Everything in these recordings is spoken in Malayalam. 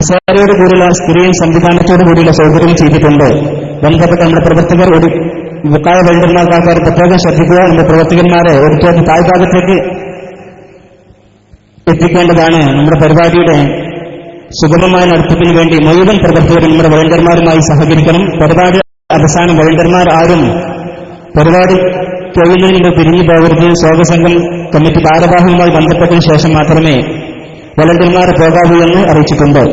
കസേരയോട് കൂടിയുള്ള സ്ക്രീൻ സംവിധാനത്തോടു കൂടിയുള്ള സൗകര്യം ചെയ്തിട്ടുണ്ട്. ബന്ധപ്പെട്ട നമ്മുടെ പ്രവർത്തകർ ഒരു ബുക്കായ വെണ്ടർമാർക്കാർ പ്രത്യേകം ശ്രദ്ധിക്കുക. നമ്മുടെ പ്രവർത്തകന്മാരെ ഒരു താഴ്ഭാഗത്തേക്ക് എത്തിക്കേണ്ടതാണ്. നമ്മുടെ പരിപാടിയുടെ സുഗമമായ നടത്തിപ്പിന് വേണ്ടി മുഴുവൻ പ്രവർത്തകരും നമ്മുടെ വോളണ്ടിയർമാരുമായി സഹകരിക്കണം. പരിപാടി അവസാനം വോളണ്ടിയർമാർ ആരും പരിപാടി കഴിയുന്നതിന് മുമ്പ് പിരിഞ്ഞു പോകരുത്. സ്വാഗതസംഘം കമ്മിറ്റി ഭാരവാഹികളുമായി ബന്ധപ്പെട്ടതിന് ശേഷം മാത്രമേ വോളണ്ടിയർമാർ പോകാവൂ എന്ന് അറിയിച്ചിട്ടുണ്ട്.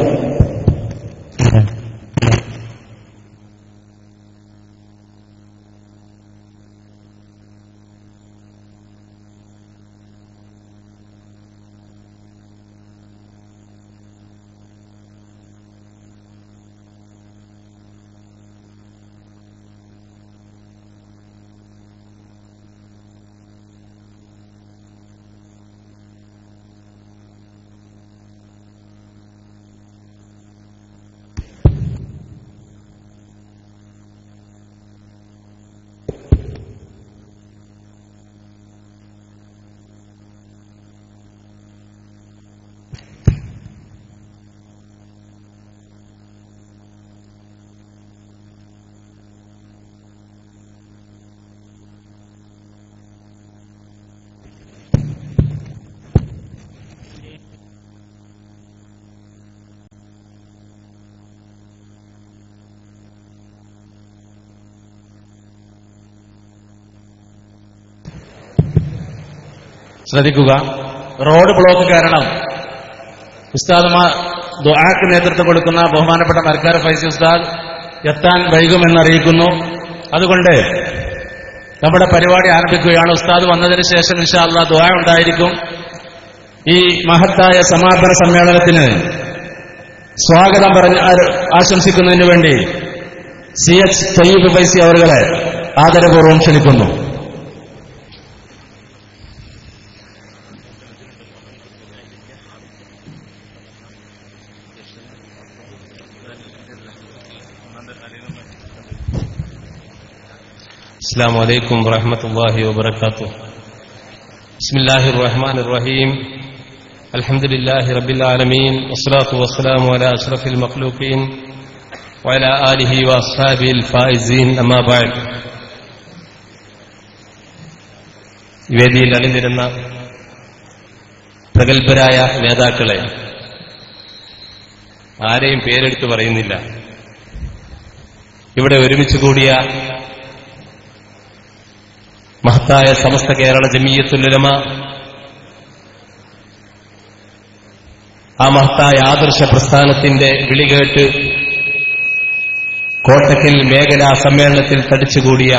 ശ്രദ്ധിക്കുക, റോഡ് ബ്ലോക്ക് കാരണം ഉസ്താദുമാർ ദുആക്ക് നേതൃത്വം കൊടുക്കുന്ന ബഹുമാനപ്പെട്ട മർക്കാർ ഫൈസി ഉസ്താദ് എത്താൻ വൈകുമെന്നറിയിക്കുന്നു. അതുകൊണ്ട് നമ്മുടെ പരിപാടി ആരംഭിക്കുകയാണ്. ഉസ്താദ് വന്നതിന് ശേഷം ഇൻഷാ അല്ലാഹ് ദുആ ഉണ്ടായിരിക്കും. ഈ മഹത്തായ സമാപന സമ്മേളനത്തിന് സ്വാഗതം പറഞ്ഞ് ആശംസിക്കുന്നതിന് വേണ്ടി CH തയ്യിബ് ഫൈസി അവരുടെ ആദരപൂർവ്വം ക്ഷണിക്കുന്നു. السلام عليكم ورحمة الله وبركاته. بسم الله الرحمن الرحيم. الحمد لله رب العالمين والصلاة والسلام على أشرف المخلوقين وعلى آله وأصحابه الفائزين أما بعد. വേദിയിൽ അണിനിരുന്ന പ്രഗത്ഭരായ നേതാക്കളെ, ആരെയും പേരെടുത്ത് പറയുന്നില്ല, ഇവിടെ ഒരുമിച്ച് കൂടിയ മഹത്തായ സമസ്ത കേരള ജമിയത്തുൽ ഉലമ, ആ മഹത്തായ ആദർശ പ്രസ്ഥാനത്തിന്റെ വിളികേട്ട് കോട്ടക്കൽ മേഖലാ സമ്മേളനത്തിൽ തടിച്ചുകൂടിയ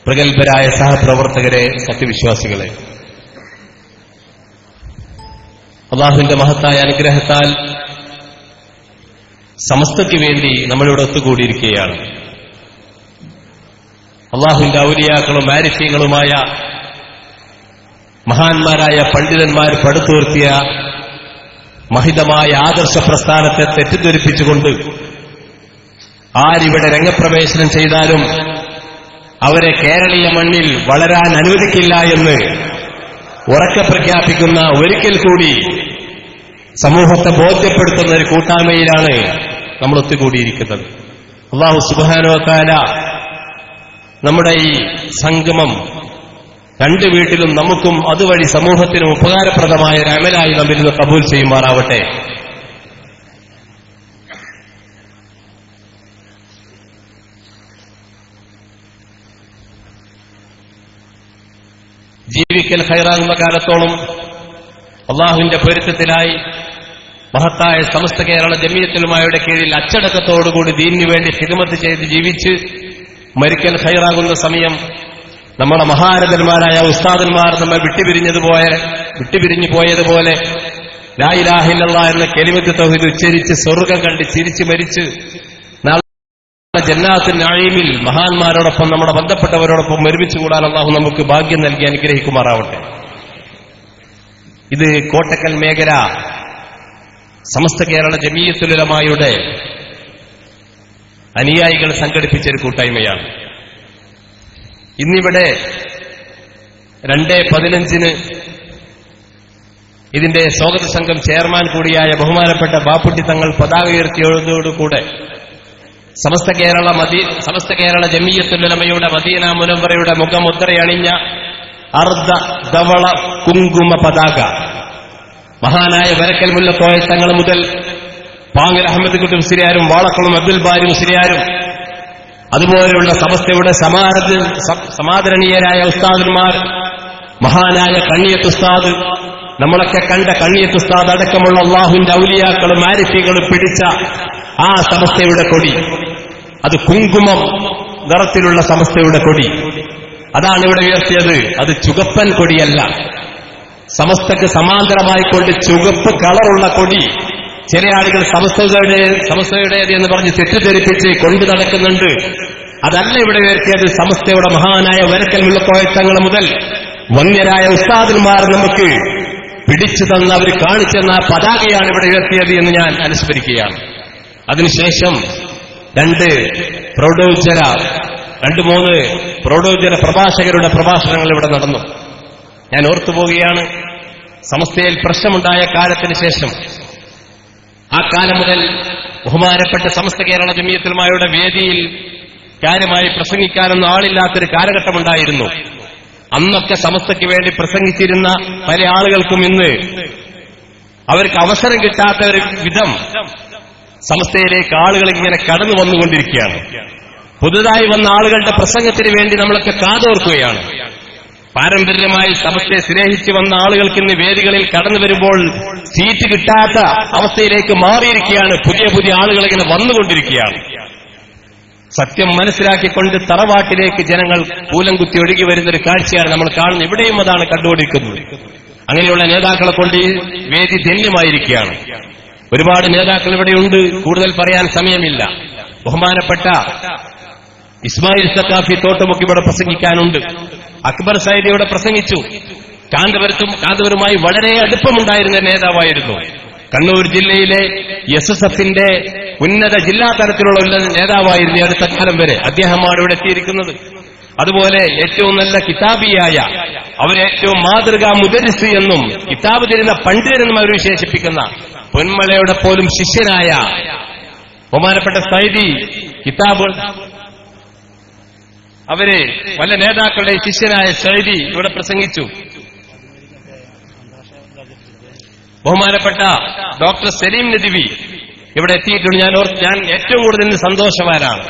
പ്രഗത്ഭരായ സഹപ്രവർത്തകരെ, സത്യവിശ്വാസികളെ, അല്ലാഹുവിന്റെ മഹത്തായ അനുഗ്രഹത്താൽ സമസ്തയ്ക്ക് വേണ്ടി നമ്മളിവിടെ ഒത്തുകൂടിയിരിക്കുകയാണ്. അള്ളാഹുവിന്റെ ഔലിയാക്കളും ആരിഫീങ്ങളുമായ മഹാന്മാരായ പണ്ഡിതന്മാർ പടുത്തുയർത്തിയ മഹിതമായ ആദർശ പ്രസ്ഥാനത്തെ തെറ്റിദ്ധരിപ്പിച്ചുകൊണ്ട് ആരിവിടെ രംഗപ്രവേശനം ചെയ്താലും അവരെ കേരളീയ മണ്ണിൽ വളരാൻ അനുവദിക്കില്ല എന്ന് ഉറക്കെ പ്രഖ്യാപിക്കുന്ന, ഒരിക്കൽ കൂടി സമൂഹത്തെ ബോധ്യപ്പെടുത്തുന്ന ഒരു കൂട്ടായ്മയിലാണ് നമ്മൾ ഒത്തുകൂടിയിരിക്കുന്നത്. അല്ലാഹു സുബ്ഹാനഹു വ തആല നമ്മുടെ ഈ സംഗമം രണ്ട് വീട്ടിലും നമുക്കും അതുവഴി സമൂഹത്തിനും ഉപകാരപ്രദമായ ഒരു അമലായി നമ്മിൽ നിന്ന് കബൂൽ ചെയ്യുമാറാവട്ടെ. ജീവിക്കൽ ഖൈറാകുന്ന കാലത്തോളം അള്ളാഹുവിന്റെ പൊരുത്തത്തിലായി മഹത്തായ സമസ്ത കേരള ജമിയത്തുലുമായുടെ കീഴിൽ അച്ചടക്കത്തോടുകൂടി ദീനിനു വേണ്ടി ഖിദ്മത്ത് ചെയ്ത് ജീവിച്ച് മരിക്കൽ ഖൈറാകുന്ന സമയം നമ്മുടെ മഹാരഥന്മാരായ ഉസ്താദന്മാർ നമ്മെ വിട്ടുപിരിഞ്ഞു പോയതുപോലെ ലാ ഇലാഹ ഇല്ലല്ലാഹ് എന്ന കലിമത്ത് തൗഹീദ് ഉച്ചരിച്ച് സ്വർഗ്ഗം കണ്ട് ചിരിച്ച് മരിച്ച് നാളെ ജന്നാത്തുൽ നഈമിൽ മഹാന്മാരോടൊപ്പം നമ്മുടെ ബന്ധപ്പെട്ടവരോടൊപ്പം ഒരുമിച്ച് കൂടാൻ അല്ലാഹു നമുക്ക് ഭാഗ്യം നൽകി അനുഗ്രഹിക്കുമാറാവട്ടെ. ഇത് കോട്ടക്കൽ മേഖല സമസ്ത കേരള ജമിയത്തുൽ ഉലമായുടെ അനുയായികൾ സംഘടിപ്പിച്ചൊരു കൂട്ടായ്മയാണ്. ഇന്നിവിടെ 2:15 ഇതിന്റെ സ്വാഗത സംഘം ചെയർമാൻ കൂടിയായ ബഹുമാനപ്പെട്ട ബാപ്പുട്ടി തങ്ങൾ പതാക ഉയർത്തിയതോടുകൂടെ സമസ്ത കേരള ജമിയത്തുൽ ഉലമയുടെ മദീന മുനവ്വറയുടെ മുഖമുദ്രയണിഞ്ഞ അർദ്ധ ധവള കുങ്കുമ പതാക മഹാനായ വരക്കൽ മുല്ലക്കോയ തങ്ങൾ മുതൽ പാങ്ങൽ അഹമ്മദ് കുട്ടി മുസ്ലിയാരും വാളക്കുളം അബ്ദുൽ ബാരി മുസ്ലിയാരും അതുപോലെയുള്ള സമസ്തയുടെ സമാദരണീയരായ ഉസ്താദന്മാർ, മഹാനായ കണ്ണിയത്ത് ഉസ്താദ്, നമ്മളൊക്കെ കണ്ട കണ്ണിയത്ത് ഉസ്താദ് അടക്കമുള്ള അള്ളാഹുവിന്റെ ഔലിയാക്കളും ആരിഫികളും പിടിച്ച ആ സമസ്തയുടെ കൊടി, അത് കുങ്കുമം നിറത്തിലുള്ള സമസ്തയുടെ കൊടി, അതാണ് ഇവിടെ ഉയർത്തിയത്. അത് ചുവപ്പൻ കൊടിയല്ല, സമസ്തക്ക് സമാന്തരമായിക്കൊണ്ട് ചുവപ്പ് കളറുള്ള കൊടി ചില ആളുകൾ സമസ്തയുടേത് എന്ന് പറഞ്ഞ് തെറ്റിദ്ധരിപ്പിച്ച് കൊണ്ടു നടക്കുന്നുണ്ട്. അതല്ല ഇവിടെ ഉയർത്തിയത്. സമസ്തയുടെ മഹാനായ വരക്കൽ മുല്ലക്കോയത്തങ്ങൾ മുതൽ വന്യരായ ഉസ്താദന്മാർ നമുക്ക് പിടിച്ചു തന്ന, അവർ കാണിച്ചു തന്ന പതാകയാണ് ഇവിടെ ഉയർത്തിയത് എന്ന് ഞാൻ അനുസ്മരിക്കുകയാണ്. അതിനുശേഷം 2-3 പ്രൗഢോജ്ജല പ്രഭാഷകരുടെ പ്രഭാഷണങ്ങൾ ഇവിടെ നടന്നു. ഞാൻ ഓർത്തുപോവുകയാണ്, സമസ്തയിൽ പ്രശ്നമുണ്ടായ കാലത്തിന് ശേഷം ആ കാലം മുതൽ ബഹുമാനപ്പെട്ട സമസ്ത കേരള ജമിയത്തുൽ ഉലമയുടെ വേദിയിൽ കാര്യമായി പ്രസംഗിക്കാനൊന്നും ആളില്ലാത്തൊരു കാലഘട്ടമുണ്ടായിരുന്നു. അന്നൊക്കെ സമസ്തയ്ക്ക് വേണ്ടി പ്രസംഗിച്ചിരുന്ന പല ആളുകൾക്കും ഇന്ന് അവർക്ക് അവസരം കിട്ടാത്ത ഒരു വിധം സമസ്തയിലേക്ക് ആളുകൾ ഇങ്ങനെ കടന്നു വന്നുകൊണ്ടിരിക്കുകയാണ്. പുതുതായി വന്ന ആളുകളുടെ പ്രസംഗത്തിന് വേണ്ടി നമ്മളൊക്കെ കാതോർക്കുകയാണ്. പാരമ്പര്യമായി സമസ്തയെ സ്നേഹിച്ചു വന്ന ആളുകൾക്ക് ഇന്ന് വേദികളിൽ കടന്നു വരുമ്പോൾ സീറ്റ് കിട്ടാത്ത അവസ്ഥയിലേക്ക് മാറിയിരിക്കുകയാണ്. പുതിയ ആളുകൾ ഇങ്ങനെ വന്നുകൊണ്ടിരിക്കുകയാണ്. സത്യം മനസ്സിലാക്കിക്കൊണ്ട് തറവാട്ടിലേക്ക് ജനങ്ങൾ കൂലം കുത്തി ഒഴുകി വരുന്നൊരു കാഴ്ചയാണ് നമ്മൾ കാണുന്നത്. ഇവിടെയും അതാണ് കണ്ടുകൊണ്ടിരിക്കുന്നത്. അങ്ങനെയുള്ള നേതാക്കളെ കൊണ്ട് ഈ വേദി ധന്യമായിരിക്കുകയാണ്. ഒരുപാട് നേതാക്കൾ ഇവിടെയുണ്ട്, കൂടുതൽ പറയാൻ സമയമില്ല. ബഹുമാനപ്പെട്ട ഇസ്മായിൽ സക്കാഫി തോട്ടുമുക്ക് ഇവിടെ പ്രസംഗിക്കാനുണ്ട്. അക്ബർ സൈദി ഇവിടെ പ്രസംഗിച്ചു. കാന്തപുരവുമായി വളരെ അടുപ്പമുണ്ടായിരുന്ന നേതാവായിരുന്നു. കണ്ണൂർ ജില്ലയിലെ SSFന്റെ ഉന്നത ജില്ലാ തലത്തിലുള്ള നേതാവായിരുന്നു അടുത്ത കാലം വരെ. അദ്ദേഹമാണ് ഇവിടെ എത്തിയിരിക്കുന്നത്. അതുപോലെ ഏറ്റവും നല്ല കിതാബിയായ, അവരേറ്റവും മാതൃകാ മുദരിസ് എന്നും കിതാബ് തരുന്ന പണ്ഡിതനെന്നും അവർ വിശേഷിപ്പിക്കുന്ന പൊന്മലയുടെ പോലും ശിഷ്യനായ ബഹുമാനപ്പെട്ട സൈദി കിതാബ്, അവര് പല നേതാക്കളുടെ ശിഷ്യനായ സൈദി ഇവിടെ പ്രസംഗിച്ചു. ബഹുമാനപ്പെട്ട ഡോക്ടർ സലീം നദ്വി ഇവിടെ എത്തിയിട്ടുണ്ട്. ഞാൻ ഏറ്റവും കൂടുതൽ സന്തോഷവാനാണ്.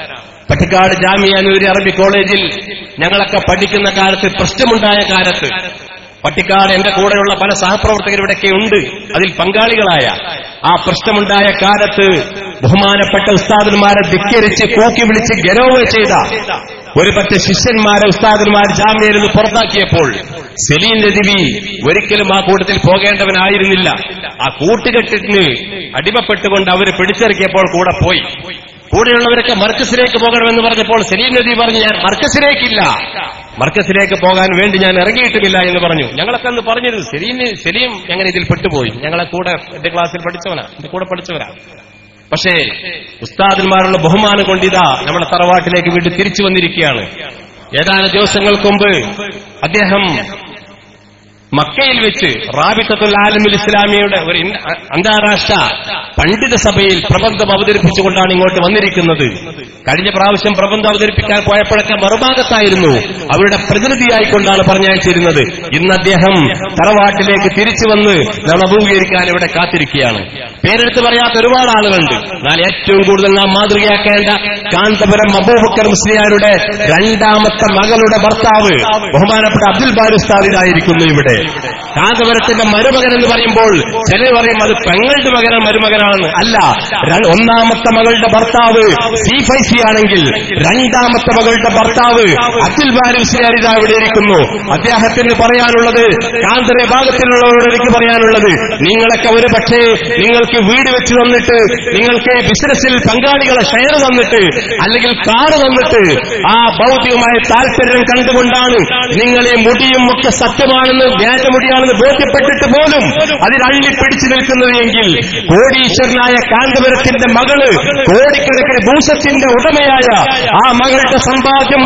പട്ടിക്കാട് ജാമിയ നൂരി അറബി കോളേജിൽ ഞങ്ങളൊക്കെ പഠിക്കുന്ന കാലത്ത്, പ്രശ്നമുണ്ടായ കാലത്ത്, പട്ടിക്കാട് എന്റെ കൂടെയുള്ള പല സഹപ്രവർത്തകരിവിടെയൊക്കെ ഉണ്ട്, അതിൽ പങ്കാളികളായ ആ പ്രശ്നമുണ്ടായ കാലത്ത് ബഹുമാനപ്പെട്ട ഉസ്താദന്മാരെ ധിക്കരിച്ച് കൂക്കി വിളിച്ച് ഗരോവ് ചെയ്ത ഒരു പറ്റ ശിഷ്യന്മാരെ ഉസ്താദന്മാർ ജാമ്യയിൽ നിന്ന് പുറത്താക്കിയപ്പോൾ സലീം നദ്വി ഒരിക്കലും ആ കൂട്ടത്തിൽ പോകേണ്ടവനായിരുന്നില്ല. ആ കൂട്ടുകെട്ടിന് അടിമപ്പെട്ടുകൊണ്ട് അവർ പിടിച്ചിറക്കിയപ്പോൾ കൂടെ പോയി. കൂടെയുള്ളവരൊക്കെ മർക്കസിലേക്ക് പോകണമെന്ന് പറഞ്ഞപ്പോൾ സലീം നദ്വി പറഞ്ഞു, ഞാൻ മർക്കസിലേക്ക് പോകാൻ വേണ്ടി ഞാൻ ഇറങ്ങിയിട്ടുമില്ല എന്ന് പറഞ്ഞു. ഞങ്ങളൊക്കെ അന്ന് പറഞ്ഞിരുന്നു, സലീം എങ്ങനെ ഇതിൽ പെട്ടുപോയി, ഞങ്ങളെ കൂടെ എന്റെ ക്ലാസ്സിൽ പഠിച്ചവനാ, എന്റെ കൂടെ പഠിച്ചവരാ. പക്ഷേ ഉസ്താദന്മാരുള്ള ബഹുമാനം കൊണ്ടിതാ നമ്മുടെ തറവാട്ടിലേക്ക് വീണ്ടും തിരിച്ചു വന്നിരിക്കുകയാണ്. ഏതാനും ദിവസങ്ങൾക്ക് മുമ്പ് അദ്ദേഹം മക്കയിൽ വെച്ച് റാബിത്തത്തുൽ ആലമുൽ ഇസ്ലാമിയുടെ ഒരു അന്താരാഷ്ട്ര പണ്ഡിത സഭയിൽ പ്രബന്ധം അവതരിപ്പിച്ചുകൊണ്ടാണ് ഇങ്ങോട്ട് വന്നിരിക്കുന്നത്. കഴിഞ്ഞ പ്രാവശ്യം പ്രബന്ധം അവതരിപ്പിക്കാൻ പോയപ്പോഴൊക്കെ മറുഭാഗത്തായിരുന്നു, അവരുടെ പ്രതിനിധിയായിക്കൊണ്ടാണ് പറഞ്ഞയച്ചിരുന്നത്. ഇന്ന് അദ്ദേഹം തറവാട്ടിലേക്ക് തിരിച്ചു വന്ന് നാം അഭിമുഖീകരിക്കാൻ ഇവിടെ കാത്തിരിക്കുകയാണ്. പേരെടുത്ത് പറയാത്ത ഒരുപാട് ആളുകളുണ്ട്. എന്നാൽ ഏറ്റവും കൂടുതൽ നാം മാതൃകയാക്കേണ്ട കാന്തപുരം അബൂബക്കർ മുസ്ലിയാരുടെ 2ാമത്തെ മകളുടെ ഭർത്താവ് ബഹുമാനപ്പെട്ട അബ്ദുൽ ബാരി ഉസ്താദിനായിരിക്കുന്നു. ഇവിടെ കാന്തപുരത്തിന്റെ മരുമകൻ എന്ന് പറയുമ്പോൾ ചിലർ പറയും അത് പെങ്ങളുടെ മരുമകനാണെന്ന്. അല്ല, 1ാമത്തെ മകളുടെ ഭർത്താവ് സി ആണെങ്കിൽ 2ാമത്തെ മകളുടെ ഭർത്താവ് അബ്ദുൽ ബാരി മുസ്ലിയാർ ഇതാ ഇവിടെ ഇരിക്കുന്നു. അദ്ദേഹത്തിന് പറയാനുള്ളത്, കാന്തര ഭാഗത്തിലുള്ളവരോട് എനിക്ക് പറയാനുള്ളത്, നിങ്ങളൊക്കെ ഒരു പക്ഷേ നിങ്ങൾക്ക് വീട് വെച്ച് തന്നിട്ട്, നിങ്ങൾക്ക് ബിസിനസ്സിൽ പങ്കാളികളെ ഷെയർ തന്നിട്ട്, അല്ലെങ്കിൽ കാറ് തന്നിട്ട്, ആ ഭൗതികമായ താല്പര്യം കണ്ടുകൊണ്ടാണ് നിങ്ങളെ മുടിയും ഒക്കെ സത്യമാണെന്ന്, വ്യാജമുടിയാണെന്ന് ബോധ്യപ്പെട്ടിട്ട് പോലും അതിൽ അള്ളിപ്പിടിച്ചു നിൽക്കുന്നത് എങ്കിൽ, കോടീശ്വരനായ കാന്തപുരത്തിന്റെ മകള് കോടിക്കണക്കിന് ഭൂഷത്തിന്റെ ഉടമയായ ആ മകളുടെ സമ്പാദ്യം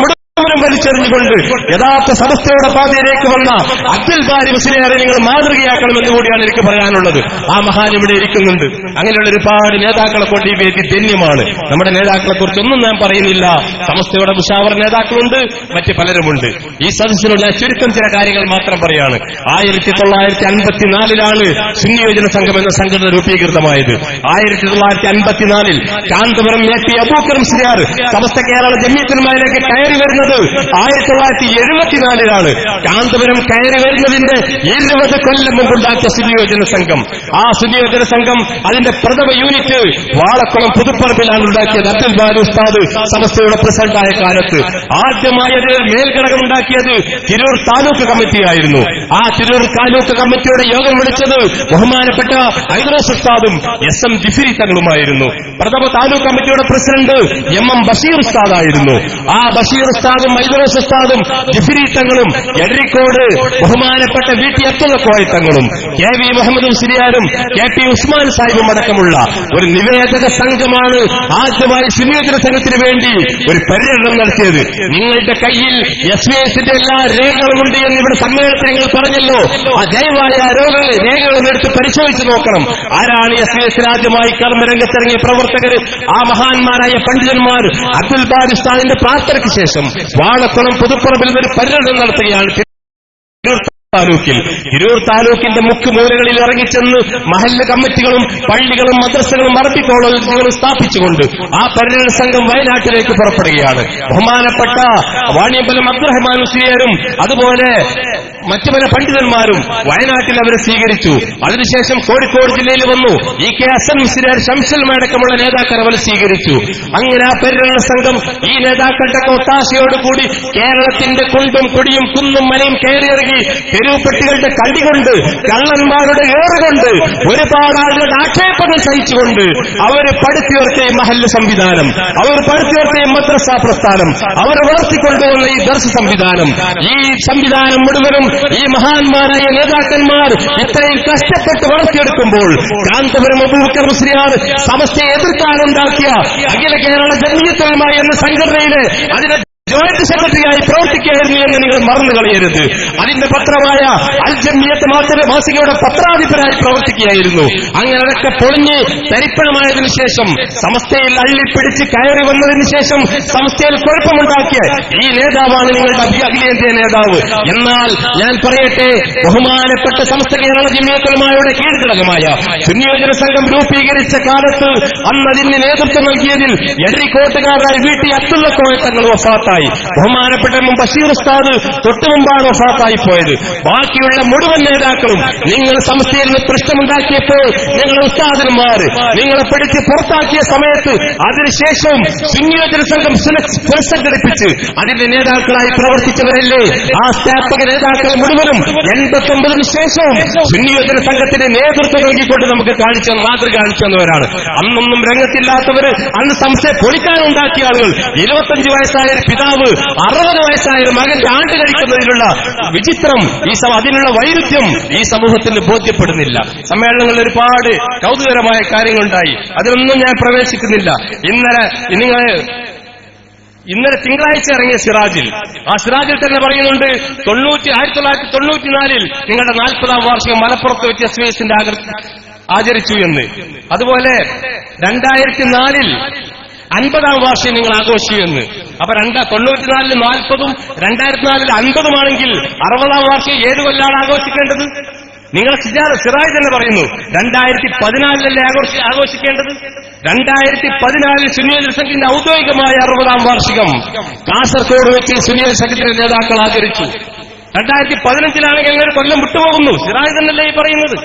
വലിച്ചെറിഞ്ഞുകൊണ്ട് യഥാർത്ഥ സമസ്തയുടെ പാതയിലേക്ക് വന്ന അബ്ദുൽ ബാരി മുസ്ലിയാരെ നിങ്ങൾ മാതൃകയാക്കണമെന്ന് കൂടിയാണ് എനിക്ക് പറയാനുള്ളത്. ആ മഹാൻ ഇവിടെ ഇരിക്കുന്നുണ്ട്. അങ്ങനെയുള്ള ഒരുപാട് നേതാക്കളെ കൊണ്ട് ഈ വേദി ധന്യമാണ്. നമ്മുടെ നേതാക്കളെ കുറിച്ചൊന്നും ഞാൻ പറയുന്നില്ല. സമസ്തയുടെ മുഷാവറ നേതാക്കളുണ്ട്, മറ്റ് പലരുമുണ്ട്. ഈ സദസ്സിലുള്ള ചുരുക്കം ചില കാര്യങ്ങൾ മാത്രം പറയാണ്. 1954 സുന്നി യോജന സംഘം എന്ന സംഘടന രൂപീകൃതമായത്. 1954 കാന്തപുരം AP അബൂബക്കർ മുസ്ലിയാർ സമസ്ത കേരള ജമിയത്തുലമായിലേക്ക് കയറി വരുന്നത് 1974 കാന്തപുരം കയറി വരുന്നതിന്റെ 20 കൊല്ലം മുമ്പുണ്ടാക്കിയ സുന്നി യോജന സംഘം. ആ സുന്നി യോജന സംഘം അതിന്റെ പ്രഥമ യൂണിറ്റ് വാളക്കുളം പുതുപ്പറമ്പിലാണ് ഉണ്ടാക്കിയത്. അബ്ദുൽ ബാരി ഉസ്താദ് സമസ്തയുടെ പ്രസിഡന്റായ കാലത്ത് ആദ്യമായി ഒരു മേൽഘടകം ഉണ്ടാക്കിയത് തിരൂർ താലൂക്ക് കമ്മിറ്റിയായിരുന്നു. ആ തിരൂർ താലൂക്ക് കമ്മിറ്റിയുടെ യോഗം വിളിച്ചത് ബഹുമാനപ്പെട്ട ഐദ്രോസ് ഉസ്താദും SM ജിഫിരി തങ്ങളുമായിരുന്നു. പ്രഥമ താലൂക്ക് കമ്മിറ്റിയുടെ പ്രസിഡന്റ് MM ബഷീർ ഉസ്താദായിരുന്നു. ആ ബഷീർ ഉസ്താദും ഐദ്രോസ് ഉസ്താദും ജിഫിരി തങ്ങളും എടരിക്കോട് ബഹുമാനപ്പെട്ട VT അബ്ദുള്ള കോയ തങ്ങളും KV മുഹമ്മദ് മുസ്ലിയാരും KP ഉസ്മാൻ സാഹിബും അടക്കമുള്ള ഒരു നിവേദക സംഘമാണ് ആദ്യമായി സുന്നി യോജന സംഘത്തിന് വേണ്ടി ഒരു പര്യടനം നടത്തിയത്. നിങ്ങളുടെ കയ്യിൽ SVSന്റെ എല്ലാ രേഖകളുമുണ്ട് എന്ന് ഇവിടെ സമ്മേളനത്തിൽ നിങ്ങൾ പറഞ്ഞല്ലോ. ആ ദയവായ രേഖകളും എടുത്ത് പരിശോധിച്ച് നോക്കണം. ആരാണ് SVS ആദ്യമായി കർമ്മരംഗത്തിറങ്ങിയ പ്രവർത്തകർ? ആ മഹാന്മാരായ പണ്ഡിതന്മാർ അബ്ദുൽ ബാരി ഉസ്താദിന്റെ പ്രാർത്ഥനയ്ക്ക് ശേഷം വാളക്കുളം പുതുപ്പറമ്പിൽ ഒരു പര്യടനം നടത്തുകയാണ്. തിരൂർ താലൂക്കിന്റെ മുക്കുമൂലകളിൽ ഇറങ്ങിച്ചെന്ന് മഹല്ല് കമ്മിറ്റികളും പള്ളികളും മദ്രസകളും അറബി കോളേജുകളും സ്ഥാപിച്ചുകൊണ്ട് ആ പര്യടന സംഘം വയനാട്ടിലേക്ക് പുറപ്പെടുകയാണ്. ബഹുമാനപ്പെട്ട വാണിയമ്പലം അബ്ദുറഹ്മാൻ മുസ്ലിയാരും അതുപോലെ മറ്റു പല പണ്ഡിതന്മാരും വയനാട്ടിൽ അവരെ സ്വീകരിച്ചു. അതിനുശേഷം കോഴിക്കോട് ജില്ലയിൽ വന്നു. EK ഹസൻ മുസ്ലിയാർ, ശംസുൽ അടക്കമുള്ള നേതാക്കൾ അവരെ സ്വീകരിച്ചു. അങ്ങനെ ആ പര്യടന സംഘം ഈ നേതാക്കളുടെ ഒത്താശയോടുകൂടി കേരളത്തിന്റെ കുണ്ടും കൊടിയും കുന്നും മലയും കയറിയിറങ്ങി തെരുവുപെട്ടികളുടെ കടികൊണ്ട് കള്ളന്മാരുടെ ഏറുകൊണ്ട് ഒരുപാട് ആളുകളുടെ ആക്ഷേപങ്ങൾ സഹിച്ചുകൊണ്ട് അവർ പടുത്തുയർത്തിയ മഹല്ല് സംവിധാനം, അവർ പടുത്തുയർത്തിയ മദ്രസ പ്രസ്ഥാനം, അവർ വളർത്തിക്കൊണ്ടുവന്ന ഈ ദർസ് സംവിധാനം, ഈ സംവിധാനം മുഴുവനും ഈ മഹാന്മാരായ നേതാക്കന്മാർ ഇത്രയും കഷ്ടപ്പെട്ട് വളർത്തിയെടുക്കുമ്പോൾ കാന്തപുരം അബൂബക്കർ മുസ്ലിയാർ സമസ്തയെ എതിർക്കാനുണ്ടാക്കിയ അഖില കേരള ജമിയത്തുലമ എന്ന സംഘടനയിലെ അതിനെ ജോയിന്റ് സെക്രട്ടറിയായി പ്രവർത്തിക്കുകയായിരുന്നു എന്ന് നിങ്ങൾ മറന്നു കളയരുത്. അതിന്റെ പത്രമായ അൽ ജമിയത്ത് മാസികയുടെ പത്രാധിപരായി പ്രവർത്തിക്കുകയായിരുന്നു. അങ്ങനെയൊക്കെ പൊളിഞ്ഞ് തരിപ്പണമായതിനു ശേഷം സമസ്തയിൽ അള്ളിപ്പിടിച്ച് കയറി വന്നതിന് ശേഷം സമസ്തയിൽ കുഴപ്പമുണ്ടാക്കിയ ഈ നേതാവാണ് നിങ്ങളുടെ അഖിലേന്ത്യാ നേതാവ്. എന്നാൽ ഞാൻ പറയട്ടെ, ബഹുമാനപ്പെട്ട സമസ്ത കേരള ജമിയത്തുലമയുടെ കീഴ്ഘടകമായ സുന്നി യോജന സംഘം രൂപീകരിച്ച കാലത്ത് അന്ന് അതിന് നേതൃത്വം നൽകിയതിൽ എടരിക്കോട്ടുകാരായ VT അബ്ദുള്ള കോയ തങ്ങൾ വഫാത്തായി. ബഹുമാനപ്പെട്ട ബഷീർ ഉസ്താദ് തൊട്ടുമുമ്പാണ് വഫാത്തായി പോയത്. ബാക്കിയുള്ള മുഴുവൻ നേതാക്കളും നിങ്ങൾ സമസ്തയിൽ നിന്ന് പ്രശ്നമുണ്ടാക്കിയപ്പോൾ നിങ്ങളുടെ ഉസ്താദന്മാർ നിങ്ങളെ പിടിച്ച് പുറത്താക്കിയ സമയത്ത് അതിനുശേഷവും സുന്നി യോജന സംഘം പുനഃസംഘടിപ്പിച്ച് അതിന്റെ നേതാക്കളായി പ്രവർത്തിച്ചവരല്ലേ? ആ സ്ഥാപക നേതാക്കൾ മുഴുവനും 89 ശേഷവും സുന്നി യോജന സംഘത്തിന് നേതൃത്വം നൽകിക്കൊണ്ട് നമുക്ക് മാതൃക കാണിച്ചു തന്നവരാണ്. അന്നൊന്നും രംഗത്തില്ലാത്തവര്, അന്ന് സംശയം പൊളിക്കാനുണ്ടാക്കിയ ആളുകൾ, 25 വയസ്സായ പിതാവ് 60 വയസ്സായ മകന്റെ ആണ്ട് കഴിക്കുന്നതിനുള്ള വിചിത്രം, അതിനുള്ള വൈരുദ്ധ്യം ഈ സമൂഹത്തിന് ബോധ്യപ്പെടുന്നില്ല. സമ്മേളനങ്ങളിൽ ഒരുപാട് കൗതുകരമായ കാര്യങ്ങളുണ്ടായി. അതിലൊന്നും ഞാൻ പ്രവേശിക്കുന്നില്ല. ഇന്നലെ തിങ്കളാഴ്ച ഇറങ്ങിയ സിറാജിൽ, ആ സിറാജിൽ തന്നെ പറയുന്നുണ്ട് 1994 നിങ്ങളുടെ 40ാം വാർഷികം മലപ്പുറത്ത് വെച്ച് SVSന്റെ ആചരിച്ചു എന്ന്. അതുപോലെ 2004 50ാം വാർഷികം നിങ്ങൾ ആഘോഷിക്കുമെന്ന്. അപ്പൊ 94 40ഉം 2004 50ഉമാണെങ്കിൽ 60ാം വാർഷികം ഏത് കൊല്ലാണ് ആഘോഷിക്കേണ്ടത്? നിങ്ങൾ സിറാജ് തന്നെ പറയുന്നു 2014 ആഘോഷിക്കേണ്ടത്. 2014 സുന്നി യോജന സംഘത്തിന്റെ ഔദ്യോഗികമായ 60ാം വാർഷികം കാസർഗോഡ് വെച്ച് സുന്നി യോജന സംഘത്തിന്റെ നേതാക്കൾ ആചരിച്ചു. 2015 എങ്ങനെ കൊല്ലം വിട്ടുപോകുന്നു? സിറാജ് തന്നെയല്ലേ ഈ പറയുന്നത്?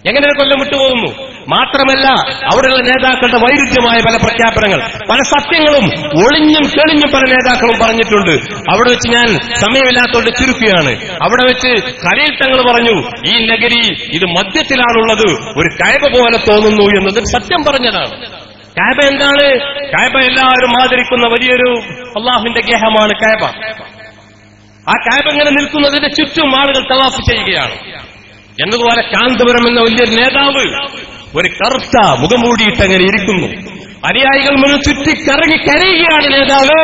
എങ്ങനെ കൊല്ലം വിട്ടുപോകുന്നു? മാത്രമല്ല, അവിടെയുള്ള നേതാക്കളുടെ വൈരുദ്ധ്യമായ പല പ്രഖ്യാപനങ്ങൾ, പല സത്യങ്ങളും ഒളിഞ്ഞും തെളിഞ്ഞും പല നേതാക്കളും പറഞ്ഞിട്ടുണ്ട്. അവിടെ വെച്ച് ഞാൻ സമയമില്ലാത്തതുകൊണ്ട് ചുരുക്കുകയാണ്. അവിടെ വെച്ച് ഖലീൽ തങ്ങൾ പറഞ്ഞു, ഈ നഗരി ഇത് മധ്യത്തിലാണുള്ളത്, ഒരു കഅബ പോലെ തോന്നുന്നു എന്നത് സത്യം പറഞ്ഞതാണ്. കഅബ എന്താണ്? കഅബ എല്ലാവരും ആദരിക്കുന്ന വലിയൊരു അള്ളാഹുവിന്റെ ഗേഹമാണ് കഅബ. ആ കഅബ ഇങ്ങനെ നിൽക്കുന്നതിന്റെ ചുറ്റും ആളുകൾ തവാഫ് ചെയ്യുകയാണ്. എന്നതുപോലെ കാന്തപുരം എന്ന വലിയൊരു നേതാവ് ഒരു കറുത്ത മുഖം മൂടിയിട്ട് അങ്ങനെ ഇരിക്കുന്നു. അനുയായികൾ മുന്നിൽ ചുറ്റിക്കറങ്ങി കരയുകയാണ്, നേതാവ്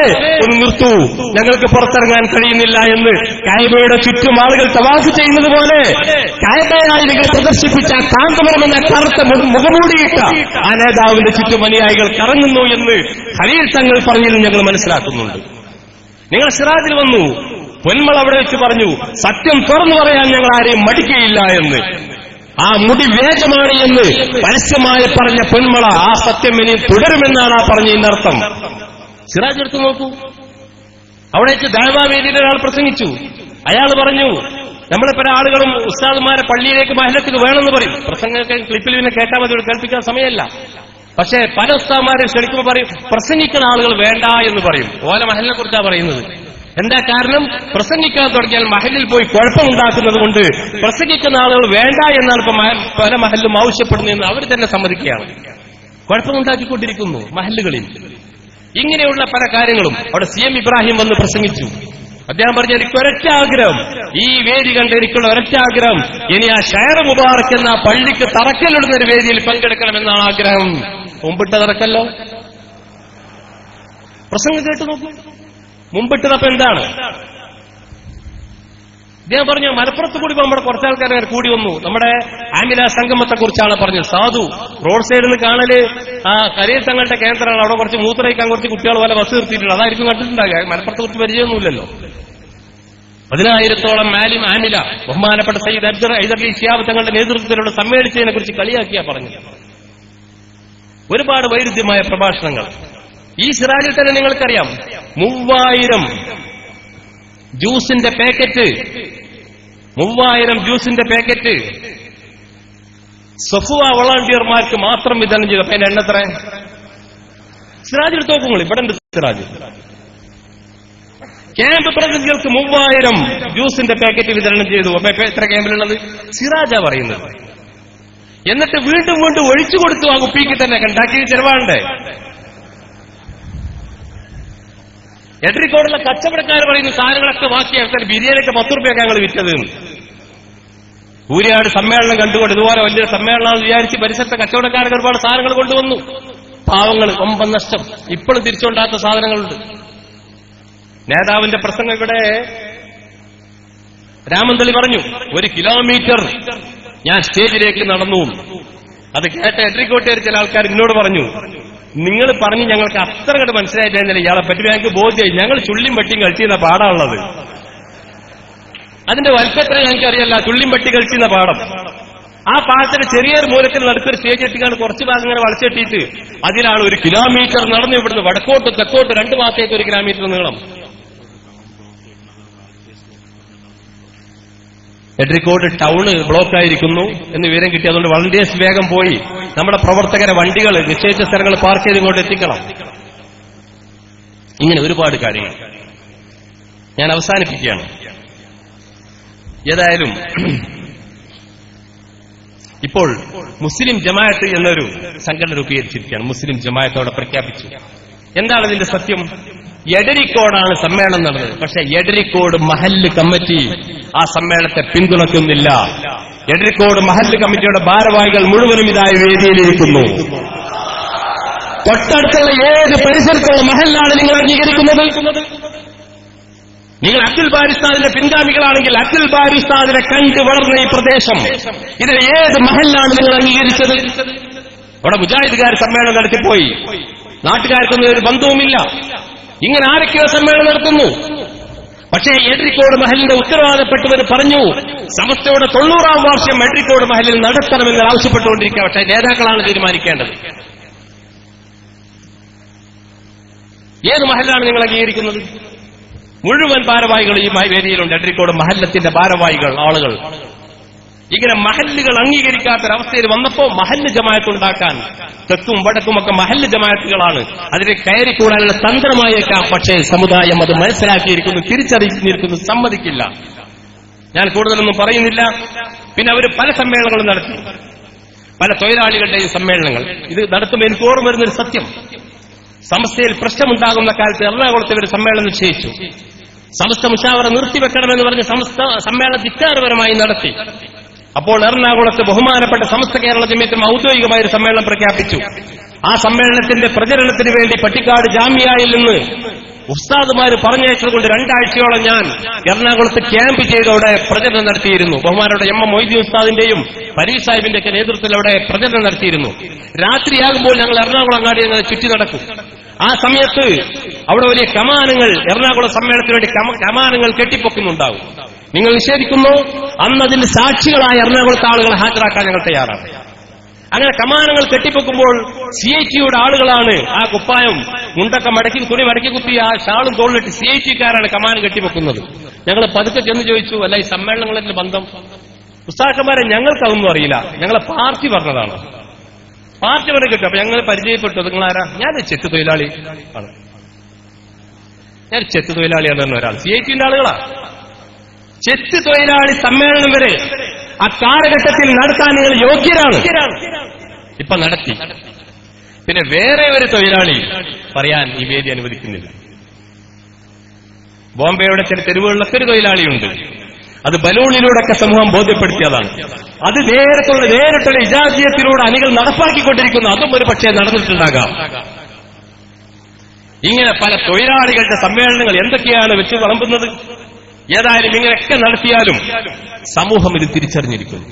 ഒന്ന് നിർത്തൂ, ഞങ്ങൾക്ക് പുറത്തിറങ്ങാൻ കഴിയുന്നില്ല എന്ന്. കഅബയുടെ ചുറ്റും ആളുകൾ തവാഫ് ചെയ്യുന്നത് പോലെ കഅബയായി നിങ്ങൾ പ്രദർശിപ്പിച്ച കാന്തപുരം എന്ന കറുത്ത മുഖമൂടിയിട്ട ആ നേതാവിന്റെ ചുറ്റും അനുയായികൾ കറങ്ങുന്നു എന്ന് ഖലീൽ തങ്ങൾ പറഞ്ഞതിൽ ഞങ്ങൾ മനസ്സിലാക്കുന്നുണ്ട്. നിങ്ങൾ സിറാജിൽ വന്നു, പൊന്മള അവിടെ വെച്ച് പറഞ്ഞു, സത്യം തുറന്നു പറയാൻ ഞങ്ങൾ ആരെയും മടിക്കുകയില്ല എന്ന്. ആ മുടി വേഗമാണ് എന്ന് പരസ്യമായി പറഞ്ഞ പൊന്മള ആ സത്യം ഇനി തുടരുമെന്നാണ് ആ പറഞ്ഞതിനർത്ഥം. സിറാജ് എടുത്തു നോക്കൂ, അവിടെ വെച്ച് ദഅവാ വേദിയിൽ ഒരാൾ പ്രസംഗിച്ചു. അയാൾ പറഞ്ഞു, നമ്മളെ പല ആളുകളും ഉസ്താദുമാരെ പള്ളിയിലേക്ക് മഹല്ലത്തിൽ വേണമെന്ന് പറയും. പ്രസംഗമൊക്കെ ക്ലിപ്പിൽ പിന്നെ കേട്ടാൽ മതി, കേൾപ്പിക്കാൻ സമയമല്ല. പക്ഷേ പല ഉസ്താദുമാരെ ക്ഷണിക്കുമ്പോൾ പറയും പ്രസംഗിക്കുന്ന ആളുകൾ വേണ്ട എന്ന് പറയും. ഓല മഹലിനെ കുറിച്ചാണ് പറയുന്നത്. എന്താ കാരണം? പ്രസംഗിക്കാൻ തുടങ്ങിയാൽ മഹലിൽ പോയി കുഴപ്പമുണ്ടാക്കുന്നത് കൊണ്ട് പ്രസംഗിക്കുന്ന ആളുകൾ വേണ്ട എന്നാണ് ഇപ്പൊ പല മഹലിലും ആവശ്യപ്പെടുന്നതെന്ന് അവർ തന്നെ സമ്മതിക്കുകയാണ്. കുഴപ്പമുണ്ടാക്കിക്കൊണ്ടിരിക്കുന്നു മഹല്ലുകളിൽ. ഇങ്ങനെയുള്ള പല കാര്യങ്ങളും. അവിടെ CM ഇബ്രാഹിം വന്ന് പ്രസംഗിച്ചു. അദ്ദേഹം പറഞ്ഞ എനിക്ക് ഒരൊറ്റ ആഗ്രഹം, ഈ വേദി കണ്ട് എനിക്കുള്ള ഒരൊറ്റ ആഗ്രഹം, ഇനി ആ ഷൈർ മുബാറക് എന്ന പള്ളിക്ക് തറക്കല്ലിടുന്ന ഒരു വേദിയിൽ പങ്കെടുക്കണമെന്നാണ് ആഗ്രഹം. മുമ്പിട്ട് തറക്കല്ലോ, പ്രസംഗം കേട്ടു നോക്കൂ. മുമ്പിട്ടതപ്പം എന്താണ്? ഇദ്ദേഹം പറഞ്ഞു, മലപ്പുറത്ത് കൂടി നമ്മുടെ കുറച്ചാൾക്കാർ കൂടി വന്നു. നമ്മുടെ ആമില സംഗമത്തെ കുറിച്ചാണ് പറഞ്ഞത്. സാധു റോഡ് സൈഡിൽ നിന്ന് കാണല് ആ ഖലീൽ തങ്ങളുടെ കേന്ദ്രമാണ്. അവിടെ കുറച്ച് മൂത്രയിക്കാൻ കുറച്ച് കുട്ടികൾ പോലെ ബസ് നിർത്തിയിട്ടുണ്ട്. അതായിരിക്കും കണ്ടിട്ടുണ്ടാകുക. മലപ്പുറത്തെ കുറിച്ച് പരിചയമൊന്നുമില്ലല്ലോ. 10,000-ഓളം ആമില ബഹുമാനപ്പെട്ട സയ്യിദ് ഹൈദർലി ശിഹാബ് തങ്ങളുടെ നേതൃത്വത്തിലുള്ള സമ്മേളിച്ചതിനെ കുറിച്ച് കളിയാക്കിയാ പറഞ്ഞത്. ഒരുപാട് വൈരുദ്ധ്യമായ പ്രഭാഷണങ്ങൾ. ഈ സിറാജിൽ തന്നെ നിങ്ങൾക്കറിയാം, 3000 ജ്യൂസിന്റെ പാക്കറ്റ് സഫുവ വളണ്ടിയർമാർക്ക് മാത്രം വിതരണം ചെയ്തു. അപ്പൊ അതിന്റെ എണ്ണത്ര? സിറാജിൽ തോക്കുങ്ങൾ ഇവിടെ ഉണ്ട്. സിറാജ് ക്യാമ്പ് പ്രതിനിധികൾക്ക് 3000 ജ്യൂസിന്റെ പാക്കറ്റ് വിതരണം ചെയ്തു. അപ്പൊ എത്ര ക്യാമ്പിലുള്ളത്? സിറാജാ പറയുന്നത്. എന്നിട്ട് വീണ്ടും വീണ്ടും ഒഴിച്ചു കൊടുത്തു ആ കുപ്പിക്ക് തന്നെ. കണ്ടാക്കി ചെലവാണ്ടേ? എടരിക്കോടുള്ള കച്ചവടക്കാർ പറയുന്നു സാധനങ്ങളൊക്കെ ബാക്കിയാക്കാൻ ബിരിയാണിയൊക്കെ 10 രൂപയൊക്കെ ഞങ്ങൾ വിറ്റത്. കൂരിയാട് സമ്മേളനം കണ്ടുകൊണ്ട് ഇതുപോലെ വലിയ സമ്മേളനമാണെന്ന് വിചാരിച്ച് പരിസരത്തെ കച്ചവടക്കാർക്ക് ഒരുപാട് സാധനങ്ങൾ കൊണ്ടുവന്നു. പാവങ്ങൾ വമ്പൻ നഷ്ടം. ഇപ്പോഴും തിരിച്ചുകൊണ്ടാത്ത സാധനങ്ങളുണ്ട്. നേതാവിന്റെ പ്രസംഗം ഇവിടെ രാമന്തളി പറഞ്ഞു, 1 കിലോമീറ്റർ ഞാൻ സ്റ്റേജിലേക്ക് നടന്നു. അത് കേട്ട എടരിക്കോട്ടുകാർ ചില ആൾക്കാർ എന്നോട് പറഞ്ഞു, നിങ്ങൾ പറഞ്ഞ് ഞങ്ങൾക്ക് അത്ര കണ്ട് മനസ്സിലായിട്ടില്ല, ഇയാളെ പറ്റി ഞങ്ങൾക്ക് ബോധ്യമായി, ഞങ്ങൾ ചുള്ളിയും പട്ടിയും കളിച്ചിരുന്ന പാടാണുള്ളത്. അതിന്റെ വൽപ്പത്ര ഞങ്ങൾക്ക് അറിയല്ല. ചുള്ളിയും പട്ടി കളിച്ചിരുന്ന പാടം. ആ പാടത്തിന്റെ ചെറിയൊരു മൂലത്തിൽ നടുക്കൊരു സ്റ്റേജ് എത്തിക്കാണ് കുറച്ച് ഭാഗം ഇങ്ങനെ വളച്ചെട്ടിയിട്ട് അതിലാണ് 1 കിലോമീറ്റർ നടന്നു. ഇവിടുന്ന് വടക്കോട്ട് തെക്കോട്ട് 2 ഭാഗത്തേക്ക് 1 കിലോമീറ്റർ നീളം. എടരിക്കോട് ടൗണ് ബ്ലോക്കായിരിക്കുന്നു എന്ന് വിവരം കിട്ടി. അതുകൊണ്ട് വളണ്ടിയേഴ്സ് വേഗം പോയി നമ്മുടെ പ്രവർത്തകരെ വണ്ടികൾ നിശ്ചയിച്ച സ്ഥലങ്ങൾ പാർക്ക് ചെയ്ത് ഇങ്ങോട്ട് എത്തിക്കണം. ഇങ്ങനെ ഒരുപാട് കാര്യങ്ങൾ. ഞാൻ അവസാനിപ്പിക്കുകയാണ്. ഏതായാലും ഇപ്പോൾ മുസ്ലിം ജമാഅത്ത് എന്നൊരു സംഘടന രൂപീകരിച്ചിരിക്കുകയാണ്. മുസ്ലിം ജമാഅത്ത് അവിടെ പ്രഖ്യാപിച്ചു. എന്താണ് ഇതിന്റെ സത്യം? എടരിക്കോടാണ് സമ്മേളനം നടന്നത്. പക്ഷെ എടരിക്കോട് മഹല്ല് കമ്മിറ്റി ആ സമ്മേളനത്തെ പിന്തുണയ്ക്കുന്നില്ല. എടരിക്കോട് മഹല്ല് കമ്മിറ്റിയുടെ ഭാരവാഹികൾ മുഴുവനും ഇതായി വേദിയിലിരിക്കുന്നു. തൊട്ടടുത്തുള്ള ഏത് പരിസരത്തുള്ള മഹല്ലാണ് നിങ്ങൾ അംഗീകരിക്കുന്നത്? നിങ്ങൾ അബ്ദുൽ ബാരി ഉസ്താദിന്റെ പിൻഗാമികളാണെങ്കിൽ അബ്ദുൽ ബാരി ഉസ്താദിനെ കണ്ടു വളർന്ന ഈ പ്രദേശം, ഇതിൽ ഏത് മഹല്ലാണ് നിങ്ങൾ അംഗീകരിച്ചത്? അവിടെ മുജാഹിദുകാർ സമ്മേളനം നടത്തിപ്പോയി. നാട്ടുകാർക്കൊന്നും ഒരു ബന്ധവുമില്ല. ഇങ്ങനെ ആരൊക്കെയോ സമ്മേളനം നടത്തുന്നു. പക്ഷേ എടരിക്കോട് മഹലിന്റെ ഉത്തരവാദപ്പെട്ടവർ പറഞ്ഞു, സമസ്തയുടെ 90-ാം വാർഷികം എടരിക്കോട് മഹലിൽ നടത്തണമെന്ന് ആവശ്യപ്പെട്ടുകൊണ്ടിരിക്കുക. പക്ഷേ നേതാക്കളാണ് തീരുമാനിക്കേണ്ടത്. ഏത് മഹലാണ് നിങ്ങൾ അംഗീകരിക്കുന്നത്? മുഴുവൻ ഭാരവാഹികൾ ഈ വേദിയിലുണ്ട്. എടരിക്കോട് മഹല്ലത്തിന്റെ ഭാരവാഹികൾ ആളുകൾ. ഇങ്ങനെ മഹല്ലുകൾ അംഗീകരിക്കാത്തൊരവസ്ഥയിൽ വന്നപ്പോ മഹല്ല് ജമാഅത്ത് ഉണ്ടാക്കാൻ തെക്കും വടക്കുമൊക്കെ മഹല്ല് ജമാഅത്തുകളാണ്. അതിനെ കയറിക്കൂടാനുള്ള തന്ത്രമായേക്കാം. പക്ഷേ സമുദായം അത് മനസ്സിലാക്കിയിരിക്കുന്നു, തിരിച്ചറിഞ്ഞിരിക്കുന്നു, സമ്മതിക്കില്ല. ഞാൻ കൂടുതലൊന്നും പറയുന്നില്ല. പിന്നെ അവർ പല സമ്മേളനങ്ങളും നടത്തി, പല തൊഴിലാളികളുടെയും സമ്മേളനങ്ങൾ. ഇത് നടത്തുമ്പോൾ എനിക്ക് ഓർമ്മ വരുന്നൊരു സത്യം, സമസ്തയിൽ പ്രശ്നമുണ്ടാകുന്ന കാലത്ത് എറണാകുളത്ത് ഇവർ സമ്മേളനം നിശ്ചയിച്ചു. സമസ്ത മുശാവറ നിർത്തിവെക്കണമെന്ന് പറഞ്ഞ് സമസ്ത സമ്മേളനം ധിക്കാരപരമായി നടത്തി. അപ്പോൾ എറണാകുളത്ത് ബഹുമാനപ്പെട്ട സമസ്ത കേരള ജമിയത്തും ഔദ്യോഗികമായ ഒരു സമ്മേളനം പ്രഖ്യാപിച്ചു. ആ സമ്മേളനത്തിന്റെ പ്രചരണത്തിന് വേണ്ടി പട്ടിക്കാട് ജാമിയയിൽ നിന്ന് ഉസ്താദുമാര് പറഞ്ഞയച്ചതുകൊണ്ട് 2 ആഴ്ചയോളം ഞാൻ എറണാകുളത്ത് ക്യാമ്പ് ചെയ്ത് അവിടെ പ്രചരണം നടത്തിയിരുന്നു. ബഹുമാനയുടെ എം എം മൊയ്തീൻ ഉസ്താദിന്റെയും പരീഷ് സാഹിബിന്റെയൊക്കെ നേതൃത്വത്തിൽ അവിടെ പ്രചരണം നടത്തിയിരുന്നു. രാത്രിയാകുമ്പോൾ ഞങ്ങൾ എറണാകുളം അങ്ങാടി ഞങ്ങൾ ചുറ്റി നടക്കും. ആ സമയത്ത് അവിടെ വലിയ കമാനങ്ങൾ, എറണാകുളം സമ്മേളനത്തിന് വേണ്ടി കമാനങ്ങൾ കെട്ടിപ്പൊക്കുന്നുണ്ടാവും. നിങ്ങൾ നിഷേധിക്കുന്നു, അന്നതിന് സാക്ഷികളായ എറണാകുളത്തെ ആളുകളെ ഹാജരാക്കാൻ ഞങ്ങൾ തയ്യാറാണ്. അങ്ങനെ കമാനങ്ങൾ കെട്ടിപ്പൊക്കുമ്പോൾ CITയുടെ ആളുകളാണ് ആ കുപ്പായം മുണ്ടൊക്കെ മടക്കി, തുണി മടക്കി കുത്തി ആ ഷാളും തോളിലിട്ട് CITക്കാരാണ് കമാനം കെട്ടിപ്പൊക്കുന്നത്. ഞങ്ങൾ പതുക്കെ ചെന്ന് ചോദിച്ചു, അല്ല ഈ സമ്മേളനങ്ങളുടെ ബന്ധം? ഉസ്താദന്മാരെ ഞങ്ങൾക്കതൊന്നും അറിയില്ല, ഞങ്ങളെ പാർട്ടി പറഞ്ഞതാണ്. പാർട്ടി പറഞ്ഞ കിട്ടും. അപ്പൊ ഞങ്ങൾ പരിചയപ്പെട്ടു. നിങ്ങളാരാ? ഞാൻ ചെത്ത് തൊഴിലാളി ആണ്. ഞാൻ ചെത്ത് തൊഴിലാളിയാണ് പറഞ്ഞ ഒരാൾ. CITന്റെ ആളുകളാ. ചെത്ത് തൊഴിലാളി സമ്മേളനം വരെ ആ കാലഘട്ടത്തിൽ നടത്താൻ നിങ്ങൾ യോഗ്യരാണ്. ഇപ്പൊ നടത്തി. പിന്നെ വേറെ ഒരു തൊഴിലാളി പറയാൻ ഈ വേദി അനുവദിക്കുന്നില്ല. ബോംബെയുടെ ചില തെരുവുകളിലൊക്കെ ഒരു തൊഴിലാളിയുണ്ട്. അത് ബലൂണിലൂടെയൊക്കെ സമൂഹം ബോധ്യപ്പെടുത്തിയതാണ്. അത് നേരിട്ടുള്ള ഇജാസിയത്തിലൂടെ അണികൾ നടപ്പാക്കിക്കൊണ്ടിരിക്കുന്നു. അതും ഒരു പക്ഷേ നടന്നിട്ടുണ്ടാകാം. ഇങ്ങനെ പല തൊഴിലാളികളുടെ സമ്മേളനങ്ങൾ എന്തൊക്കെയാണ് വെച്ച് വിളമ്പുന്നത്. ഏതായാലും ഇങ്ങനെയൊക്കെ നടത്തിയാലും സമൂഹം ഇത് തിരിച്ചറിഞ്ഞിരിക്കുന്നു.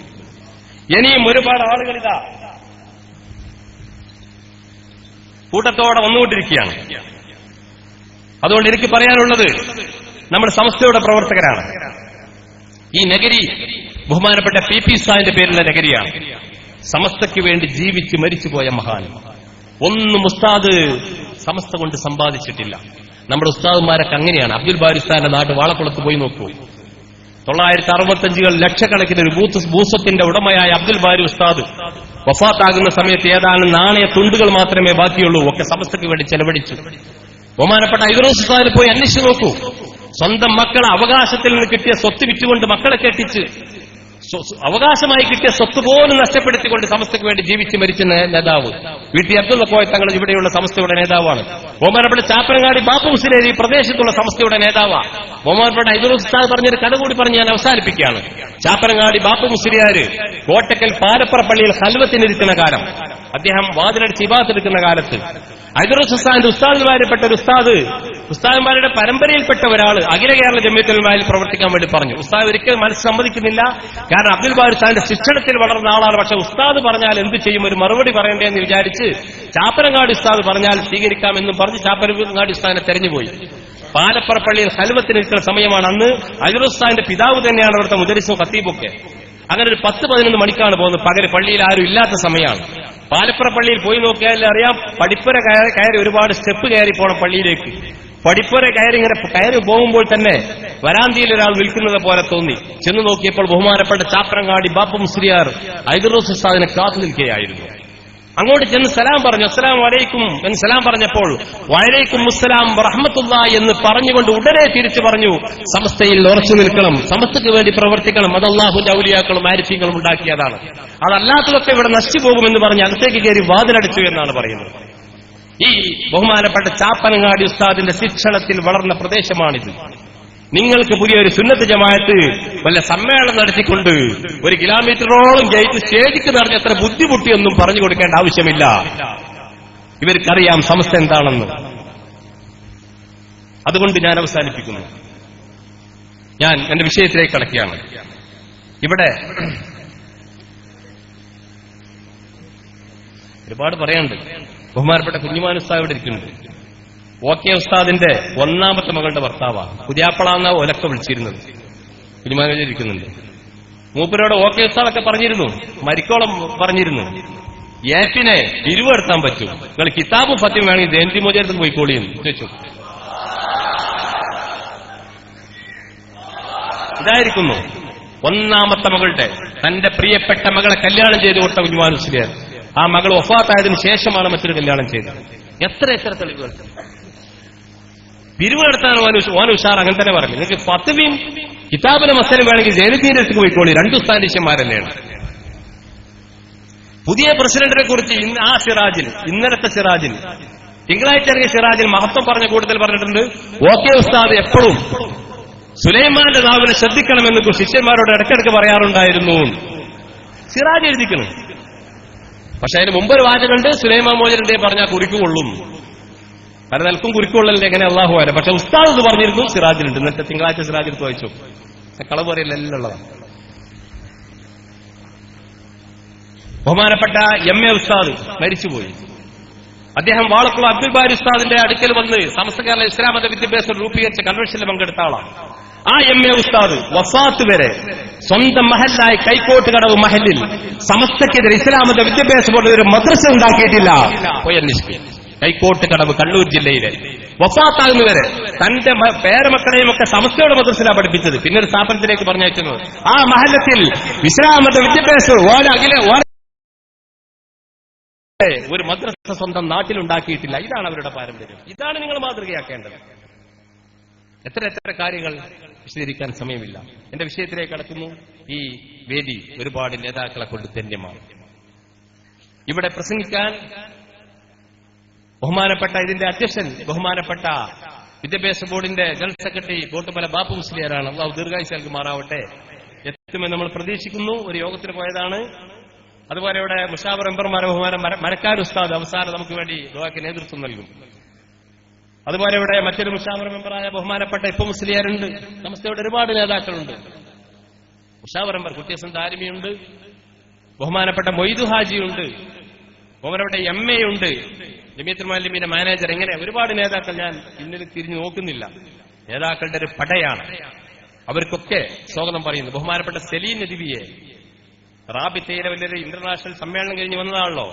ഇനിയും ഒരുപാട് ആളുകൾ ഇതാ കൂട്ടത്തോടെ വന്നുകൊണ്ടിരിക്കുകയാണ്. അതുകൊണ്ട് എനിക്ക് പറയാനുള്ളത്, നമ്മുടെ സമസ്തയുടെ പ്രവർത്തകരാണ്. ഈ നഗരി ബഹുമാനപ്പെട്ട PP ഉസ്താദിന്റെ പേരിലുള്ള നഗരിയാണ്. സമസ്തയ്ക്ക് വേണ്ടി ജീവിച്ച് മരിച്ചുപോയ മഹാൻ. ഒന്നും ഉസ്താദ് സമസ്ത കൊണ്ട് സമ്പാദിച്ചിട്ടില്ല. നമ്മുടെ ഉസ്താദുമാരൊക്കെ അങ്ങനെയാണ്. അബ്ദുൽ ബാരി ഉസ്താദിന്റെ നാട് വാളക്കുളത്ത് പോയി നോക്കൂ. 965 ലക്ഷക്കണക്കിന് ഒരു ഭൂസ്വത്തിന്റെ ഉടമയായ അബ്ദുൽ ബാരി ഉസ്താദ് വഫാത്താകുന്ന സമയത്ത് ഏതാനും നാണയ തുണ്ടുകൾ മാത്രമേ ബാക്കിയുള്ളൂ. ഒക്കെ സമസ്തയ്ക്ക് വേണ്ടി ചെലവഴിച്ചു. ബഹുമാനപ്പെട്ട ഇദ്രീസ് ഉസ്താദിനെ പോയി അന്വേഷിച്ചു നോക്കൂ. സ്വന്തം മക്കളെ അവകാശത്തിൽ നിന്ന് കിട്ടിയ സ്വത്ത് വിറ്റുകൊണ്ട് മക്കളെ കെട്ടിച്ച് അവകാശമായി കിട്ടിയ സ്വത്ത് പോലും നഷ്ടപ്പെടുത്തിക്കൊണ്ട് സമസ്തയ്ക്ക് വേണ്ടി ജീവിച്ച് മരിച്ച നേതാവ് വീട്ടി അബ്ദുള്ള കോയ തങ്ങൾ ഇവിടെയുള്ള സമസ്തയുടെ നേതാവാണ്. ബഹുമാനപ്പെട്ട ചാപ്പനങ്ങാടി ബാപ്പു മുസ്ലിയാർ ഈ പ്രദേശത്തുള്ള സമസ്തയുടെ നേതാവാണ്. ബഹുമാനപ്പെട്ട ഇദ്രീസ് ഉസ്താദ് പറഞ്ഞൊരു കഥ കൂടി പറഞ്ഞ് ഞാൻ അവസാനിപ്പിക്കുകയാണ്. ചാപ്പനങ്ങാടി ബാപ്പു മുസ്ലിയാർ കോട്ടക്കൽ പാലപ്പുറ പള്ളിയിൽ ഖൽവത്തിനിരിക്കുന്ന കാലം, അദ്ദേഹം വാതിലടിച്ച് ഇബാദത്തെടുക്കുന്ന കാലത്ത് ഇദ്രീസ് ഉസ്താദിന്റെ ഉസ്താദുമാരിൽപ്പെട്ട ഒരു ഉസ്താദുമാരുടെ പരമ്പരയിൽപ്പെട്ട ഒരാൾ അഖില കേരള ജമിയത്തുൽ ഉലമായിൽ പ്രവർത്തിക്കാൻ വേണ്ടി പറഞ്ഞു. ഉസ്താദ് ഒരിക്കലും മനസ്സ് സമ്മതിക്കുന്നില്ല. കാരണം അബ്ദുൽ ബാരി ഉസ്താദിന്റെ ശിക്ഷണത്തിൽ വളർന്ന ആളാണ്. പക്ഷെ ഉസ്താദ് പറഞ്ഞാൽ എന്ത് ചെയ്യും, ഒരു മറുപടി പറയണ്ടേ എന്ന് വിചാരിച്ച് ചാപ്പനങ്ങാടി ഉസ്താദ് പറഞ്ഞാൽ സ്വീകരിക്കാമെന്നും പറഞ്ഞ് ചാപ്പനങ്ങാടി ഉസ്താദിനെ തെരഞ്ഞുപോയി. പാലപ്പുറ പള്ളിയിൽ ഖൽവത്തിനിരിക്കുന്ന സമയമാണ്. അന്ന് ഇദ്രീസ് ഉസ്താദിന്റെ പിതാവ് തന്നെയാണ് അവിടുത്തെ മുദരിസും ഖത്തീബൊക്കെ. അങ്ങനെ ഒരു 10-11 മണിക്കാണ് പോകുന്നത്. പകല് പള്ളിയിൽ ആരും ഇല്ലാത്ത സമയമാണ്. പാലപ്പുറ പള്ളിയിൽ പോയി നോക്കിയാൽ അറിയാം, പടിപ്പുര കയറി ഒരുപാട് സ്റ്റെപ്പ് കയറി പോകണം പള്ളിയിലേക്ക്. പടിപ്പുര ഇങ്ങനെ കയറി പോകുമ്പോൾ തന്നെ വരാന്തിയിൽ ഒരാൾ നിൽക്കുന്നത് പോലെ തോന്നി. ചെന്ന് നോക്കിയപ്പോൾ ബഹുമാനപ്പെട്ട ചാപ്പനങ്ങാടി ബാപ്പു മുസ്ലിയാർ ഇദ്രീസ് ഉസ്താദിനെ കാത്തു നിൽക്കുകയായിരുന്നു. അങ്ങോട്ട് ചെന്ന് സലാം പറഞ്ഞു. അസ്സലാമു അലൈക്കും എന്ന് സലാം പറഞ്ഞപ്പോൾ വഅലൈക്കും അസ്സലാം വറഹ്മത്തുള്ളാഹി എന്ന് പറഞ്ഞുകൊണ്ട് ഉടനെ തിരിച്ചു പറഞ്ഞു, സമസ്തയിൽ ഉറച്ചു നിൽക്കണം, സമസ്തയ്ക്ക് വേണ്ടി പ്രവർത്തിക്കണം. അത് അല്ലാഹുവിന്റെ ഔലിയാക്കളും ആരിഫീങ്ങളും ഉണ്ടാക്കിയതാണ്. അതല്ലാത്തതൊക്കെ ഇവിടെ നശിച്ചു പോകുമെന്ന് പറഞ്ഞ് അകത്തേക്ക് കയറി വാതിലടിച്ചു എന്നാണ് പറയുന്നത്. ഈ ബഹുമാനപ്പെട്ട ചാപ്പനങ്ങാടി ഉസ്താദിന്റെ ശിക്ഷണത്തിൽ വളർന്ന പ്രദേശമാണിത്. നിങ്ങൾക്ക് പുതിയൊരു സുന്നത്ത് ജമാഅത്ത് വല്ല സമ്മേളനം നടത്തിക്കൊണ്ട് 1 കിലോമീറ്ററോളം ഗേറ്റ് സ്റ്റേജിക്ക് നിറഞ്ഞ എത്ര ബുദ്ധിമുട്ടിയൊന്നും പറഞ്ഞു കൊടുക്കേണ്ട ആവശ്യമില്ല. ഇവർക്കറിയാം സമസ്ത എന്താണെന്ന്. അതുകൊണ്ട് ഞാൻ അവസാനിപ്പിക്കുന്നു. ഞാൻ എന്റെ വിഷയത്തിലേക്ക് കടക്കുകയാണ്. ഇവിടെ ഒരുപാട് പറയാനുണ്ട്. ബഹുമാനപ്പെട്ട കുഞ്ഞുമാൻ ഉസ്താദ് ഇവിടെ ഇരിക്കുന്നുണ്ട്. OK ഉസ്താദിന്റെ 1ാമത്തെ മകളുടെ ഭർത്താവാണ്. പുതിയാപ്പളാന്ന ഒലക്ക വിളിച്ചിരുന്നത്. കുഞ്ഞുമാൻ ഇരിക്കുന്നുണ്ട്. മൂപ്പരോട് OK ഉസ്താദൊക്കെ പറഞ്ഞിരുന്നു, മരിക്കോളം പറഞ്ഞിരുന്നു, ഏപ്പിനെ പിരിവെടുത്താൻ പറ്റും, നിങ്ങൾ കിതാബും ഫത്വയും വേണമെങ്കിൽ ജയന്തി മോചനത്തിന് പോയിക്കോളിയും ചോദിച്ചു. ഇതായിരിക്കുന്നു 1ാമത്തെ മകളുടെ, തന്റെ പ്രിയപ്പെട്ട മകളെ കല്യാണം ചെയ്തു കൊടുത്ത കുഞ്ഞുമാൻ മുസ്ലിയാർ. ആ മകൾ വഫാത്തായതിനു ശേഷമാണ് മറ്റൊരു കല്യാണം ചെയ്തത്. എത്ര തെളിവുകൾ. പിരിവ് നടത്താൻ ഓൻ ഉഷാർ അങ്ങനെ തന്നെ പറഞ്ഞു. നിങ്ങൾക്ക് ഫത്വയും കിതാബിന്റെ മസലും വേണമെങ്കിൽ ജയലജീന്റെ അടുത്ത് പോയിക്കോളി, 2 ഉസ്താദ് ശിഷ്യന്മാരല്ലാണ്. പുതിയ പ്രസിഡന്റിനെ കുറിച്ച് ഇന്നലത്തെ സിറാജിൽ തിങ്കളാഴ്ച ഇറങ്ങിയ സിറാജിൽ മഹത്വം പറഞ്ഞ കൂട്ടത്തിൽ പറഞ്ഞിട്ടുണ്ട്, OK ഉസ്താദ് എപ്പോഴും സുലൈമാന്റെ നാവിനെ ശ്രദ്ധിക്കണമെന്ന് ശിഷ്യന്മാരോട് ഇടയ്ക്കിടയ്ക്ക് പറയാറുണ്ടായിരുന്നു. സിറാജ് എഴുതിക്കണം. പക്ഷെ അതിന് മുമ്പൊരു വാചകമുണ്ട്, സുലൈമാൻ മോചനന്റെ പറഞ്ഞാൽ കുറിക്കുകൊള്ളും. പല നിലക്കും കുറിക്കുകൊള്ളലിന്റെ എങ്ങനെ അള്ളാഹു വരെ. പക്ഷെ ഉസ്താദ് ഇത് പറഞ്ഞിരുന്നു, സിറാജിലുണ്ട്. ഇന്നത്തെ തിങ്കളാഴ്ച സിറാജിൽ വായിച്ചു. കളവ് പറയില്ല, എല്ലാം ഉള്ളതാണ്. ബഹുമാനപ്പെട്ട MA ഉസ്താദ് മരിച്ചുപോയി. അദ്ദേഹം വാളക്കുളം അബ്ദുൽ ബാരി ഉസ്താദിന്റെ അടുക്കൽ വന്ന് സമസ്ത കേരള ഇസ്ലാം മത വിദ്യാഭ്യാസം രൂപീകരിച്ച കൺവെൻഷനിൽ പങ്കെടുത്ത ആളാണ്. ആ MA ഉസ്താദ് വഫാത്ത് വരെ സ്വന്തം മഹല്ലായ കൈക്കോട്ട് കടവ് മഹലിൽ സമസ്തക്കെതിരെ ഇസ്ലാം മത വിദ്യാഭ്യാസ ബോർഡ് ഒരു മദ്രസ ഉണ്ടാക്കിയിട്ടില്ല. പോയി അന്വേഷിക്കും. കൈക്കോട്ട് കടവ് കണ്ണൂർ ജില്ലയിലെ വഫാത്താകുന്നവരെ തന്റെ പേരമക്കളെയും ഒക്കെ സമസ്തയുടെ മദ്രസയിലാണ് പഠിപ്പിച്ചത്. പിന്നെ ഒരു സ്ഥാപനത്തിലേക്ക് പറഞ്ഞയക്കുന്നത്. ആ മഹല്ലത്തിൽ ഇസ്ലാം മത വിദ്യാഭ്യാസം ഒരു മദ്രസ സ്വന്തം നാട്ടിലുണ്ടാക്കിയിട്ടില്ല. ഇതാണ് അവരുടെ പാരമ്പര്യം. ഇതാണ് നിങ്ങൾ മാതൃകയാക്കേണ്ടത്. എത്ര എത്ര കാര്യങ്ങൾ വിശദീകരിക്കാൻ സമയമില്ല. എന്റെ വിഷയത്തിലേക്ക് കടക്കുന്നു. ഈ വേദി ഒരുപാട് നേതാക്കളെ കൊണ്ട് ധന്യമാണ്. ഇവിടെ പ്രസംഗിക്കാൻ ബഹുമാനപ്പെട്ട ഇതിന്റെ അധ്യക്ഷൻ ബഹുമാനപ്പെട്ട വിദ്യാഭ്യാസ ബോർഡിന്റെ ജനറൽ സെക്രട്ടറി ബോട്ടുമല ബാപ്പു മുസ്ലിയാരാണ്. അള്ളാഹു ദീർഘായുസ്സ് നൽകുമാറാവട്ടെ. എത്തുമെന്ന് നമ്മൾ പ്രതീക്ഷിക്കുന്നു. ഒരു യോഗത്തിന് പോയതാണ്. അതുപോലെ ഇവിടെ മുഷാവർ മെമ്പർമാരെ ബഹുമാനം മരക്കാർ ഉസ്താദ് അവസാനം നമുക്ക് വേണ്ടി ദുആക്ക് നേതൃത്വം നൽകും. അതുപോലെ ഇവിടെ മറ്റൊരു മുഷാവർ മെമ്പറായ ബഹുമാനപ്പെട്ട ഇപ്പൊ മുസ്ലിയാരുണ്ട്. സമസ്തയുടെ ഒരുപാട് നേതാക്കളുണ്ട്. മുഷാവർ മെമ്പർ കുട്ടിയസൻ ദാരിമിയുണ്ട്. ബഹുമാനപ്പെട്ട മൊയ്തു ഹാജിയുണ്ട്. ബഹുമാനപ്പെട്ട MA ഉണ്ട്. ജമിയത്തുൽ മുഅല്ലിമീന്റെ മാനേജർ. ഇങ്ങനെ ഒരുപാട് നേതാക്കൾ ഞാൻ ഇന്നലെ തിരിഞ്ഞു നോക്കുന്നില്ല. നേതാക്കളുടെ ഒരു പടയാണ്. അവർക്കൊക്കെ സ്വാഗതം പറയുന്നു. ബഹുമാനപ്പെട്ട സലീം നദിവിയെ റാബിത്തയിലെ വലിയൊരു ഇന്റർനാഷണൽ സമ്മേളനം കഴിഞ്ഞ് വന്നതാണല്ലോ.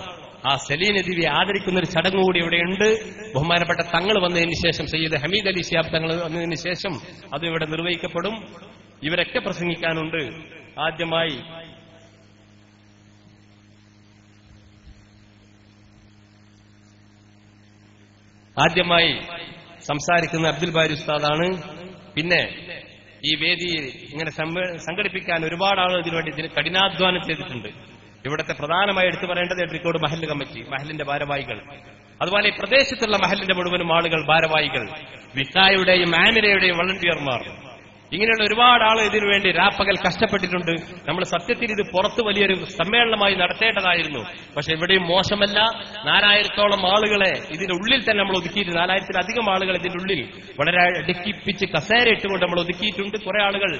ആ സലീം നദിവിയെ ആദരിക്കുന്ന ഒരു ചടങ്ങ് കൂടി ഇവിടെയുണ്ട്. ബഹുമാനപ്പെട്ട തങ്ങൾ വന്നതിന് ശേഷം, സയ്യിദ് ഹമീദ് അലി ശിഹാബ് തങ്ങൾ വന്നതിന് ശേഷം അതും ഇവിടെ നിർവഹിക്കപ്പെടും. ഇവരൊക്കെ പ്രസംഗിക്കാനുണ്ട്. ആദ്യമായി സംസാരിക്കുന്ന അബ്ദുൽ ബാരി ഉസ്താദാണ്. പിന്നെ ഈ വേദി ഇങ്ങനെ സംഘടിപ്പിക്കാൻ ഒരുപാട് ആളുകൾ ഇതിനുവേണ്ടി കഠിനാധ്വാനം ചെയ്തിട്ടുണ്ട്. ഇവിടുത്തെ പ്രധാനമായി എടുത്തു പറയേണ്ടത് എട്രിക്കോട് മഹല്ല് കമ്മിറ്റി, മഹലിന്റെ ഭാരവാഹികൾ, അതുപോലെ ഈ പ്രദേശത്തുള്ള മഹലിന്റെ മുഴുവനും ആളുകൾ ഭാരവാഹികൾ, വിക്കായുടെയും ആമിനയുടെയും വളണ്ടിയർമാർ, ഇങ്ങനെയുള്ള ഒരുപാട് ആളുകൾ ഇതിനുവേണ്ടി രാപ്പകൽ കഷ്ടപ്പെട്ടിട്ടുണ്ട്. നമ്മൾ സത്യത്തിൽ ഇത് പുറത്ത് വലിയൊരു സമ്മേളനമായി നടത്തേണ്ടതായിരുന്നു. പക്ഷെ ഇവിടെയും മോശമല്ല. 4000-ഓളം ആളുകളെ ഇതിനുള്ളിൽ തന്നെ നമ്മൾ ഒതുക്കിയിട്ട്, 4000-ലധികം ആളുകൾ ഇതിന്റെ ഉള്ളിൽ വളരെ അടുക്കിപ്പിച്ച് കസേര ഇട്ടുകൊണ്ട് നമ്മൾ ഒതുക്കിയിട്ടുണ്ട്. കുറെ ആളുകൾ,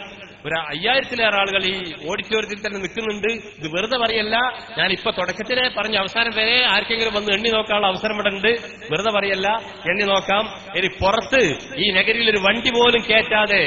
ഒരു 5000-ലേറെ ആളുകൾ ഈ ഓഡിറ്റോറിയത്തിൽ തന്നെ നിൽക്കുന്നുണ്ട്. ഇത് വെറുതെ പറയല്ല. ഞാനിപ്പോ തുടക്കത്തിലെ പറഞ്ഞ അവസാനം വരെ ആർക്കെങ്കിലും വന്ന് എണ്ണി നോക്കാനുള്ള അവസരം ഇവിടെ ഉണ്ട്. വെറുതെ പറയല്ല, എണ്ണി നോക്കാം. ഇനി പുറത്ത് ഈ നഗരിയിൽ ഒരു വണ്ടി പോലും കയറ്റാതെ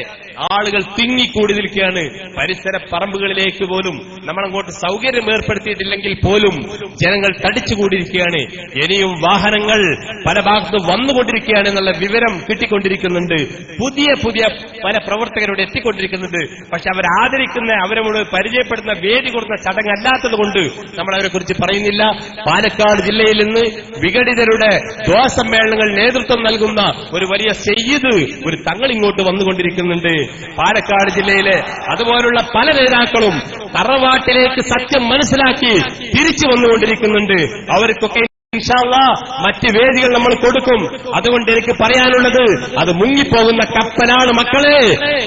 ആളുകൾ തിങ്ങിക്കൂടി നിൽക്കുകയാണ്. പരിസര പറമ്പുകളിലേക്ക് പോലും നമ്മളങ്ങോട്ട് സൗകര്യം ഏർപ്പെടുത്തിയിട്ടില്ലെങ്കിൽ പോലും ജനങ്ങൾ തടിച്ചുകൂടിയിരിക്കുകയാണ്. ഇനിയും വാഹനങ്ങൾ പല ഭാഗത്തും വന്നുകൊണ്ടിരിക്കുകയാണ് എന്നുള്ള വിവരം കിട്ടിക്കൊണ്ടിരിക്കുന്നുണ്ട്. പുതിയ പുതിയ പല പ്രവർത്തകരോട് എത്തിക്കൊണ്ടിരിക്കുന്നുണ്ട്. പക്ഷെ അവർ ആദരിക്കുന്ന, അവരോട് പരിചയപ്പെടുന്ന, വേദി കൊടുക്കുന്ന ചടങ്ങല്ലാത്തത് കൊണ്ട് നമ്മൾ അവരെ കുറിച്ച് പറയുന്നില്ല. പാലക്കാട് ജില്ലയിൽ നിന്ന് വിഘടിതരുടെ ദുആ സമ്മേളനങ്ങൾ നേതൃത്വം നൽകുന്ന ഒരു വലിയ സയ്യിദ്, ഒരു തങ്ങൾ ഇങ്ങോട്ട് വന്നുകൊണ്ടിരിക്കുന്നുണ്ട്. പാലക്കാട് ജില്ലയിലെ അതുപോലുള്ള പല നേതാക്കളും തറവാട്ടിലേക്ക് സത്യം മനസ്സിലാക്കി തിരിച്ചു വന്നുകൊണ്ടിരിക്കുന്നുണ്ട്. അവർക്കൊക്കെ ഇൻഷാ അല്ലാഹ് മറ്റ് വേദികൾ നമ്മൾ കൊടുക്കും. അതുകൊണ്ട് എനിക്ക് പറയാനുള്ളത്, അത് മുങ്ങിപ്പോകുന്ന കപ്പലാണ് മക്കളെ,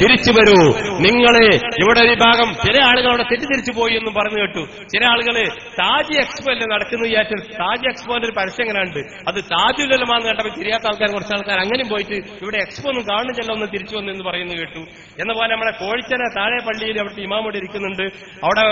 തിരിച്ചു വരൂ. നിങ്ങളെ ഇവിടെ വിഭാഗം ചില ആളുകൾ അവിടെ തെറ്റിദ്ധരിച്ചു പോയി എന്നും പറഞ്ഞു കേട്ടു. ചില ആളുകൾ താജ് എക്സ്പോ അല്ലേ നടക്കുന്നു വിചാരിച്ചു. താജ് എക്സ്പോന്റെ ഒരു പരസ്യം എങ്ങനെ ഉണ്ട്, അത് താജുലമാന്ന് കേട്ടപ്പോൾ തിരിയാത്ത ആൾക്കാർ, കുറച്ച് ആൾക്കാർ അങ്ങനെയും പോയിട്ട് ഇവിടെ എക്സ്പോ ഒന്നും കാണുന്നില്ല, ഒന്ന് തിരിച്ചു വന്നു എന്ന് പറയുന്നു കേട്ടു. എന്ന പോലെ നമ്മുടെ കോഴിച്ചന താഴെ പള്ളിയിൽ അവിടുത്തെ ഇമാമോട് ഇരിക്കുന്നുണ്ട്. അവിടെ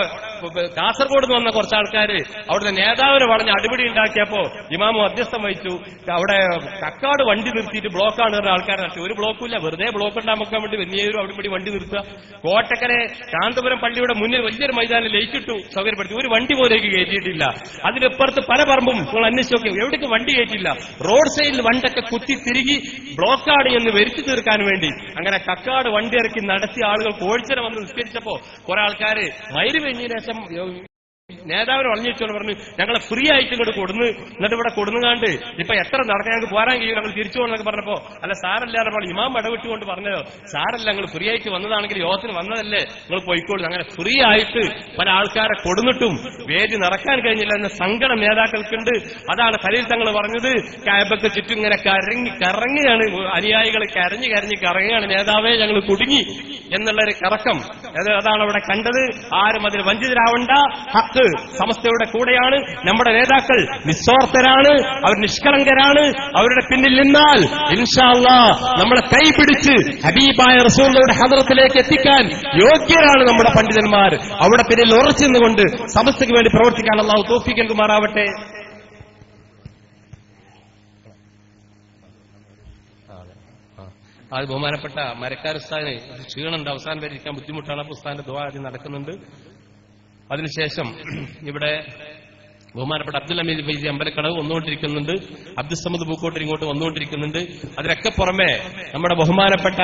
കാസർഗോഡ് നിന്ന് വന്ന കുറച്ച് ആൾക്കാർ അവിടുത്തെ നേതാവിനെ വളഞ്ഞ് അടിപിടി ഉണ്ടാക്കിയപ്പോ ഇമാമു മധ്യസ്ഥം വഹിച്ചു. അവിടെ കക്കാട് വണ്ടി നിർത്തിയിട്ട് ബ്ലോക്കാണ് ആൾക്കാരെ നടത്തി. ഒരു ബ്ലോക്കില്ല, വെറുതെ ബ്ലോക്ക് ഉണ്ടാക്കാൻ വേണ്ടി വലിയൊരു അവിടെ വണ്ടി നിർത്തുക. കോട്ടക്കരെ കാന്തപുരം പള്ളിയുടെ മുന്നിൽ വലിയൊരു മൈതാനം ലയിച്ചിട്ടു സൗകര്യപ്പെടുത്തി. ഒരു വണ്ടി പോലേക്ക് കയറ്റിയിട്ടില്ല. അതിനപ്പുറത്ത് പല പറമ്പും നിങ്ങൾ അന്വേഷിച്ച് നോക്കി, എവിടേക്ക് വണ്ടി കയറ്റിയില്ല. റോഡ് സൈഡിൽ വണ്ടൊക്കെ കുത്തി തിരികി ബ്ലോക്കാണ് എന്ന് വരുത്തി തീർക്കാൻ വേണ്ടി അങ്ങനെ കക്കാട് വണ്ടി ഇറക്കി നടത്തിയ ആളുകൾ കോഴിച്ചന വന്ന് നിസ്കരിച്ചപ്പോ കുറെ ആൾക്കാര് മൈര് കഴിഞ്ഞതിന് ശേഷം നേതാവിനെ വളഞ്ഞിട്ടോട് പറഞ്ഞു, ഞങ്ങളെ ഫ്രീ ആയിട്ട് ഇങ്ങോട്ട് കൊടുന്ന്, എന്നിട്ട് ഇവിടെ കൊടുന്നുകാണ്ട് ഇപ്പൊ എത്ര നടക്കാൻ ഞങ്ങൾക്ക് പോരാൻ കഴിയും, ഞങ്ങൾ തിരിച്ചു പോകണമെന്നൊക്കെ പറഞ്ഞപ്പോ, അല്ല സാരല്ലാതെ പറഞ്ഞു. ഇമാം ഇടവിട്ടുകൊണ്ട് പറഞ്ഞതോ, സാരല്ല, ഞങ്ങൾ ഫ്രീ ആയിട്ട് വന്നതാണെങ്കിൽ യോഗത്തിന് വന്നതല്ലേ, നിങ്ങൾ പോയിക്കോളൂ. അങ്ങനെ ഫ്രീ ആയിട്ട് പല ആൾക്കാരെ കൊടുന്നിട്ടും വേദി നടക്കാൻ കഴിഞ്ഞില്ല എന്ന സങ്കടം നേതാക്കൾക്കുണ്ട്. അതാണ് ഖലീൽ തങ്ങൾ പറഞ്ഞത്, കാബക്ക് ചുറ്റും ഇങ്ങനെ കറങ്ങിയാണ് അനുയായികൾ, കരഞ്ഞ് കരഞ്ഞ് കറങ്ങിയാണ് നേതാവേ ഞങ്ങൾ കുടുങ്ങി എന്നുള്ളൊരു കറക്കം അതാണ് അവിടെ കണ്ടത്. ആരും അതിൽ വഞ്ചിതരാവണ്ട. ഹക്ക് സമസ്തയുടെ കൂടെയാണ്. നമ്മുടെ നേതാക്കൾ നിസ്വാർത്ഥരാണ്, അവർ നിഷ്കളങ്കരാണ്. അവരുടെ പിന്നിൽ നിന്നാൽ ഇൻഷാ അല്ലാഹ് നമ്മളെ കൈപിടിച്ച് ഹബീബായ റസൂലുള്ളാഹിയുടെ ഹദ്റത്തിലേക്ക് എത്തിക്കാൻ യോഗ്യരാണ് നമ്മുടെ പണ്ഡിതന്മാർ. അവിടെ പിന്നിൽ ഉറച്ചുനിന്നുകൊണ്ട് സമസ്തയ്ക്ക് വേണ്ടി പ്രവർത്തിക്കാൻ അല്ലാഹു തൗഫീഖ് നൽകുമാറാവട്ടെ. അത് ബഹുമാനപ്പെട്ട മരക്കാർ ഉസ്താദിന് ക്ഷീണുണ്ട്, അവസാനം വരെ ഇരിക്കാൻ ബുദ്ധിമുട്ടാണ്. അപ്പോൾ ഉസ്താദിന്റെ ദുആ ആദ്യം നടക്കുന്നുണ്ട്. അതിനുശേഷം ഇവിടെ ബഹുമാനപ്പെട്ട അബ്ദുൽ അമീദ് ഫൈസി അമ്പലക്കടവ് വന്നുകൊണ്ടിരിക്കുന്നുണ്ട്. അബ്ദുൽ സമദ് പൂക്കോട്ടർ ഇങ്ങോട്ട് വന്നുകൊണ്ടിരിക്കുന്നുണ്ട്. അതിനൊക്കെ പുറമെ നമ്മുടെ ബഹുമാനപ്പെട്ട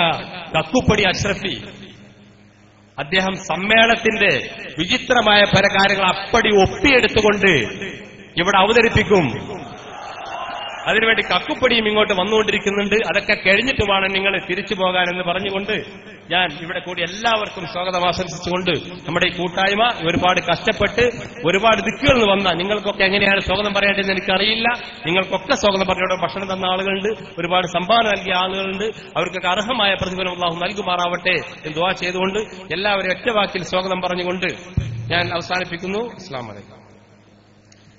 കക്കുപ്പടി അഷ്റഫി അദ്ദേഹം സമ്മേളനത്തിന്റെ വിചിത്രമായ പല കാര്യങ്ങൾ അപ്പടി ഒപ്പിയെടുത്തുകൊണ്ട് ഇവിടെ അവതരിപ്പിക്കും. അതിനുവേണ്ടി കക്കുപ്പടിയും ഇങ്ങോട്ട് വന്നുകൊണ്ടിരിക്കുന്നുണ്ട്. അതൊക്കെ കഴിഞ്ഞിട്ട് വേണം നിങ്ങൾ തിരിച്ചു പോകാൻ എന്ന് പറഞ്ഞുകൊണ്ട് ഞാൻ ഇവിടെ കൂടി എല്ലാവർക്കും സ്വാഗതം ആശംസിച്ചുകൊണ്ട് നമ്മുടെ ഈ കൂട്ടായ്മ ഒരുപാട് കഷ്ടപ്പെട്ട് ഒരുപാട് ദിക്കുകളിൽ നിന്ന് വന്ന നിങ്ങൾക്കൊക്കെ എങ്ങനെയാണ് സ്വാഗതം പറയേണ്ടതെന്ന് എനിക്കറിയില്ല. നിങ്ങൾക്കൊക്കെ സ്വാഗതം പറഞ്ഞ ഭക്ഷണം തന്ന ആളുകളുണ്ട്, ഒരുപാട് സംഭാവന നൽകിയ ആളുകളുണ്ട്. അവർക്കൊക്കെ അർഹമായ പ്രതിഫലം അല്ലാഹു നൽകുമാറാവട്ടെ എന്ന് ദുആ ചെയ്തുകൊണ്ട് എല്ലാവരും ഒറ്റ വാക്കിൽ സ്വാഗതം പറഞ്ഞുകൊണ്ട് ഞാൻ അവസാനിപ്പിക്കുന്നു. അസ്സലാമു അലൈക്കും.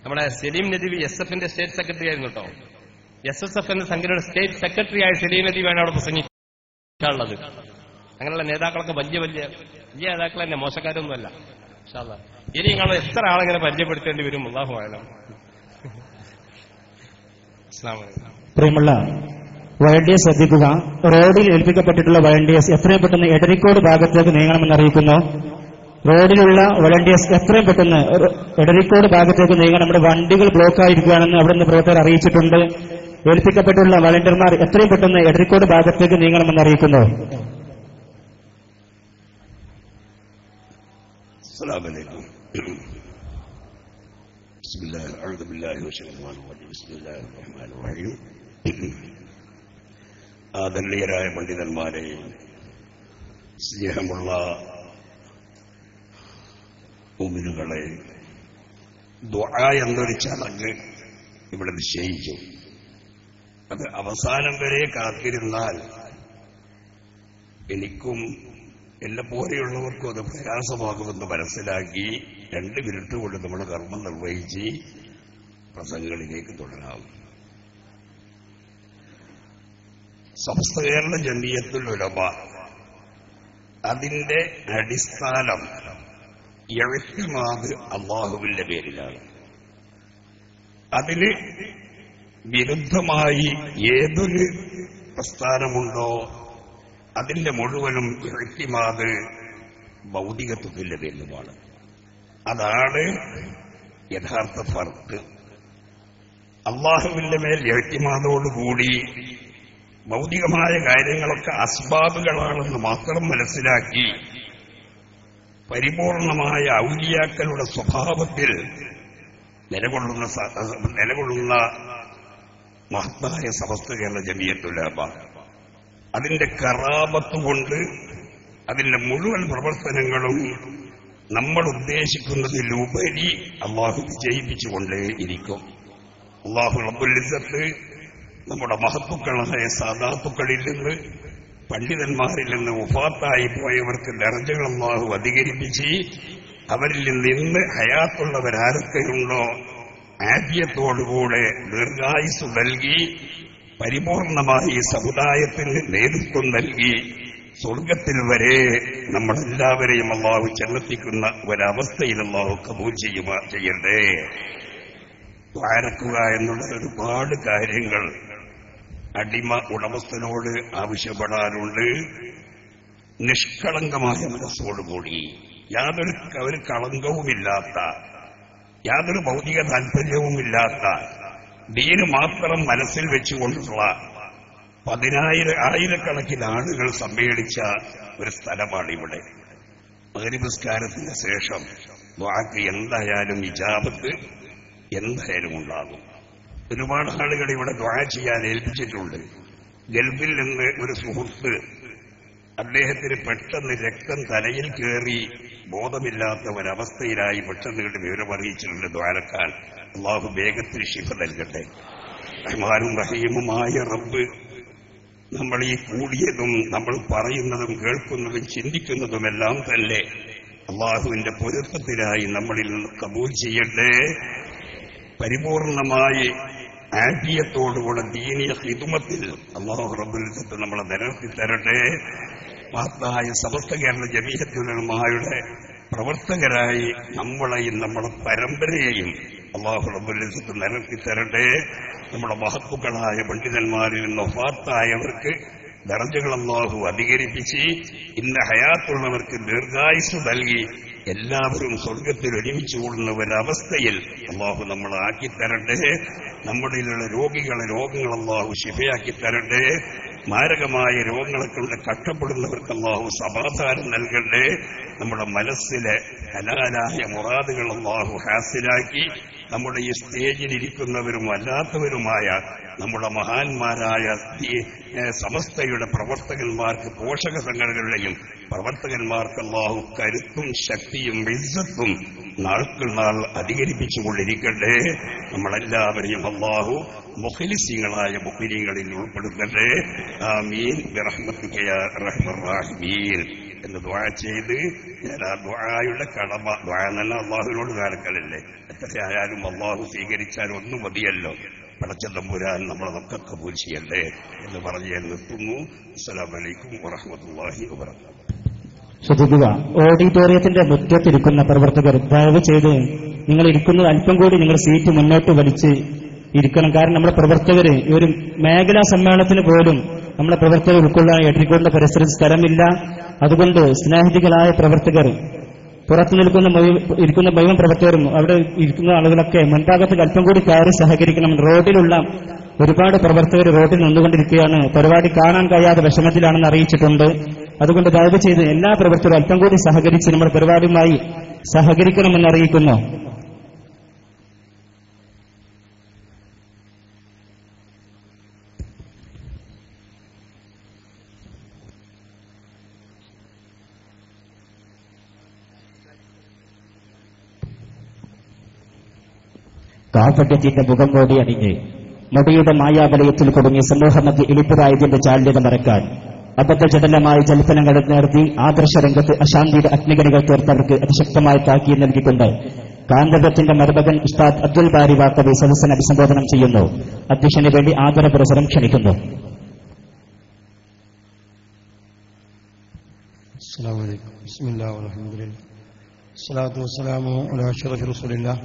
നമ്മുടെ സലീം നദീവി SF-ന്റെ സ്റ്റേറ്റ് സെക്രട്ടറി ആയിരുന്നു കേട്ടോ. SSF എന്ന സംഘടനയുടെ സ്റ്റേറ്റ് സെക്രട്ടറി ആയ സലീം നദീവിയാണ് അവിടെ പ്രസംഗിക്കാനുള്ളത്. അങ്ങനെയുള്ള നേതാക്കളൊക്കെ വലിയ നേതാക്കൾ തന്നെ, മോശക്കാരൊന്നുമല്ല. ഇൻഷാ അല്ലാഹ് ഇനി നിങ്ങൾ എത്ര ആളെങ്ങനെ പരിചയപ്പെടുത്തേണ്ടി വരും, അല്ലാഹു അഅലം. അസ്സലാമു അലൈക്കും. പ്രിയമുള്ള വോളണ്ടിയേഴ്സ് ശ്രദ്ധിക്കുക. റോഡിൽ ഏൽപ്പിക്കപ്പെട്ടിട്ടുള്ള വോളണ്ടിയേഴ്സ് എത്രയും പെട്ടെന്ന് എടരിക്കോട് ഭാഗത്തേക്ക് നീങ്ങണമെന്ന് അറിയിക്കുന്നു. റോഡിലുള്ള വോളണ്ടിയേഴ്സ് എത്രയും പെട്ടെന്ന് എടരിക്കോട് ഭാഗത്തേക്ക് നീങ്ങണം. നമ്മുടെ വണ്ടികൾ ബ്ലോക്ക് ആയിരിക്കുകയാണെന്ന് അവിടെ നിന്ന് പ്രവർത്തകർ അറിയിച്ചിട്ടുണ്ട്. ഏൽപ്പിക്കപ്പെട്ടുള്ള വോളണ്ടിയർമാർ എത്രയും പെട്ടെന്ന് എടരിക്കോട് ഭാഗത്തേക്ക് നീങ്ങണമെന്ന് അറിയിക്കുന്നു. السلام عليكم. بسم الله أعوذ بالله من الشيطان الرجيم. بسم الله الرحمن الرحيم. ആദരണീയരായ പണ്ഡിതന്മാരെ, സ്നേഹമുള്ള മുഅ്മിനുകളെ, ദുആ എന്നൊരു ചടങ്ങ് ഇവിടെ നിശ്ചയിച്ചു. അത് അവസാനം വരെ കാത്തിരുന്നാൽ എനിക്കും എന്നെ പോലെയുള്ളവർക്കും അത് പ്രയാസമാകുമെന്ന് മനസ്സിലാക്കി 2 മിനിറ്റ് കൊണ്ട് നമ്മുടെ കർമ്മം നിർവഹിച്ച് പ്രസംഗങ്ങളിലേക്ക് തുടരാം. സമസ്ത കേരള ജമിയത്തുൽ ഉലമ അതിന്റെ അടിസ്ഥാനം ഇഅ്തിമാദ് അല്ലാഹുവിന്റെ പേരിലാണ്. അതിന് വിരുദ്ധമായി ഏതൊരു പ്രസ്ഥാനമുണ്ടോ അതിന്റെ മുഴുവനും ഇഅ്തിമാദ് ഭൗതികത്വത്തിന്റെ പേരിലുമാണ്. അതാണ് യഥാർത്ഥ ഫർക്ക്. അല്ലാഹുവിന്റെ മേൽ ഇഅ്തിമാദോടുകൂടി ഭൗതികമായ കാര്യങ്ങളൊക്കെ അസ്ബാബുകളാണെന്ന് മാത്രം മനസ്സിലാക്കി പരിപൂർണമായ ഔലിയാക്കളുടെ സ്വഭാവത്തിൽ നിലകൊള്ളുന്ന മഹത്തായ സമസ്ത കേരള ജമിയത്തുൽ ഉലമ അതിന്റെ കറാമത്തുകൊണ്ട് അതിന്റെ മുഴുവൻ പ്രവർത്തനങ്ങളും നമ്മൾ ഉദ്ദേശിക്കുന്നതിലുപരി അള്ളാഹു വിജയിപ്പിച്ചുകൊണ്ടേ ഇരിക്കും. അള്ളാഹു റബ്ബുൽ ഇസ്സത്ത് നമ്മുടെ മഹത്തുക്കളായ സാദാത്തുക്കളിൽ നിന്ന്, പണ്ഡിതന്മാരിൽ നിന്ന് വഫാത്തായി പോയവർക്ക് ദർജകൾ അള്ളാഹു അധികരിപ്പിച്ച് അവരിൽ നിന്ന് ഇന്ന് ഹയാത്തുള്ളവരാരൊക്കെയുണ്ടോ ആഫിയത്തോടുകൂടെ ദീർഘായുസ് നൽകി പരിപൂർണമായി സമുദായത്തിന് നേതൃത്വം നൽകി സ്വർഗത്തിൽ വരെ നമ്മളെല്ലാവരെയും അള്ളാഹു ചെന്നെത്തിക്കുന്ന ഒരവസ്ഥയിൽ അള്ളാഹു കബൂൽ ചെയ്യണ്ടേ. ദ്വാരക്കുക എന്നുള്ള ഒരുപാട് കാര്യങ്ങൾ അടിമ ഉടമസ്ഥനോട് ആവശ്യപ്പെടാറുണ്ട്. നിഷ്കളങ്കമായ മനസ്സോടുകൂടി യാതൊരു കളങ്കവുമില്ലാത്ത, യാതൊരു ഭൗതിക താല്പര്യവുമില്ലാത്ത ദീന് മാത്രം മനസ്സിൽ വെച്ചുകൊണ്ടുള്ള ആയിരക്കണക്കിന് ആളുകൾ സമ്മേളിച്ച ഒരു സ്ഥലമാണിവിടെ. മഗ്‌രിബ് നിസ്കാരത്തിന് ശേഷം ദുആക്ക് എന്തായാലും ഇജാബത്ത് എന്തായാലും ഉണ്ടാകും. ഒരുപാട് ആളുകൾ ഇവിടെ ദുആ ചെയ്യാൻ ഏൽപ്പിച്ചിട്ടുണ്ട്. ഗൾഫിൽ നിന്ന് ഒരു സുഹൃത്ത്, അദ്ദേഹത്തിന് പെട്ടെന്ന് രക്തം തലയിൽ കയറി ബോധമില്ലാത്ത ഒരവസ്ഥയിലായി പെട്ടെന്ന് വിവരമറിയിച്ചിട്ടുണ്ട്. ദ്വാരക്കാൻ അള്ളാഹു വേഗത്തിൽ ശിഫ നൽകട്ടെ. റഹ്മാനും റഹീമുമായ റബ്ബ് നമ്മൾ ഈ കൂടിയതും നമ്മൾ പറയുന്നതും കേൾക്കുന്നതും ചിന്തിക്കുന്നതുമെല്ലാം തന്നെ അള്ളാഹുവിന്റെ പൊരുത്തത്തിനായി നമ്മളിൽ നിന്ന് കബൂൽ ചെയ്യട്ടെ. പരിപൂർണമായി ആഫിയത്തോടുകൂടെ ദീനിയ ഹിദ്മത്തിൽ അല്ലാഹു റബ്ബുൽ ഇസ്സത്ത് നമ്മളെ നിലനിർത്തി തരട്ടെ. മഹത്തായ സമസ്ത കേരള ജമീഅത്തുൽ ഉലമായുടെ പ്രവർത്തകരായി നമ്മളെയും നമ്മുടെ പരമ്പരയെയും അല്ലാഹു റബ്ബുൽ ഇസ്സത്ത് നിലനിർത്തി തരട്ടെ. നമ്മുടെ മഹത്തുക്കളായ പണ്ഡിതന്മാരിൽ നിന്ന് വഫാത്തായവർക്ക് ദറജകൾ അല്ലാഹു അധികരിപ്പിച്ച് ഇന്ന ഹയാത്തുള്ളവർക്ക് ദീർഘായുസ് നൽകി എല്ലാവരും സ്വർഗത്തിൽ ഒരുമിച്ച് കൂടുന്ന ഒരവസ്ഥയിൽ അല്ലാഹു നമ്മളെ ആക്കിത്തരട്ടെ. നമ്മുടെയിലുള്ള രോഗങ്ങൾ അല്ലാഹു ശിഫയാക്കി തരട്ടെ. മാരകമായ രോഗങ്ങളെ കൊണ്ട് കഷ്ടപ്പെടുന്നവർക്ക് അല്ലാഹു സമാധാനം നൽകട്ടെ. നമ്മുടെ മനസ്സിലെ ഹലാലായ മുറാദുകൾ അല്ലാഹു ഹാസിലാക്കി നമ്മുടെ ഈ സ്റ്റേജിലിരിക്കുന്നവരും അല്ലാത്തവരുമായ നമ്മുടെ മഹാന്മാരായ സമസ്തയുടെ പ്രവർത്തകന്മാർക്ക്, പോഷക സംഘടനകളുടെയും പ്രവർത്തകന്മാർക്ക് അല്ലാഹു കരുത്തും ശക്തിയും ഇസ്സത്തും നാൾക്കുനാൾ അധികരിപ്പിച്ചുകൊണ്ടിരിക്കട്ടെ. നമ്മളെല്ലാവരെയും അല്ലാഹു മുഖ്ലിസീങ്ങളായ മുഖ്ലിങ്ങളിൽ ഉൾപ്പെടുത്തട്ടെ. ആമീൻ ബിറഹ്മതിക യാ അർഹമർ റഹീമീൻ എന്ന് ദുആ ചെയ്ത് ഞാൻ ആ ദുആയുടെ കടമ, ദുആ എന്നല്ല അല്ലാഹുവിനോട് കാലക്കലല്ലേ, എത്രയായാലും അല്ലാഹു സ്വീകരിച്ചാൽ ഒന്നും മതിയല്ലോ. പടച്ച തമ്പുരാൻ നമ്മളെ നമുക്ക് കബൂൽ ചെയ്യണ്ടേ എന്ന് പറഞ്ഞ് ഞാൻ നിർത്തുന്നു. അസ്സലാമു അലൈക്കും വറഹ്മത്തുള്ളാഹി വബറകാതുഹു. ശ്രദ്ധിക്കുക, ഓഡിറ്റോറിയത്തിന്റെ മുറ്റത്തിരിക്കുന്ന പ്രവർത്തകർ ദയവ് ചെയ്ത് നിങ്ങൾ ഇരിക്കുന്നത് അല്പം കൂടി നിങ്ങൾ സീറ്റ് മുന്നോട്ട് വലിച്ച് ഇരിക്കണം. കാരണം നമ്മുടെ പ്രവർത്തകര് ഈ ഒരു മേഖലാ സമ്മേളനത്തിന് പോലും നമ്മുടെ പ്രവർത്തകർ ഉൾക്കൊള്ളാൻ എട്ടിക്കോടിന്റെ പരിസരത്ത് സ്ഥലമില്ല. അതുകൊണ്ട് സ്നേഹിതികളായ പ്രവർത്തകർ, പുറത്തു ഇരിക്കുന്ന മുഴുവൻ പ്രവർത്തകരും അവിടെ ഇരിക്കുന്ന ആളുകളൊക്കെ മുൻഭാഗത്ത് അല്പം കൂടി കയറി സഹകരിക്കണം. റോഡിലുള്ള ഒരുപാട് പ്രവർത്തകർ റോഡിൽ നിന്നുകൊണ്ടിരിക്കുകയാണ്, പരിപാടി കാണാൻ കഴിയാതെ വിഷമത്തിലാണെന്ന് അറിയിച്ചിട്ടുണ്ട്. അതുകൊണ്ട് ദയവ് ചെയ്ത് എല്ലാ പ്രവർത്തകരും അല്പം കൂടി സഹകരിച്ച് നമ്മുടെ പരിപാടിയുമായി സഹകരിക്കണമെന്ന് അറിയിക്കുന്നു. കാൽപ്പറ്റത്തിന്റെ മുഖം കോടി അണിഞ്ഞ് മുടിയുടെ മായാവലയത്തിൽ കുടുങ്ങി സമൂഹമധ്യ ഇളിപ്പുതായതിന്റെ ജാല്യത മറക്കാൻ അബദ്ധജടലമായ ജൽപ്പനങ്ങൾ നിർത്തി ആദർശരംഗത്ത് അശാന്തിയുടെ അഗ്നികണികൾ തീർത്തവർക്ക് അതിശക്തമായ താക്കീത് നൽകിക്കൊണ്ട് കാന്തവ്യത്തിന്റെ മരുമകൻ ഉസ്താദ് അബ്ദുൽ ബാരി വാക്കവി സദസ്സിനെ അഭിസംബോധന ചെയ്യുന്നു. അധ്യക്ഷന് വേണ്ടി ആദരപുരസരം ക്ഷണിക്കുന്നു. അസ്സലാമു അലൈക്കും. ബിസ്മില്ലാഹിർ റഹ്മാനിർ റഹീം. സ്വലാത്തു വസ്സലാമു അലാ അഷ്റഫി റസൂലില്ലാഹ്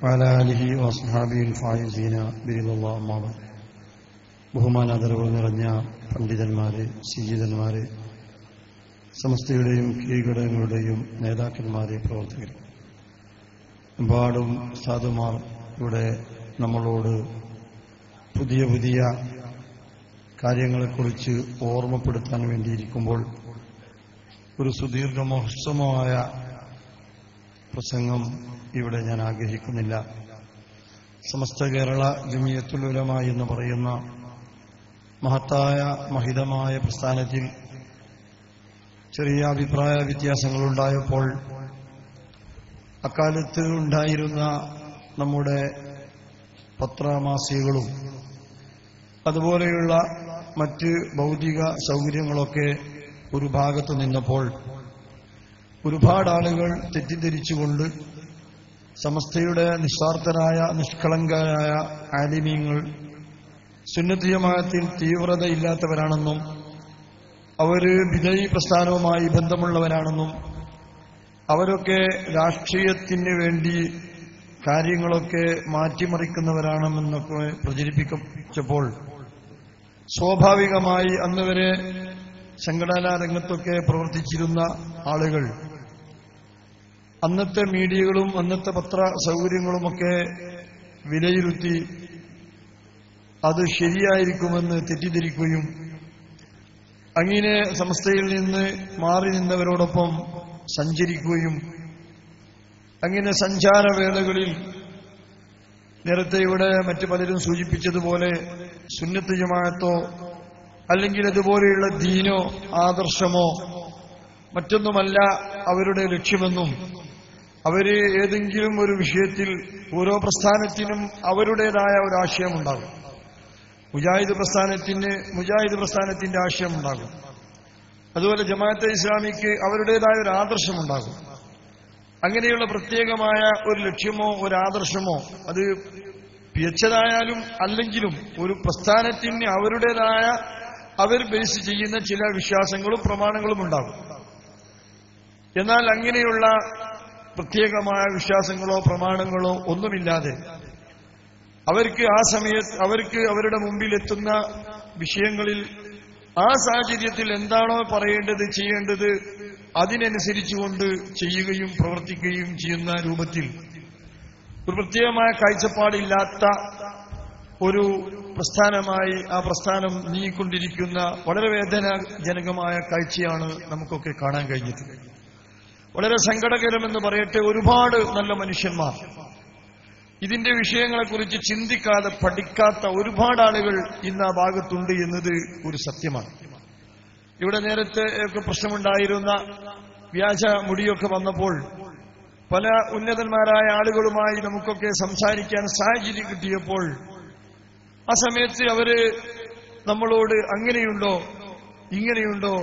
വഅലാ ആലിഹി വഅസ്ഹാബിഹിൽ ഫായിസീന ബിറിദല്ലാഹി അമ്മാ ബഅദ്. ബഹുമാനാദരവുകൾ നിറഞ്ഞ പണ്ഡിതന്മാരെ, സയ്യിദന്മാരെ, സമസ്തയുടെയും കീഴ്ഘടകങ്ങളുടെയും നേതാക്കന്മാരെ, പ്രവർത്തകർ, എമ്പാടും സാധുമാർ ഇവിടെ നമ്മളോട് പുതിയ പുതിയ കാര്യങ്ങളെക്കുറിച്ച് ഓർമ്മപ്പെടുത്താൻ വേണ്ടിയിരിക്കുമ്പോൾ ഒരു സുദീർഘമഹ്സമായ പ്രസംഗം ഇവിടെ ഞാൻ ആഗ്രഹിക്കുന്നില്ല. സമസ്ത കേരള ജമിയത്തുൽ ഉലമ എന്ന് പറയുന്ന മഹത്തായ മഹിതമായ പ്രസ്ഥാനത്തിൽ ചെറിയ അഭിപ്രായ വ്യത്യാസങ്ങളുണ്ടായപ്പോൾ അക്കാലത്ത് ഉണ്ടായിരുന്ന നമ്മുടെ പത്രമാസികകളും അതുപോലെയുള്ള മറ്റ് ഭൗതിക സൗകര്യങ്ങളൊക്കെ ഒരു ഭാഗത്ത് നിന്നപ്പോൾ ഒരുപാട് ആളുകൾ തെറ്റിദ്ധരിച്ചുകൊണ്ട് സമസ്തയുടെ നിസ്വാർത്ഥരായ നിഷ്കളങ്കരായ ആലിമീങ്ങൾ സുന്നത്ത് ജമാഅത്തിൽ തീവ്രതയില്ലാത്തവരാണെന്നും അവര് ബിദഈ പ്രസ്ഥാനവുമായി ബന്ധമുള്ളവരാണെന്നും അവരൊക്കെ രാഷ്ട്രീയത്തിന് വേണ്ടി കാര്യങ്ങളൊക്കെ മാറ്റിമറിക്കുന്നവരാണെന്നൊക്കെ പ്രചരിപ്പിച്ചപ്പോൾ സ്വാഭാവികമായി അന്നുവരെ സംഘടനാ രംഗത്തൊക്കെ പ്രവർത്തിച്ചിരുന്ന ആളുകൾ അന്നത്തെ മീഡിയകളും അന്നത്തെ പത്ര സൗകര്യങ്ങളുമൊക്കെ വിലയിരുത്തി അത് ശരിയായിരിക്കുമെന്ന് തെറ്റിദ്ധരിക്കുകയും അങ്ങനെ സമസ്തയിൽ നിന്ന് മാറി നിന്നവരോടൊപ്പം സഞ്ചരിക്കുകയും അങ്ങനെ സഞ്ചാരവേളകളിൽ നേരത്തെ ഇവിടെ മറ്റു പലരും സൂചിപ്പിച്ചതുപോലെ സുന്നത്ത് ജമാഅത്തോ അല്ലെങ്കിൽ അതുപോലെയുള്ള ദീനോ ആദർശമോ മറ്റൊന്നുമല്ല അവരുടെ ലക്ഷ്യമെന്നും അവര് ഏതെങ്കിലും ഒരു വിഷയത്തിൽ ഓരോ പ്രസ്ഥാനത്തിനും അവരുടേതായ ഒരു ആശയമുണ്ടാകും. മുജാഹിദ് പ്രസ്ഥാനത്തിന്റെ ആശയമുണ്ടാകും. അതുപോലെ ജമാഅത്തെ ഇസ്ലാമിക്ക് അവരുടേതായ ഒരു ആദർശമുണ്ടാകും. അങ്ങനെയുള്ള പ്രത്യേകമായ ഒരു ലക്ഷ്യമോ ഒരു ആദർശമോ അത് പിഴച്ചതായാലും അല്ലെങ്കിലും ഒരു പ്രസ്ഥാനത്തിന് അവരുടേതായ അവർ ബേസ് ചെയ്യുന്ന ചില വിശ്വാസങ്ങളും പ്രമാണങ്ങളും ഉണ്ടാകും. എന്നാൽ അങ്ങനെയുള്ള പ്രത്യേകമായ വിശ്വാസങ്ങളോ പ്രമാണങ്ങളോ ഒന്നുമില്ലാതെ അവർക്ക് ആ സമയത്ത് അവരുടെ മുമ്പിൽ എത്തുന്ന വിഷയങ്ങളിൽ ആ സാഹചര്യത്തിൽ എന്താണോ പറയേണ്ടത് ചെയ്യേണ്ടത് അതിനനുസരിച്ചുകൊണ്ട് ചെയ്യുകയും പ്രവർത്തിക്കുകയും ചെയ്യുന്ന രൂപത്തിൽ ഒരു പ്രത്യേകമായ കാഴ്ചപ്പാടില്ലാത്ത ഒരു പ്രസ്ഥാനമായി ആ പ്രസ്ഥാനം നീങ്ങിക്കൊണ്ടിരിക്കുന്ന വളരെ വേദനാജനകമായ കാഴ്ചയാണ് നമുക്കൊക്കെ കാണാൻ കഴിഞ്ഞത്. വളരെ സങ്കടകരമെന്ന് പറയട്ടെ, ഒരുപാട് നല്ല മനുഷ്യന്മാർ ഇതിന്റെ വിഷയങ്ങളെക്കുറിച്ച് ചിന്തിക്കാതെ പഠിക്കാത്ത ഒരുപാട് ആളുകൾ ഇന്ന് ആ ഭാഗത്തുണ്ട് എന്നത് ഒരു സത്യമാണ്. ഇവിടെ നേരത്തെ ഒക്കെ പ്രശ്നമുണ്ടായിരുന്ന വ്യാജ മുടിയൊക്കെ വന്നപ്പോൾ പല ഉന്നതന്മാരായ ആളുകളുമായി നമുക്കൊക്കെ സംസാരിക്കാൻ സാഹചര്യം കിട്ടിയപ്പോൾ ആ സമയത്ത് അവര് നമ്മളോട് അങ്ങനെയുണ്ടോ ഇങ്ങനെയുണ്ടോ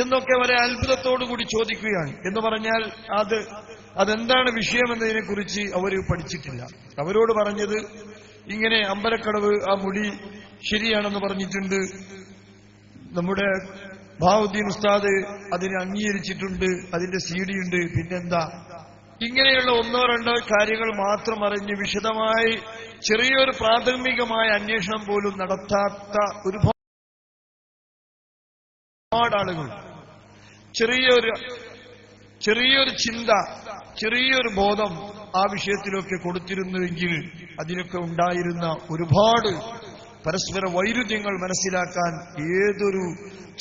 എന്നൊക്കെ വളരെ അത്ഭുതത്തോടുകൂടി ചോദിക്കുകയാണ്. എന്ന് പറഞ്ഞാൽ അതെന്താണ് വിഷയമെന്നതിനെക്കുറിച്ച് അവർ പഠിച്ചിട്ടില്ല. അവരോട് പറഞ്ഞത് ഇങ്ങനെ അമ്പലക്കടവ് ആ മുടി ശരിയാണെന്ന് പറഞ്ഞിട്ടുണ്ട്, നമ്മുടെ ബാഹുദ്ദീൻ ഉസ്താദ് അതിനെ അംഗീകരിച്ചിട്ടുണ്ട്, അതിന്റെ CD ഉണ്ട്, പിന്നെന്താ, ഇങ്ങനെയുള്ള ഒന്നോ രണ്ടോ കാര്യങ്ങൾ മാത്രം അറിഞ്ഞ് വിശദമായി ചെറിയൊരു പ്രാഥമികമായ അന്വേഷണം പോലും നടത്താത്ത ഒരുപാട് ആളുകൾ ചെറിയൊരു ചിന്ത, ചെറിയൊരു ബോധം ആ വിഷയത്തിലൊക്കെ കൊടുത്തിരുന്നുവെങ്കിൽ അതിലൊക്കെ ഉണ്ടായിരുന്ന ഒരുപാട് പരസ്പര വൈരുദ്ധ്യങ്ങൾ മനസ്സിലാക്കാൻ ഏതൊരു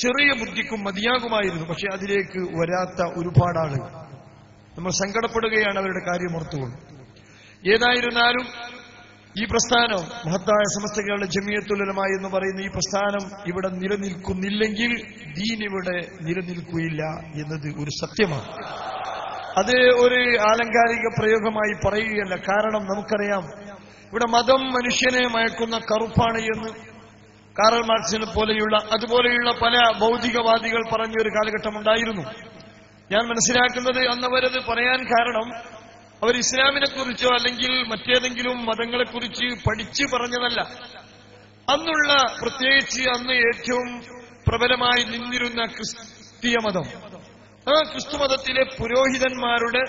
ചെറിയ ബുദ്ധിക്കും മതിയാകുമായിരുന്നു. പക്ഷെ അതിലേക്ക് വരാത്ത ഒരുപാട് ആളുകൾ. നമ്മൾ സങ്കടപ്പെടുകയാണ് അവരുടെ കാര്യം ഓർത്തുകൊണ്ട്. ഏതായിരുന്നാലും ഈ പ്രസ്ഥാനം മഹത്തായ സമസ്ത കേരള ജമിയത്തുൽ ഉലമ എന്ന് പറയുന്ന ഈ പ്രസ്ഥാനം ഇവിടെ നിലനിൽക്കുന്നില്ലെങ്കിൽ ദീൻ ഇവിടെ നിലനിൽക്കുകയില്ല എന്നത് ഒരു സത്യമാണ്. അത് ഒരു ആലങ്കാരിക പ്രയോഗമായി പറയുകയല്ല. കാരണം നമുക്കറിയാം ഇവിടെ മതം മനുഷ്യനെ മയക്കുന്ന കറുപ്പാണ് എന്ന് കാറൽ മാർക്സിനെ പോലെയുള്ള അതുപോലെയുള്ള പല ഭൗതികവാദികൾ പറഞ്ഞൊരു കാലഘട്ടം ഉണ്ടായിരുന്നു. ഞാൻ മനസ്സിലാക്കുന്നത് അന്നവരത് പറയാൻ കാരണം അവർ ഇസ്ലാമിനെ കുറിച്ചോ അല്ലെങ്കിൽ മറ്റേതെങ്കിലും മതങ്ങളെക്കുറിച്ച് പഠിച്ചു പറഞ്ഞതല്ല. അന്നുള്ള പ്രത്യേകിച്ച് അന്ന് ഏറ്റവും പ്രബലമായി നിന്നിരുന്ന ക്രിസ്തീയ മതം, ആ ക്രിസ്തുമതത്തിലെ പുരോഹിതന്മാരുടെ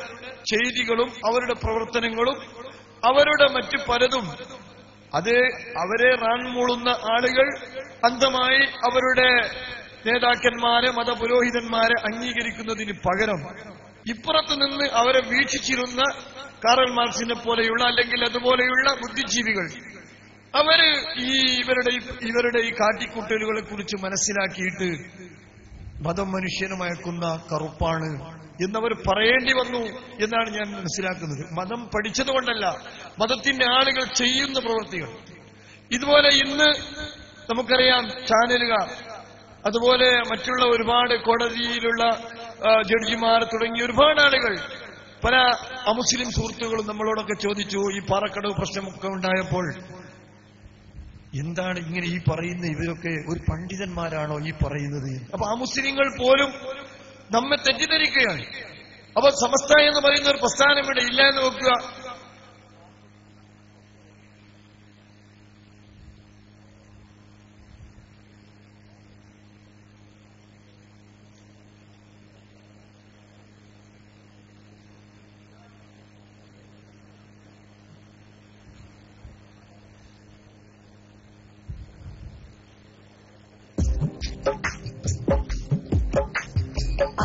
ചെയ്തികളും അവരുടെ പ്രവർത്തനങ്ങളും അവരുടെ മറ്റു പലതും അത് അവരെ റാൺമൂളുന്ന ആളുകൾ അന്ധമായി അവരുടെ നേതാക്കന്മാരെ മതപുരോഹിതന്മാരെ അംഗീകരിക്കുന്നതിന് പകരം ഇപ്പുറത്ത് നിന്ന് അവരെ വീക്ഷിച്ചിരുന്ന കാറൽ മാർക്സിനെ പോലെയുള്ള അല്ലെങ്കിൽ അതുപോലെയുള്ള ബുദ്ധിജീവികൾ അവര് ഇവരുടെ ഈ കാട്ടിക്കൂട്ടലുകളെ കുറിച്ച് മനസ്സിലാക്കിയിട്ട് മതം മനുഷ്യനെ മയക്കുന്ന കറുപ്പാണ് എന്നവർ പറയേണ്ടി വന്നു എന്നാണ് ഞാൻ മനസ്സിലാക്കുന്നത്. മതം പഠിച്ചതുകൊണ്ടല്ല, മതത്തിന്റെ ആളുകൾ ചെയ്യുന്ന പ്രവൃത്തികൾ. ഇതുപോലെ ഇന്ന് നമുക്കറിയാം ചാനലുകാർ, അതുപോലെ മറ്റുള്ള ഒരുപാട് കോടതിയിലുള്ള ജഡ്ജിമാർ തുടങ്ങിയ ഒരുപാട് ആളുകൾ, പല അമുസ്ലിം സുഹൃത്തുക്കളും നമ്മളോടൊക്കെ ചോദിച്ചു, ഈ പാറക്കടവ് പ്രശ്നമൊക്കെ ഉണ്ടായപ്പോൾ എന്താണ് ഇങ്ങനെ ഈ പറയുന്ന ഇവരൊക്കെ ഒരു പണ്ഡിതന്മാരാണോ ഈ പറയുന്നത്? അപ്പൊ അമുസ്ലിങ്ങൾ പോലും നമ്മെ തെറ്റിദ്ധരിക്കുകയാണ്. അപ്പൊ സമസ്ത എന്ന് പറയുന്ന ഒരു പ്രസ്ഥാനം ഇവിടെ ഇല്ല എന്ന് നോക്കുക.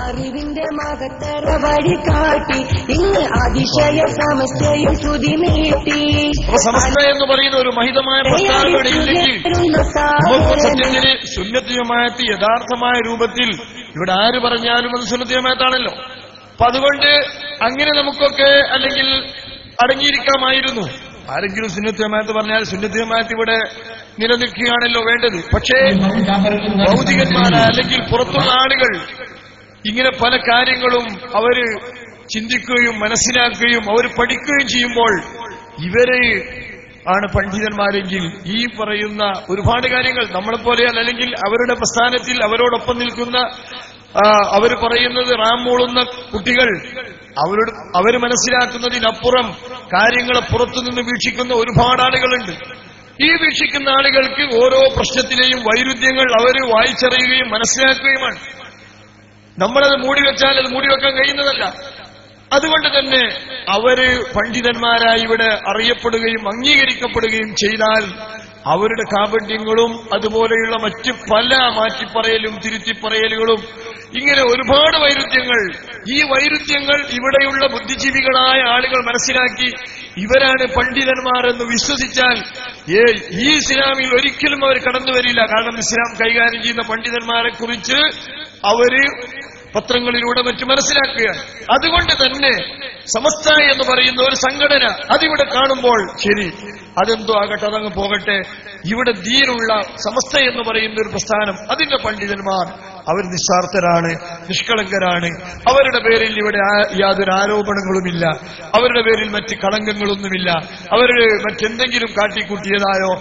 അറിവിന്റെ മകത്തര വഴി കാട്ടി ഇന്ന് അതിശയ സമസ്തയും ശ്രുതി നീട്ടി. സമസ്ത എന്ന് പറയുന്ന ഒരു മഹിതമായ പ്രസ്ഥാനം ഇവിടെ ഇല്ലെങ്കിൽ സത്യത്തിന് സുന്നത്ത് ജമാഅത്ത് യഥാർത്ഥമായ രൂപത്തിൽ ഇവിടെ ആര് പറഞ്ഞാലും അത് സുന്നത്ത് ജമാഅത്താണല്ലോ. അപ്പൊ അതുകൊണ്ട് അങ്ങനെ നമുക്കൊക്കെ അല്ലെങ്കിൽ അടങ്ങിയിരിക്കാമായിരുന്നു. ആരെങ്കിലും സുന്നത്ത് ജമാഅത്ത് പറഞ്ഞാൽ സുന്നത്ത് ജമാഅത്ത് ഇവിടെ നിലനിൽക്കുകയാണല്ലോ വേണ്ടത്. പക്ഷേ ഭൗതികന്മാരായ അല്ലെങ്കിൽ പുറത്തുള്ള ആളുകൾ ഇങ്ങനെ പല കാര്യങ്ങളും അവര് ചിന്തിക്കുകയും മനസ്സിലാക്കുകയും അവർ പഠിക്കുകയും ചെയ്യുമ്പോൾ ഇവര് ആണ് പണ്ഡിതന്മാരെങ്കിൽ ഈ പറയുന്ന ഒരുപാട് കാര്യങ്ങൾ നമ്മളെപ്പോലെയല്ല, അല്ലെങ്കിൽ അവരുടെ പ്രസ്ഥാനത്തിൽ അവരോടൊപ്പം നിൽക്കുന്ന അവർ പറയുന്നത് റാം മൂളുന്ന കുട്ടികൾ അവർ മനസ്സിലാക്കുന്നതിനപ്പുറം കാര്യങ്ങളെ പുറത്തുനിന്ന് വീക്ഷിക്കുന്ന ഒരുപാട് ആളുകളുണ്ട്. ഈ വീക്ഷിക്കുന്ന ആളുകൾക്ക് ഓരോ പ്രശ്നത്തിലെയും വൈരുദ്ധ്യങ്ങൾ അവർ വായിച്ചറിയുകയും മനസ്സിലാക്കുകയുമാണ്. നമ്മളത് മൂടിവെച്ചാൽ അത് മൂടിവെക്കാൻ കഴിയുന്നതല്ല. അതുകൊണ്ട് തന്നെ അവര് പണ്ഡിതന്മാരായി ഇവിടെ അറിയപ്പെടുകയും അംഗീകരിക്കപ്പെടുകയും ചെയ്താൽ അവരുടെ കാപട്യങ്ങളും അതുപോലെയുള്ള മറ്റ് പല മാറ്റിപ്പറയലും തിരുത്തിപ്പറയലുകളും ഇങ്ങനെ ഒരുപാട് വൈരുദ്ധ്യങ്ങൾ, ഈ വൈരുദ്ധ്യങ്ങൾ ഇവിടെയുള്ള ബുദ്ധിജീവികളായ ആളുകൾ മനസ്സിലാക്കി ഇവരാണ് പണ്ഡിതന്മാർ എന്ന് വിശ്വസിച്ചാൽ ഈ ഇസ്ലാമിൽ ഒരിക്കലും അവർ കടന്നു വരില്ല. കാരണം ഇസ്ലാം കൈകാര്യം ചെയ്യുന്ന പണ്ഡിതന്മാരെ കുറിച്ച് അവര് പത്രങ്ങളിലൂടെ മറ്റും മനസ്സിലാക്കുകയാണ്. അതുകൊണ്ട് തന്നെ സമസ്ത എന്ന് പറയുന്ന ഒരു സംഘടന അതിവിടെ കാണുമ്പോൾ ശരി, അതെന്തോ ആകട്ടെ, അതങ്ങ് പോകട്ടെ. ഇവിടെ ദീനുള്ള സമസ്ത എന്ന് പറയുന്ന ഒരു പ്രസ്ഥാനം, അതിന്റെ പണ്ഡിതന്മാർ അവർ നിസ്വാർത്ഥരാണ്, നിഷ്കളങ്കരാണ്. അവരുടെ പേരിൽ ഇവിടെ യാതൊരു ആരോപണങ്ങളുമില്ല, അവരുടെ പേരിൽ മറ്റ് കളങ്കങ്ങളൊന്നുമില്ല, അവര് മറ്റെന്തെങ്കിലും കാട്ടിക്കൂട്ടിയതായോ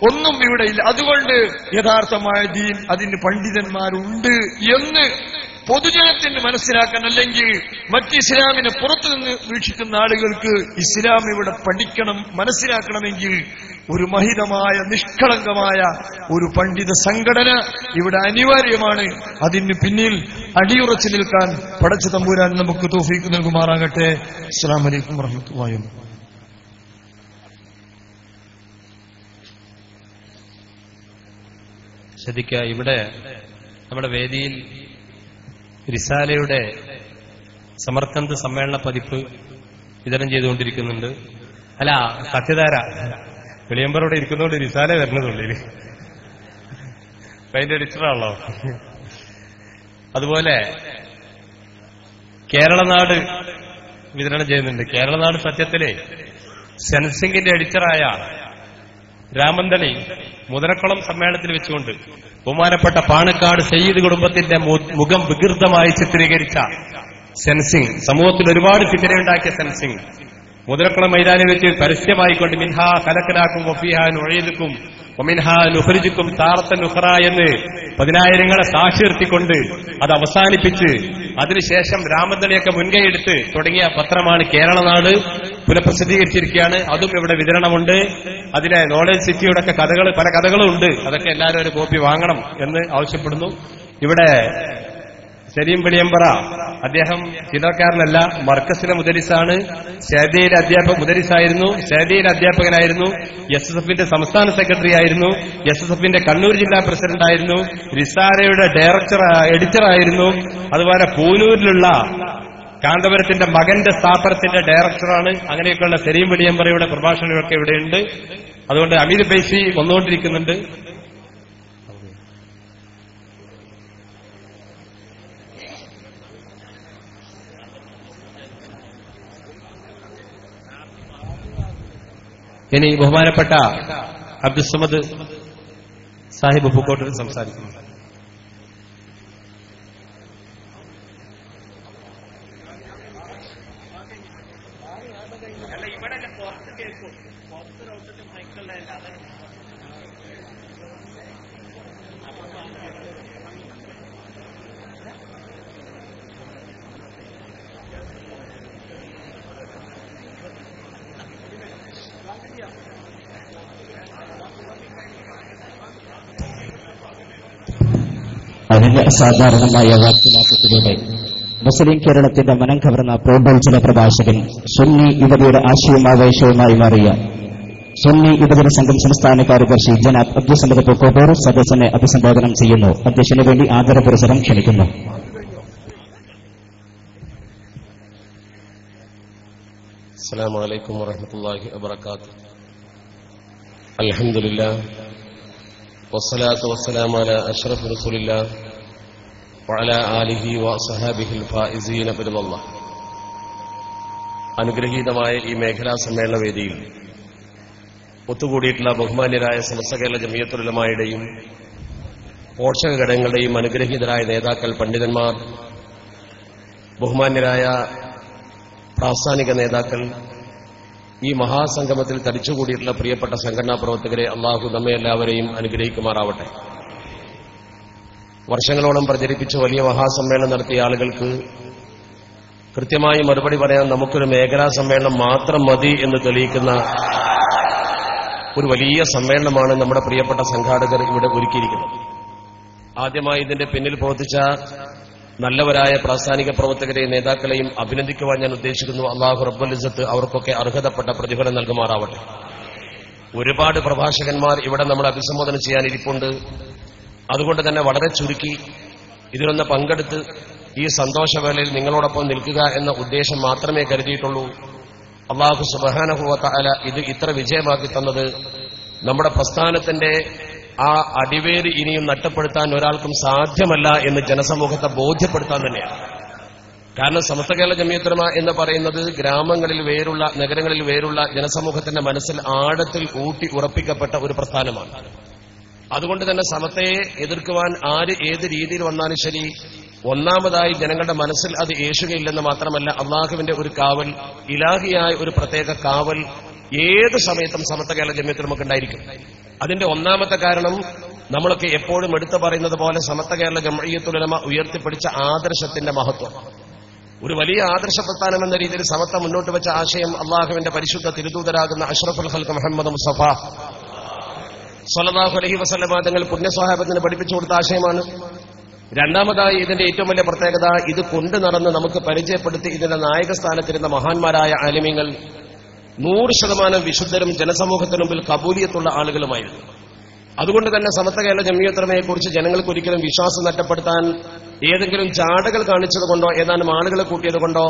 ഒന്നും ഇവിടെയില്ല. അതുകൊണ്ട് യഥാർത്ഥമായ ദീൻ അതിന് പണ്ഡിതന്മാരുണ്ട് എന്ന് പൊതുജനത്തിന് മനസ്സിലാക്കാൻ, അല്ലെങ്കിൽ മറ്റ് ഇസ്ലാമിനെ പുറത്തുനിന്ന് വീക്ഷിക്കുന്ന ആളുകൾക്ക് ഇസ്ലാം ഇവിടെ പഠിക്കണം, മനസ്സിലാക്കണമെങ്കിൽ ഒരു മഹിതമായ നിഷ്കളങ്കമായ ഒരു പണ്ഡിത സംഘടന ഇവിടെ അനിവാര്യമാണ്. അതിന് പിന്നിൽ അടിയുറച്ചു നിൽക്കാൻ പടച്ച തമ്പുരാൻ നമുക്ക് തൗഫീഖ് നൽകുമാറാകട്ടെ. അസ്സലാമു അലൈക്കും വറഹ്മത്തുള്ളാഹി വബറകാതുഹു. ശ്രദ്ധിക്കുക, ഇവിടെ നമ്മുടെ വേദിയിൽ റിസാലയുടെ സമർക്കന്ത് സമ്മേളന പതിപ്പ് വിതരണം ചെയ്തുകൊണ്ടിരിക്കുന്നുണ്ട്. അല്ല, സത്യധാര വെളിയമ്പറോടെ ഇരിക്കുന്നതുകൊണ്ട് റിസാല വരുന്നതുള്ളിൽ അതിന്റെ എഡിറ്ററാണല്ലോ. അതുപോലെ കേരളനാട് വിതരണം ചെയ്യുന്നുണ്ട്. കേരളനാട് സത്യത്തിലെ സെൻസിംഗിന്റെ എഡിറ്ററായ രാമന്തളി മുതലക്കുളം സമ്മേളനത്തിൽ വെച്ചുകൊണ്ട് ബഹുമാനപ്പെട്ട പാണക്കാട് സയ്യിദ് കുടുംബത്തിന്റെ മുഖം വികൃതമായി ചിത്രീകരിച്ച സെൻസിംഗ്, സമൂഹത്തിൽ ഒരുപാട് ചിന്തയുണ്ടാക്കിയ സെൻസിംഗ് മുതലക്കുളം മൈതാനിൽ വെച്ച് പരസ്യമായിക്കൊണ്ട് മിൻഹാ കലക്കലാക്കും വഫീഹാ നുഈദുക്കും വമിൻഹാ നുഖ്രിജുക്കും താറത്തൻ ഉഖ്റ എന്ന് 10,000 സാക്ഷി നിർത്തിക്കൊണ്ട് അത് അവസാനിപ്പിച്ച് അതിനുശേഷം രാമന്തളിയൊക്കെ മുൻകൈയെടുത്ത് തുടങ്ങിയ പത്രമാണ് കേരളനാട്. പുനഃപ്രസിദ്ധീകരിച്ചിരിക്കുകയാണ്. അതും ഇവിടെ വിതരണമുണ്ട്. അതിലെ നോളജ് സിറ്റിയുടെ ഒക്കെ കഥകൾ, പല കഥകളും ഉണ്ട്. അതൊക്കെ എല്ലാവരും ഒരു കോപ്പി വാങ്ങണം എന്ന് ആവശ്യപ്പെടുന്നു. ഇവിടെ സലീം വെളിയമ്പറ, അദ്ദേഹം ചിലക്കാരനല്ല, മർക്കസിലെ മുദരിസാണ്. സേദയിലെ മുദരിസായിരുന്നു, സേദയിലെ അധ്യാപകനായിരുന്നു, SSFന്റെ സംസ്ഥാന സെക്രട്ടറി ആയിരുന്നു, SSFന്റെ കണ്ണൂർ ജില്ലാ പ്രസിഡന്റ് ആയിരുന്നു, റിസാലയുടെ എഡിറ്ററായിരുന്നു. അതുപോലെ പൂനൂരിലുള്ള കാന്തപുരത്തിന്റെ മകന്റെ സ്ഥാപനത്തിന്റെ ഡയറക്ടറാണ്. അങ്ങനെയൊക്കെയുള്ള സലീം വെളിയമ്പറയുടെ പ്രഭാഷണങ്ങളൊക്കെ ഇവിടെയുണ്ട്. അതുകൊണ്ട് അമീർ ബൈസി വന്നുകൊണ്ടിരിക്കുന്നുണ്ട്. ഇനി ബഹുമാനപ്പെട്ട അബ്ദുസ്സമദ് സാഹിബ് പൂക്കോട്ടിൽ സംസാരിക്കുന്നു. അതിന്റെ അസാധാരണമായ വാക്യനാക്കത്തിലൂടെ മുസ്ലിം കേരളത്തിന്റെ മനം കവർന്ന പ്രോത്ബോധന പ്രഭാഷകൻ, സുന്നി യുവതിയുടെ ആശയവും ആവേശവുമായി മാറിയ സുന്നി യുവജന സംഘം സംസ്ഥാന കാര്യദർശി ജനാബ് അബ്ദുസ്സമദ് പൂക്കോട്ടൂർ സദസ്സിനെ അഭിസംബോധനം ചെയ്യുന്നു. അധ്യക്ഷന് വേണ്ടി ആദരപുരസ്സരം ക്ഷണിക്കുന്നു. അസ്സലാമു അലൈക്കും വറഹ്മത്തുള്ളാഹി വബറകാതുഹു. അൽഹംദുലില്ലാഹ് വസ്സലാത്തു വസ്സലാമു അലാ അഷ്റഫി റസൂലില്ലാഹ് വഅലാ ആലിഹി വസഹാബിഹിൽ ഫായിസീന ബിറല്ലാഹ്. അനുഗ്രഹീതമായ ഈ മേഖലാ സമ്മേളന വേദിയിൽ ഒത്തുകൂടിയിട്ടുള്ള ബഹുമാന്യരായ സമസ്ത കേരള ജമിയത്തുൽ ഉലമായുടെയും പോഷക ഘടകങ്ങളുടെയും അനുഗ്രഹീതരായ നേതാക്കൾ, പണ്ഡിതന്മാർ, ബഹുമാന്യരായ പ്രാസ്ഥാനിക നേതാക്കൾ, ഈ മഹാസംഗമത്തിൽ തടിച്ചുകൂടിയിട്ടുള്ള പ്രിയപ്പെട്ട സംഘടനാ പ്രവർത്തകരെ അള്ളാഹു നമ്മെ എല്ലാവരെയും അനുഗ്രഹിക്കുമാറാവട്ടെ. വർഷങ്ങളോളം പ്രചരിപ്പിച്ച വലിയ മഹാസമ്മേളനം നടത്തിയ ആളുകൾക്ക് കൃത്യമായി മറുപടി പറയാൻ നമുക്കൊരു മേഖലാ സമ്മേളനം മാത്രം മതി എന്ന് തെളിയിക്കുന്ന ഒരു വലിയ സമ്മേളനമാണ് നമ്മുടെ പ്രിയപ്പെട്ട സംഘാടകർ ഇവിടെ ഒരുക്കിയിരിക്കുന്നത്. ആദ്യമായി ഇതിന്റെ പിന്നിൽ പ്രവർത്തിച്ച നല്ലവരായ പ്രാസ്ഥാനിക പ്രവർത്തകരെയും നേതാക്കളെയും അഭിനന്ദിക്കുവാൻ ഞാൻ ഉദ്ദേശിക്കുന്നു. അല്ലാഹു റബ്ബുൽ ഇസ്സത്ത് അവർക്കൊക്കെ അർഹതപ്പെട്ട പ്രതിഫലം നൽകുമാറാവട്ടെ. ഒരുപാട് പ്രഭാഷകന്മാർ ഇവിടെ നമ്മൾ അഭിസംബോധന ചെയ്യാനിരിപ്പുണ്ട്. അതുകൊണ്ട് തന്നെ വളരെ ചുരുക്കി ഇതിലൊന്ന് പങ്കെടുത്ത് ഈ സന്തോഷവേളയിൽ നിങ്ങളോടൊപ്പം നിൽക്കുക എന്ന ഉദ്ദേശം മാത്രമേ കരുതിയിട്ടുള്ളൂ. അല്ലാഹു സുബ്ഹാനഹു വ തആല ഇത് ഇത്ര വിജയമാക്കി തന്നത് നമ്മുടെ പ്രസ്ഥാനത്തിന്റെ ആ അടിവേര് ഇനിയും നഷ്ടപ്പെടുത്താൻ ഒരാൾക്കും സാധ്യമല്ല എന്ന് ജനസമൂഹത്തെ ബോധ്യപ്പെടുത്താൻ തന്നെയാണ്. കാരണം സമസ്ത കേരള ജംഇയ്യത്തുൽ ഉലമ എന്ന് പറയുന്നത് ഗ്രാമങ്ങളിൽ വേരുള്ള, നഗരങ്ങളിൽ വേരുള്ള ജനസമൂഹത്തിന്റെ മനസ്സിൽ ആഴത്തിൽ ഊട്ടി ഉറപ്പിക്കപ്പെട്ട ഒരു പ്രസ്ഥാനമാണ്. അതുകൊണ്ട് തന്നെ സമസ്തയെ എതിർക്കുവാൻ ആര് ഏത് രീതിയിൽ വന്നാലും ശരി, ഒന്നാമതായി ജനങ്ങളുടെ മനസ്സിൽ അത് ഏശുകയില്ലെന്ന് മാത്രമല്ല, അള്ളാഹുവിന്റെ ഒരു കാവൽ, ഇലാഹിയായ ഒരു പ്രത്യേക കാവൽ ഏത് സമയത്തും സമസ്ത കേരള ജംഇയ്യത്തുൽ ഉലമക്ക് ഉണ്ടായിരിക്കും. അതിന്റെ ഒന്നാമത്തെ കാരണം നമ്മളൊക്കെ എപ്പോഴും എടുത്തു പറയുന്നത് പോലെ സമസ്ത കേരള ജംഇയ്യത്തുൽ ഉലമ ഉയർത്തിപ്പിടിച്ച ആദർശത്തിന്റെ മഹത്വം. ഒരു വലിയ ആദർശ പ്രസ്ഥാനം എന്ന രീതിയിൽ സമസ്ത മുന്നോട്ട് വെച്ച ആശയം അള്ളാഹുവിന്റെ പരിശുദ്ധ തിരുദൂതരാകുന്ന അഷ്റഫുൽ ഖൽഖ് മുഹമ്മദ് മുസ്തഫ സ്വല്ലല്ലാഹു അലൈഹി വസല്ലമ തങ്ങൾ പുണ്യസ്വഹാബത്തിന് പഠിപ്പിച്ചു കൊടുത്ത ആശയമാണ്. രണ്ടാമതായി ഇതിന്റെ ഏറ്റവും വലിയ പ്രത്യേകത, ഇത് കൊണ്ടു നടന്ന് നമുക്ക് പരിചയപ്പെടുത്തി ഇതിന്റെ നായകസ്ഥാനത്തിരുന്ന മഹാന്മാരായ ആലിമീങ്ങൾ 100% വിശുദ്ധരും ജനസമൂഹത്തിന് മുമ്പിൽ കബൂലിയത്തുള്ള ആളുകളുമായിരുന്നു. അതുകൊണ്ട് തന്നെ സമസ്ത കേരള ജംഇയ്യത്തുൽ ഉലമയെക്കുറിച്ച് ജനങ്ങൾക്ക് ഒരിക്കലും വിശ്വാസം നഷ്ടപ്പെടുത്താൻ ഏതെങ്കിലും ജാടകൾ കാണിച്ചതുകൊണ്ടോ ഏതാനും ആളുകളെ കൂട്ടിയതുകൊണ്ടോ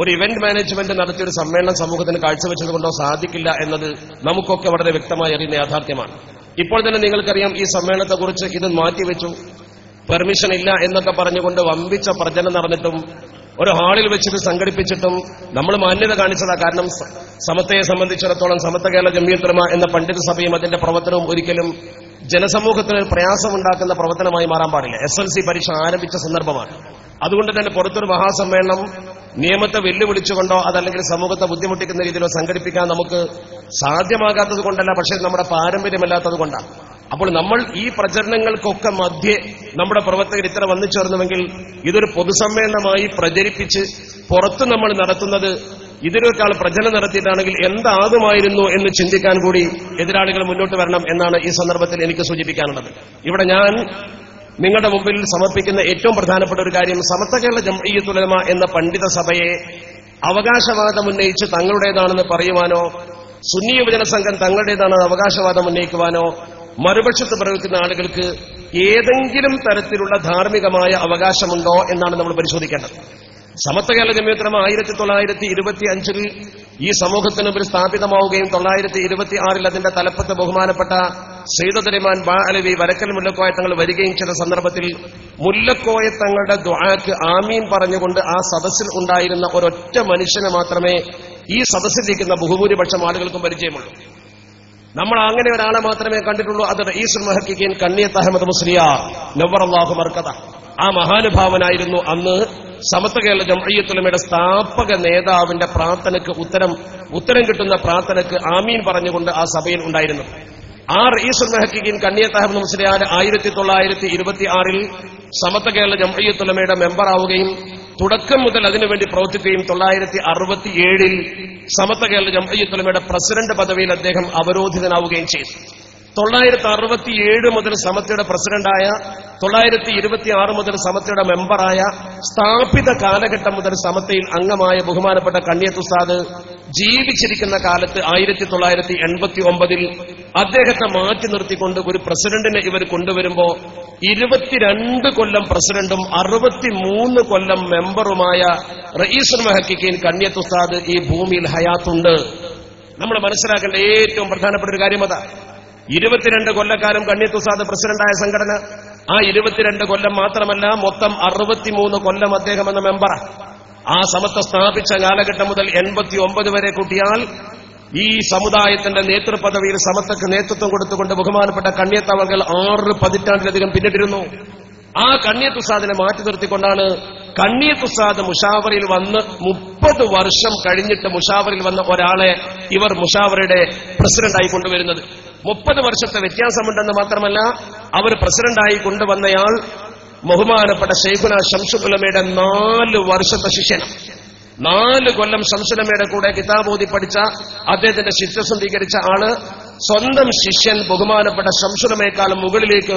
ഒരു ഇവന്റ് മാനേജ്മെന്റ് നടത്തിയൊരു സമ്മേളനം സമൂഹത്തിന് കാഴ്ചവെച്ചതുകൊണ്ടോ സാധിക്കില്ല എന്നത് നമുക്കൊക്കെ വളരെ വ്യക്തമായി അറിയുന്ന യാഥാർത്ഥ്യമാണ്. ഇപ്പോൾ തന്നെ നിങ്ങൾക്കറിയാം, ഈ സമ്മേളനത്തെക്കുറിച്ച് ഇത് മാറ്റിവെച്ചു, പെർമിഷൻ ഇല്ല എന്നൊക്കെ പറഞ്ഞുകൊണ്ട് വമ്പിച്ച പ്രചരണം നടന്നിട്ടും ഒരു ഹാളിൽ വെച്ചിട്ട് സംഘടിപ്പിച്ചിട്ടും നമ്മൾ മാന്യത കാണിച്ചതാ. കാരണം സമസ്തയെ സംബന്ധിച്ചിടത്തോളം സമസ്ത കേരള ജംഇയ്യത്തുൽ ഉലമ എന്ന പണ്ഡിത സഭയും അതിന്റെ പ്രവർത്തനവും ഒരിക്കലും ജനസമൂഹത്തിന് പ്രയാസമുണ്ടാക്കുന്ന പ്രവർത്തനമായി മാറാൻ പാടില്ല. SLC പരീക്ഷ ആരംഭിച്ച സന്ദർഭമാണ്. അതുകൊണ്ട് തന്നെ പുറത്തൊരു മഹാസമ്മേളനം നിയമത്തെ വെല്ലുവിളിച്ചുകൊണ്ടോ അതല്ലെങ്കിൽ സമൂഹത്തെ ബുദ്ധിമുട്ടിക്കുന്ന രീതിയിലോ സംഘടിപ്പിക്കാൻ നമുക്ക് സാധ്യമാകാത്തത് കൊണ്ടല്ല, പക്ഷേ നമ്മുടെ പാരമ്പര്യമല്ലാത്തത് കൊണ്ടാണ്. അപ്പോൾ നമ്മൾ ഈ പ്രചരണങ്ങൾക്കൊക്കെ മധ്യേ നമ്മുടെ പ്രവർത്തകർ ഇത്ര വന്നു ചേർന്നുവെങ്കിൽ ഇതൊരു പൊതുസമ്മേളനമായി പ്രചരിപ്പിച്ച് പുറത്ത് നമ്മൾ നടത്തുന്നത് ഇതിനേക്കാൾ പ്രചരണം നടത്തിയിട്ടാണെങ്കിൽ എന്താകുമായിരുന്നു എന്ന് ചിന്തിക്കാൻ കൂടി എതിരാളികൾ മുന്നോട്ട് വരണം എന്നാണ് ഈ സന്ദർഭത്തിൽ എനിക്ക് സൂചിപ്പിക്കാനുള്ളത്. ഇവിടെ ഞാൻ നിങ്ങളുടെ മുമ്പിൽ സമർപ്പിക്കുന്ന ഏറ്റവും പ്രധാനപ്പെട്ട ഒരു കാര്യം, സമസ്ത കേരള ജംഇയ്യത്തുൽ ഉലമ എന്ന പണ്ഡിത സഭയെ അവകാശവാദം ഉന്നയിച്ച് തങ്ങളുടേതാണെന്ന് പറയുവാനോ, സുന്നി യുവജന സംഘം തങ്ങളുടേതാണെന്ന് അവകാശവാദം ഉന്നയിക്കുവാനോ മറുപക്ഷത്ത് പ്രവർത്തിക്കുന്ന ആളുകൾക്ക് ഏതെങ്കിലും തരത്തിലുള്ള ധാർമ്മികമായ അവകാശമുണ്ടോ എന്നാണ് നമ്മൾ പരിശോധിക്കേണ്ടത്. സമസ്ത കേരള ജംഇയ്യത്തുൽ ഉലമ 1925 ഈ സമൂഹത്തിന് മുമ്പിൽ സ്ഥാപിതമാവുകയും 1926 അതിന്റെ തലപ്പത്ത് ബഹുമാനപ്പെട്ട സയ്യിദ് ഉലമാൻ ബാ അലവി വരക്കൽ മുല്ലക്കോയ തങ്ങൾ വരികയും ചെയ്ത സന്ദർഭത്തിൽ മുല്ലക്കോയ തങ്ങളുടെ ദുആക്ക് ആമീൻ പറഞ്ഞുകൊണ്ട് ആ സദസ്സിൽ ഉണ്ടായിരുന്ന ഒരൊറ്റ മനുഷ്യനെ മാത്രമേ ഈ സദസ്സിലിരിക്കുന്ന ബഹുഭൂരിപക്ഷം ആളുകൾക്കും പരിചയമുള്ളൂ. നമ്മൾ അങ്ങനെ ഒരാളെ മാത്രമേ കണ്ടിട്ടുള്ളൂ. അത് റഈസുൽ മുഹഖിഖീൻ കണ്ണിയത്ത് അഹ്മദ് മുസ്ലിയാർ നവ്വറല്ലാഹു മർക്കദ. ആ മഹാനുഭാവനായിരുന്നു അന്ന് സമസ്ത കേരള ജംഇയ്യത്തുൽ ഉലമയുടെ സ്ഥാപക നേതാവിന്റെ പ്രാർത്ഥനയ്ക്ക് ഉത്തരം കിട്ടുന്ന പ്രാർത്ഥനയ്ക്ക് ആമീൻ പറഞ്ഞുകൊണ്ട് ആ സഭയിൽ ഉണ്ടായിരുന്നു. ആ റഈസുൽ മുഹഖിഖീൻ കണ്ണിയത്ത് അഹ്മദ് മുസ്ലിയാർ 1926 സമസ്ത കേരള ജംഇയ്യത്തുൽ ഉലമയുടെ മെമ്പറാവുകയും തുടക്കം മുതൽ അതിനുവേണ്ടി പ്രവർത്തിക്കുകയും 1967 സമസ്ത കേരള ജംഇയ്യത്തുൽ ഉലമയുടെ പ്രസിഡന്റ് പദവിയിൽ അദ്ദേഹം അവരോധിതനാവുകയും ചെയ്തു. 1967 മുതൽ സമസ്തയുടെ പ്രസിഡന്റായ, 1926 മുതൽ സമസ്തയുടെ മെമ്പറായ, സ്ഥാപിത കാലഘട്ടം മുതൽ സമസ്തയിൽ അംഗമായ ബഹുമാനപ്പെട്ട കണ്ണിയത്ത് ഉസ്താദ് ജീവിച്ചിരിക്കുന്ന കാലത്ത് 1989 അദ്ദേഹത്തെ മാറ്റി നിർത്തിക്കൊണ്ട് ഒരു പ്രസിഡന്റിനെ ഇവർ കൊണ്ടുവരുമ്പോ 22 കൊല്ലം പ്രസിഡന്റും 63 കൊല്ലം മെമ്പറുമായ റഈസുൽ മുഹഖിഖീൻ കണ്ണിയത്ത് ഉസ്താദ് ഈ ഭൂമിയിൽ ഹയാത്തുണ്ട്. നമ്മൾ മനസ്സിലാക്കേണ്ട ഏറ്റവും പ്രധാനപ്പെട്ട ഒരു കാര്യം അതാ. 22 കൊല്ലക്കാലം കണ്ണിയത്ത് ഉസ്താദ് പ്രസിഡന്റായ സംഘടന, ആ 22 കൊല്ലം മാത്രമല്ല മൊത്തം 63 കൊല്ലം അദ്ദേഹം എന്ന മെമ്പറാണ്. ആ സമസ്ത സ്ഥാപിച്ച കാലഘട്ടം മുതൽ 89 വരെ കൂട്ടിയാൽ ഈ സമുദായത്തിന്റെ നേതൃപദവിയിൽ സമസ്തക്ക് നേതൃത്വം കൊടുത്തുകൊണ്ട് ബഹുമാനപ്പെട്ട കണ്ണിയത്ത് അവർ 6 പതിറ്റാണ്ടിലധികം പിന്നിട്ടിരുന്നു. ആ കണ്ണിയത്ത് ഉസ്താദിനെ മാറ്റി നിർത്തിക്കൊണ്ടാണ് കണ്ണീത്ത് ഉസ്താദ് മുഷാവറിൽ വന്ന് 30 വർഷം കഴിഞ്ഞിട്ട് മുഷാവറിൽ വന്ന ഒരാളെ ഇവർ മുഷാവറയുടെ പ്രസിഡന്റായി കൊണ്ടുവരുന്നത്. 30 വർഷത്തെ വ്യത്യാസമുണ്ടെന്ന് മാത്രമല്ല, അവർ പ്രസിഡന്റായി കൊണ്ടുവന്നയാൾ ബഹുമാനപ്പെട്ട ശൈഖുന ശംസുൽ ഉലമയുടെ 4 വർഷത്തെ ശിഷ്യനാണ്. 4 കൊല്ലം ശംസുലമയുടെ കൂടെ കിതാബ് ഓതി പഠിച്ച, അദ്ദേഹത്തിന്റെ ശിഷ്യ സ്വീകരിച്ച ആള് സ്വന്തം ശിഷ്യൻ ബഹുമാനപ്പെട്ട ശംസുലമയെക്കാളും മുകളിലേക്ക്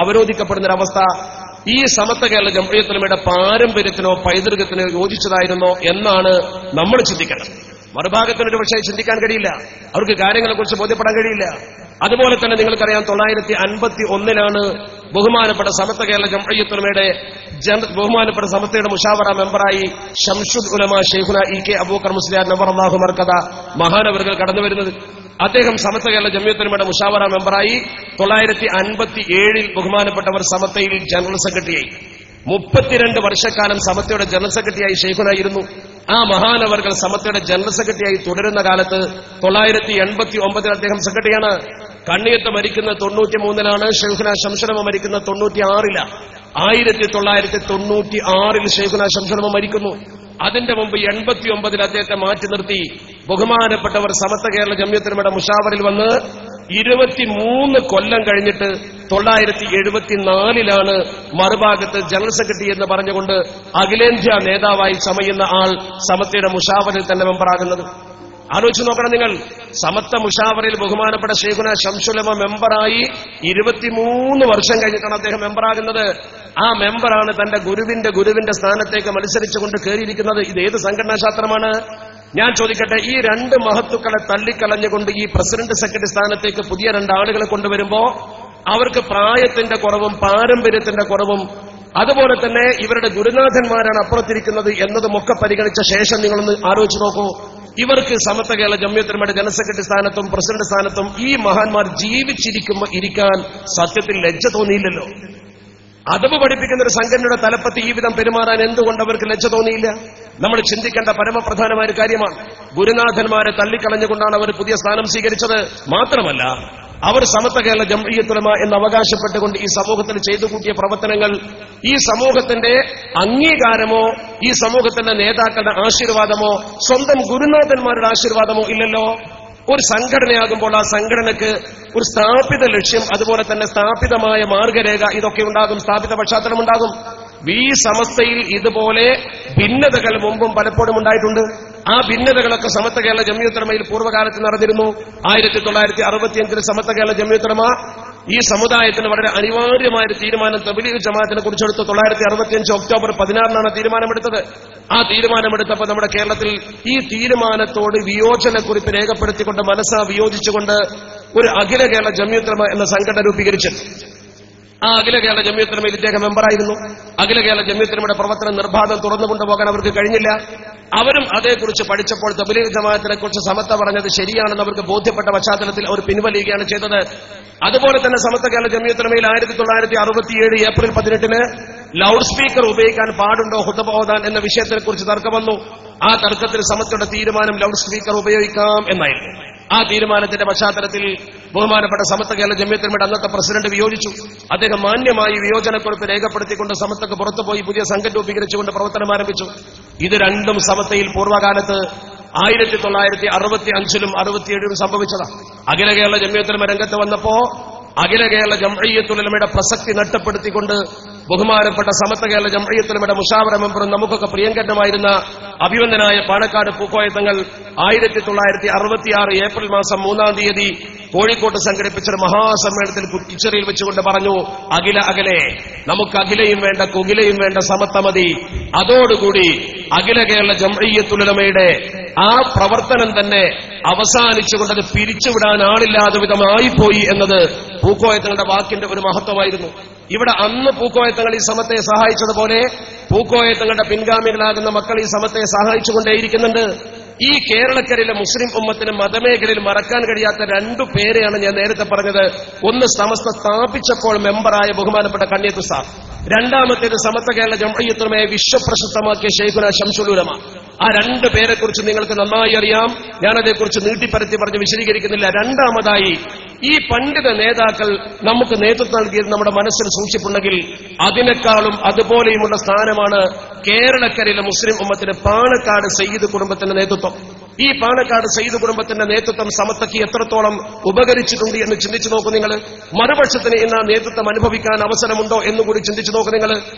അവരോധിക്കപ്പെടുന്നൊരവസ്ഥ ഈ സമത്വ കേരള ജംഇയ്യത്തുൽ ഉലമയുടെ പാരമ്പര്യത്തിനോ പൈതൃകത്തിനോ യോജിച്ചതായിരുന്നോ എന്നാണ് നമ്മൾ ചിന്തിക്കണം. മറുഭാഗത്തിനൊരു പക്ഷേ ചിന്തിക്കാൻ കഴിയില്ല, അവർക്ക് കാര്യങ്ങളെ കുറിച്ച് ബോധ്യപ്പെടാൻ കഴിയില്ല. അതുപോലെ തന്നെ നിങ്ങൾക്കറിയാം, 951 ബഹുമാനപ്പെട്ട സമത്വ കേരള ജംഇയ്യത്തുൽ ഉലമയുടെ ബഹുമാനപ്പെട്ട സമസ്തയുടെ മുഷാവറ മെമ്പറായി ശംസുൽ ഉലമ ശൈഖുന ഇ.കെ. അബൂബക്കർ മുസ്ലിയാർ നവറല്ലാഹു മർകദ മഹാനവറുകൾ കടന്നു വരുന്നത്. അദ്ദേഹം സമത്വ കേരള ജംഇയ്യത്തുൽ ഉലമയുടെ മുഷാവറ മെമ്പറായി 957 ബഹുമാനപ്പെട്ടവർ സമത്വയിൽ ജനറൽ സെക്രട്ടറിയായി. 32 വർഷക്കാലം സമത്വയുടെ ജനറൽ സെക്രട്ടറിയായി ശൈഖുനായിരുന്നു. ആ മഹാനവറുകൾ സമത്വയുടെ ജനറൽ സെക്രട്ടറിയായി തുടരുന്ന കാലത്ത് 989 അദ്ദേഹം സെക്രട്ടറിയാണ്. കണ്ണിയത്ത് മരിക്കുന്നത് 93 ശൈഖുന ശംസുലമ മരിക്കുന്നത് 96. 1996 ശൈഖുന ശംസുലമ മരിക്കുന്നു. അതിന്റെ മുമ്പ് 89 അദ്ദേഹത്തെ മാറ്റി നിർത്തി ബഹുമാനപ്പെട്ടവർ സമത്വ കേരള ജംഇയ്യത്തുൽ ഉലമയുടെ മുഷാവറിൽ വന്ന് 23 കൊല്ലം കഴിഞ്ഞിട്ട് 974 മറുഭാഗത്ത് ജനറൽ സെക്രട്ടറി എന്ന് പറഞ്ഞുകൊണ്ട് അഖിലേന്ത്യാ നേതാവായി ചമയുന്ന ആൾ സമത്വയുടെ മുഷാവറിൽ തന്നെ മെമ്പറാകുന്നത്. ആലോചിച്ച് നോക്കണം നിങ്ങൾ. സമത്വ മുഷാവറിൽ ബഹുമാനപ്പെട്ട ശൈഖുന ശംസുൽ ഉലമ മെമ്പറായി 23 വർഷം കഴിഞ്ഞിട്ടാണ് അദ്ദേഹം മെമ്പറാകുന്നത്. ആ മെമ്പറാണ് തന്റെ ഗുരുവിന്റെ സ്ഥാനത്തേക്ക് മത്സരിച്ചുകൊണ്ട് കയറിയിരിക്കുന്നത്. ഇത് ഏത് സംഘടനാശാസ്ത്രമാണ്? ഞാൻ ചോദിക്കട്ടെ, ഈ 2 മഹത്തുക്കളെ തള്ളിക്കളഞ്ഞുകൊണ്ട് ഈ പ്രസിഡന്റ് സെക്രട്ടറി സ്ഥാനത്തേക്ക് പുതിയ 2 ആളുകളെ കൊണ്ടുവരുമ്പോ അവർക്ക് പ്രായത്തിന്റെ കുറവും പാരമ്പര്യത്തിന്റെ കുറവും അതുപോലെ തന്നെ ഇവരുടെ ഗുരുനാഥന്മാരാണ് അപ്പുറത്തിരിക്കുന്നത് എന്നതുമൊക്കെ പരിഗണിച്ച ശേഷം നിങ്ങളൊന്ന് ആലോചിച്ച് നോക്കൂ. ഇവർക്ക് സമത്വ കേരള ജംഇയ്യത്തുൽ ഉലമയുടെ ജനറൽ സെക്രട്ടറി സ്ഥാനത്തും പ്രസിഡന്റ് സ്ഥാനത്തും ഈ മഹാന്മാർ ജീവിച്ചിരിക്കുമ്പോൾ ഇരിക്കാൻ സത്യത്തിൽ ലജ്ജ തോന്നിയില്ലല്ലോ. അദബ് പഠിപ്പിക്കുന്ന ഒരു സംഘടനയുടെ തലപ്പത്ത് ഈ വിധം പെരുമാറാൻ എന്തുകൊണ്ട് അവർക്ക് ലജ്ജ തോന്നിയില്ല? നമ്മൾ ചിന്തിക്കേണ്ട പരമപ്രധാനമായ കാര്യമാണ്. ഗുരുനാഥന്മാരെ തള്ളിക്കളഞ്ഞുകൊണ്ടാണ് അവർ പുതിയ സ്ഥാനം സ്വീകരിച്ചത്. മാത്രമല്ല, അവർ സമത്വ കേരള ജംഇയ്യത്തുൽ ഉലമ എന്ന് അവകാശപ്പെട്ടുകൊണ്ട് ഈ സമൂഹത്തിൽ ചെയ്തു കൂട്ടിയ പ്രവർത്തനങ്ങൾ ഈ സമൂഹത്തിന്റെ അംഗീകാരമോ ഈ സമൂഹത്തിന്റെ നേതാക്കളുടെ ആശീർവാദമോ സ്വന്തം ഗുരുനാഥന്മാരുടെ ആശീർവാദമോ ഇല്ലല്ലോ. ഒരു സംഘടനയാകുമ്പോൾ ആ സംഘടനയ്ക്ക് ഒരു സ്ഥാപിത ലക്ഷ്യം, അതുപോലെ തന്നെ സ്ഥാപിതമായ മാർഗരേഖ, ഇതൊക്കെ ഉണ്ടാകും, സ്ഥാപിത പശ്ചാത്തലമുണ്ടാകും. ഈ സമസ്തയിൽ ഇതുപോലെ ഭിന്നതകൾ മുമ്പും പലപ്പോഴും ഉണ്ടായിട്ടുണ്ട്. ആ ഭിന്നതകളൊക്കെ സമത്വ കേരള ജംഇയ്യത്തുൽ ഉലമയിൽ പൂർവ്വകാലത്ത് നടന്നിരുന്നു. 1965 സമത്വ കേരള ജംഇയ്യത്തുൽ ഉലമ ഈ സമുദായത്തിന് വളരെ അനിവാര്യമായ ഒരു തീരുമാനം തബ്ലീഗ് ജമാഅത്തിനെ കുറിച്ചെടുത്ത് 965 ഒക്ടോബർ 16 തീരുമാനമെടുത്തത്. ആ തീരുമാനമെടുത്തപ്പോൾ നമ്മുടെ കേരളത്തിൽ ഈ തീരുമാനത്തോട് വിയോജനക്കുറിപ്പ് രേഖപ്പെടുത്തിക്കൊണ്ട് മനസ്സാ വിയോജിച്ചുകൊണ്ട് ഒരു അഖില കേരള ജംഇയ്യത്തുൽ ഉലമ എന്ന സംഘടന രൂപീകരിച്ചു. ആ അഖില കേരള ജംഇയ്യത്തുൽ ഉലമയിൽ ഇദ്ദേഹം മെമ്പറായിരുന്നു. അഖില കേരള ജംഇയ്യത്തുൽ ഉലമയുടെ പ്രവർത്തനം നിർബാധം തുറന്നു കൊണ്ടുപോകാൻ അവർക്ക് കഴിഞ്ഞില്ല. അവരും അതേക്കുറിച്ച് പഠിച്ചപ്പോൾ തബ്ലീഗ് ജമാഅത്തിനെ കുറിച്ച് സമത്വ പറഞ്ഞത് ശരിയാണെന്ന് അവർക്ക് ബോധ്യപ്പെട്ട പശ്ചാത്തലത്തിൽ അവർ പിൻവലിയുകയാണ് ചെയ്തത്. അതുപോലെ തന്നെ സമത്വ കേരള ജംഇയ്യത്തുൽ ഉലമയിൽ 1967 ഏപ്രിൽ 18 ലൗഡ് സ്പീക്കർ ഉപയോഗിക്കാൻ പാടുണ്ടോ ഖുത്ബ ഓതാൻ എന്ന വിഷയത്തെക്കുറിച്ച് തർക്കം വന്നു. ആ തർക്കത്തിൽ സമത്വയുടെ തീരുമാനം ലൗഡ് സ്പീക്കർ ഉപയോഗിക്കാം എന്നായിരുന്നു. ആ തീരുമാനത്തിന്റെ പശ്ചാത്തലത്തിൽ ബഹുമാനപ്പെട്ട സമത്വ കേരള ജംഇയ്യത്തുൽ ഉലമയുടെ അന്നത്തെ പ്രസിഡന്റ് വിയോജിച്ചു. അദ്ദേഹം മാന്യമായി വിയോജനക്കുറിപ്പ് രേഖപ്പെടുത്തിക്കൊണ്ട് സമത്വക്ക് പുറത്തുപോയി പുതിയ സംഘം രൂപീകരിച്ചുകൊണ്ട് പ്രവർത്തനം ആരംഭിച്ചു. ഇത് രണ്ടും സമത്വയിൽ പൂർവ്വകാലത്ത് 1965 67 സംഭവിച്ചതാണ്. അഖില കേരള ജംഇയ്യത്തുൽ ഉലമ രംഗത്ത് വന്നപ്പോ അഖില കേരള ജംഇയ്യത്തുൽ ഉലമയുടെ പ്രസക്തി നഷ്ടപ്പെടുത്തിക്കൊണ്ട് ബഹുമാനപ്പെട്ട സമത്വ കേരള ജംഇയ്യത്തുൽ ഉലമയുടെ മുഷാവറ മെമ്പറും നമുക്കൊക്കെ പ്രിയങ്കരമായിരുന്ന അഭിവന്ദനായ പാണക്കാട് പൂക്കോയ തങ്ങൾ 1966 ഏപ്രിൽ മാസം 3 കോഴിക്കോട്ട് സംഘടിപ്പിച്ചൊരു മഹാസമ്മേളനത്തിൽ കുറ്റിച്ചെറിയിൽ വെച്ചുകൊണ്ട് പറഞ്ഞു, അഖിലെ നമുക്ക് അഖിലയും വേണ്ട കുകിലയും വേണ്ട സമത്വമതി. അതോടുകൂടി അഖില കേരള ജംഇയ്യത്തുൽ ഉലമയുടെ ആ പ്രവർത്തനം തന്നെ അവസാനിച്ചുകൊണ്ടത് പിരിച്ചുവിടാൻ ആളില്ലാതെ വിധമായിപ്പോയി എന്നത് പൂക്കോയത്തങ്ങളുടെ വാക്കിന്റെ ഒരു മഹത്വമായിരുന്നു. ഇവിടെ അന്ന് പൂക്കോയത്തങ്ങൾ ഈ സമത്വയെ സഹായിച്ചതുപോലെ പൂക്കോയത്തങ്ങളുടെ പിൻഗാമികളാകുന്ന മക്കൾ ഈ സമത്വയെ സഹായിച്ചുകൊണ്ടേയിരിക്കുന്നുണ്ട്. ഈ കേരളക്കരയിലെ മുസ്ലിം ഉമ്മത്തിന് മതമേഖലയിൽ മറക്കാൻ കഴിയാത്ത 2 പേരെയാണ് ഞാൻ നേരത്തെ പറഞ്ഞത്. ഒന്ന് സമസ്ത സ്ഥാപിച്ചപ്പോൾ മെമ്പറായ ബഹുമാനപ്പെട്ട കണ്ണിയത്ത് ഉസ്താദ്, രണ്ടാമത്തേത് സമത്വ കേരള ജംഇയ്യത്തുൽ ഉലമയെ വിശ്വപ്രശസ്തമാക്കിയ ശൈഖുന ശംസുൽ ഉലമ. ആ 2 പേരെ കുറിച്ച് നിങ്ങൾക്ക് നന്നായി അറിയാം. ഞാനതേക്കുറിച്ച് നീട്ടിപ്പരത്തി പറഞ്ഞ് വിശദീകരിക്കുന്നില്ല. രണ്ടാമതായി ഈ പണ്ഡിത നേതാക്കൾ നമുക്ക് നേതൃത്വം നൽകിയത് നമ്മുടെ മനസ്സിൽ സൂക്ഷിപ്പുണ്ടെങ്കിൽ അതിനേക്കാളും അതുപോലെയുമുള്ള സ്ഥാനമാണ് കേരളക്കരയിലെ മുസ്ലിം ഉമ്മത്തിന് പാണക്കാട് സയ്യിദ് കുടുംബത്തിന്റെ നേതൃത്വം. ഈ പാണക്കാട് സയ്യിദ് കുടുംബത്തിന്റെ നേതൃത്വം സമത്തക്ക് എത്രത്തോളം ഉപകരിച്ചിട്ടുണ്ട് എന്ന് ചിന്തിച്ചു നോക്കൂ നിങ്ങൾ. മറുപക്ഷത്തിന് ഇന്ന് നേതൃത്വം അനുഭവിക്കാൻ അവസരമുണ്ടോ എന്നുകൂടി ചിന്തിച്ചു നോക്കൂ നിങ്ങൾ.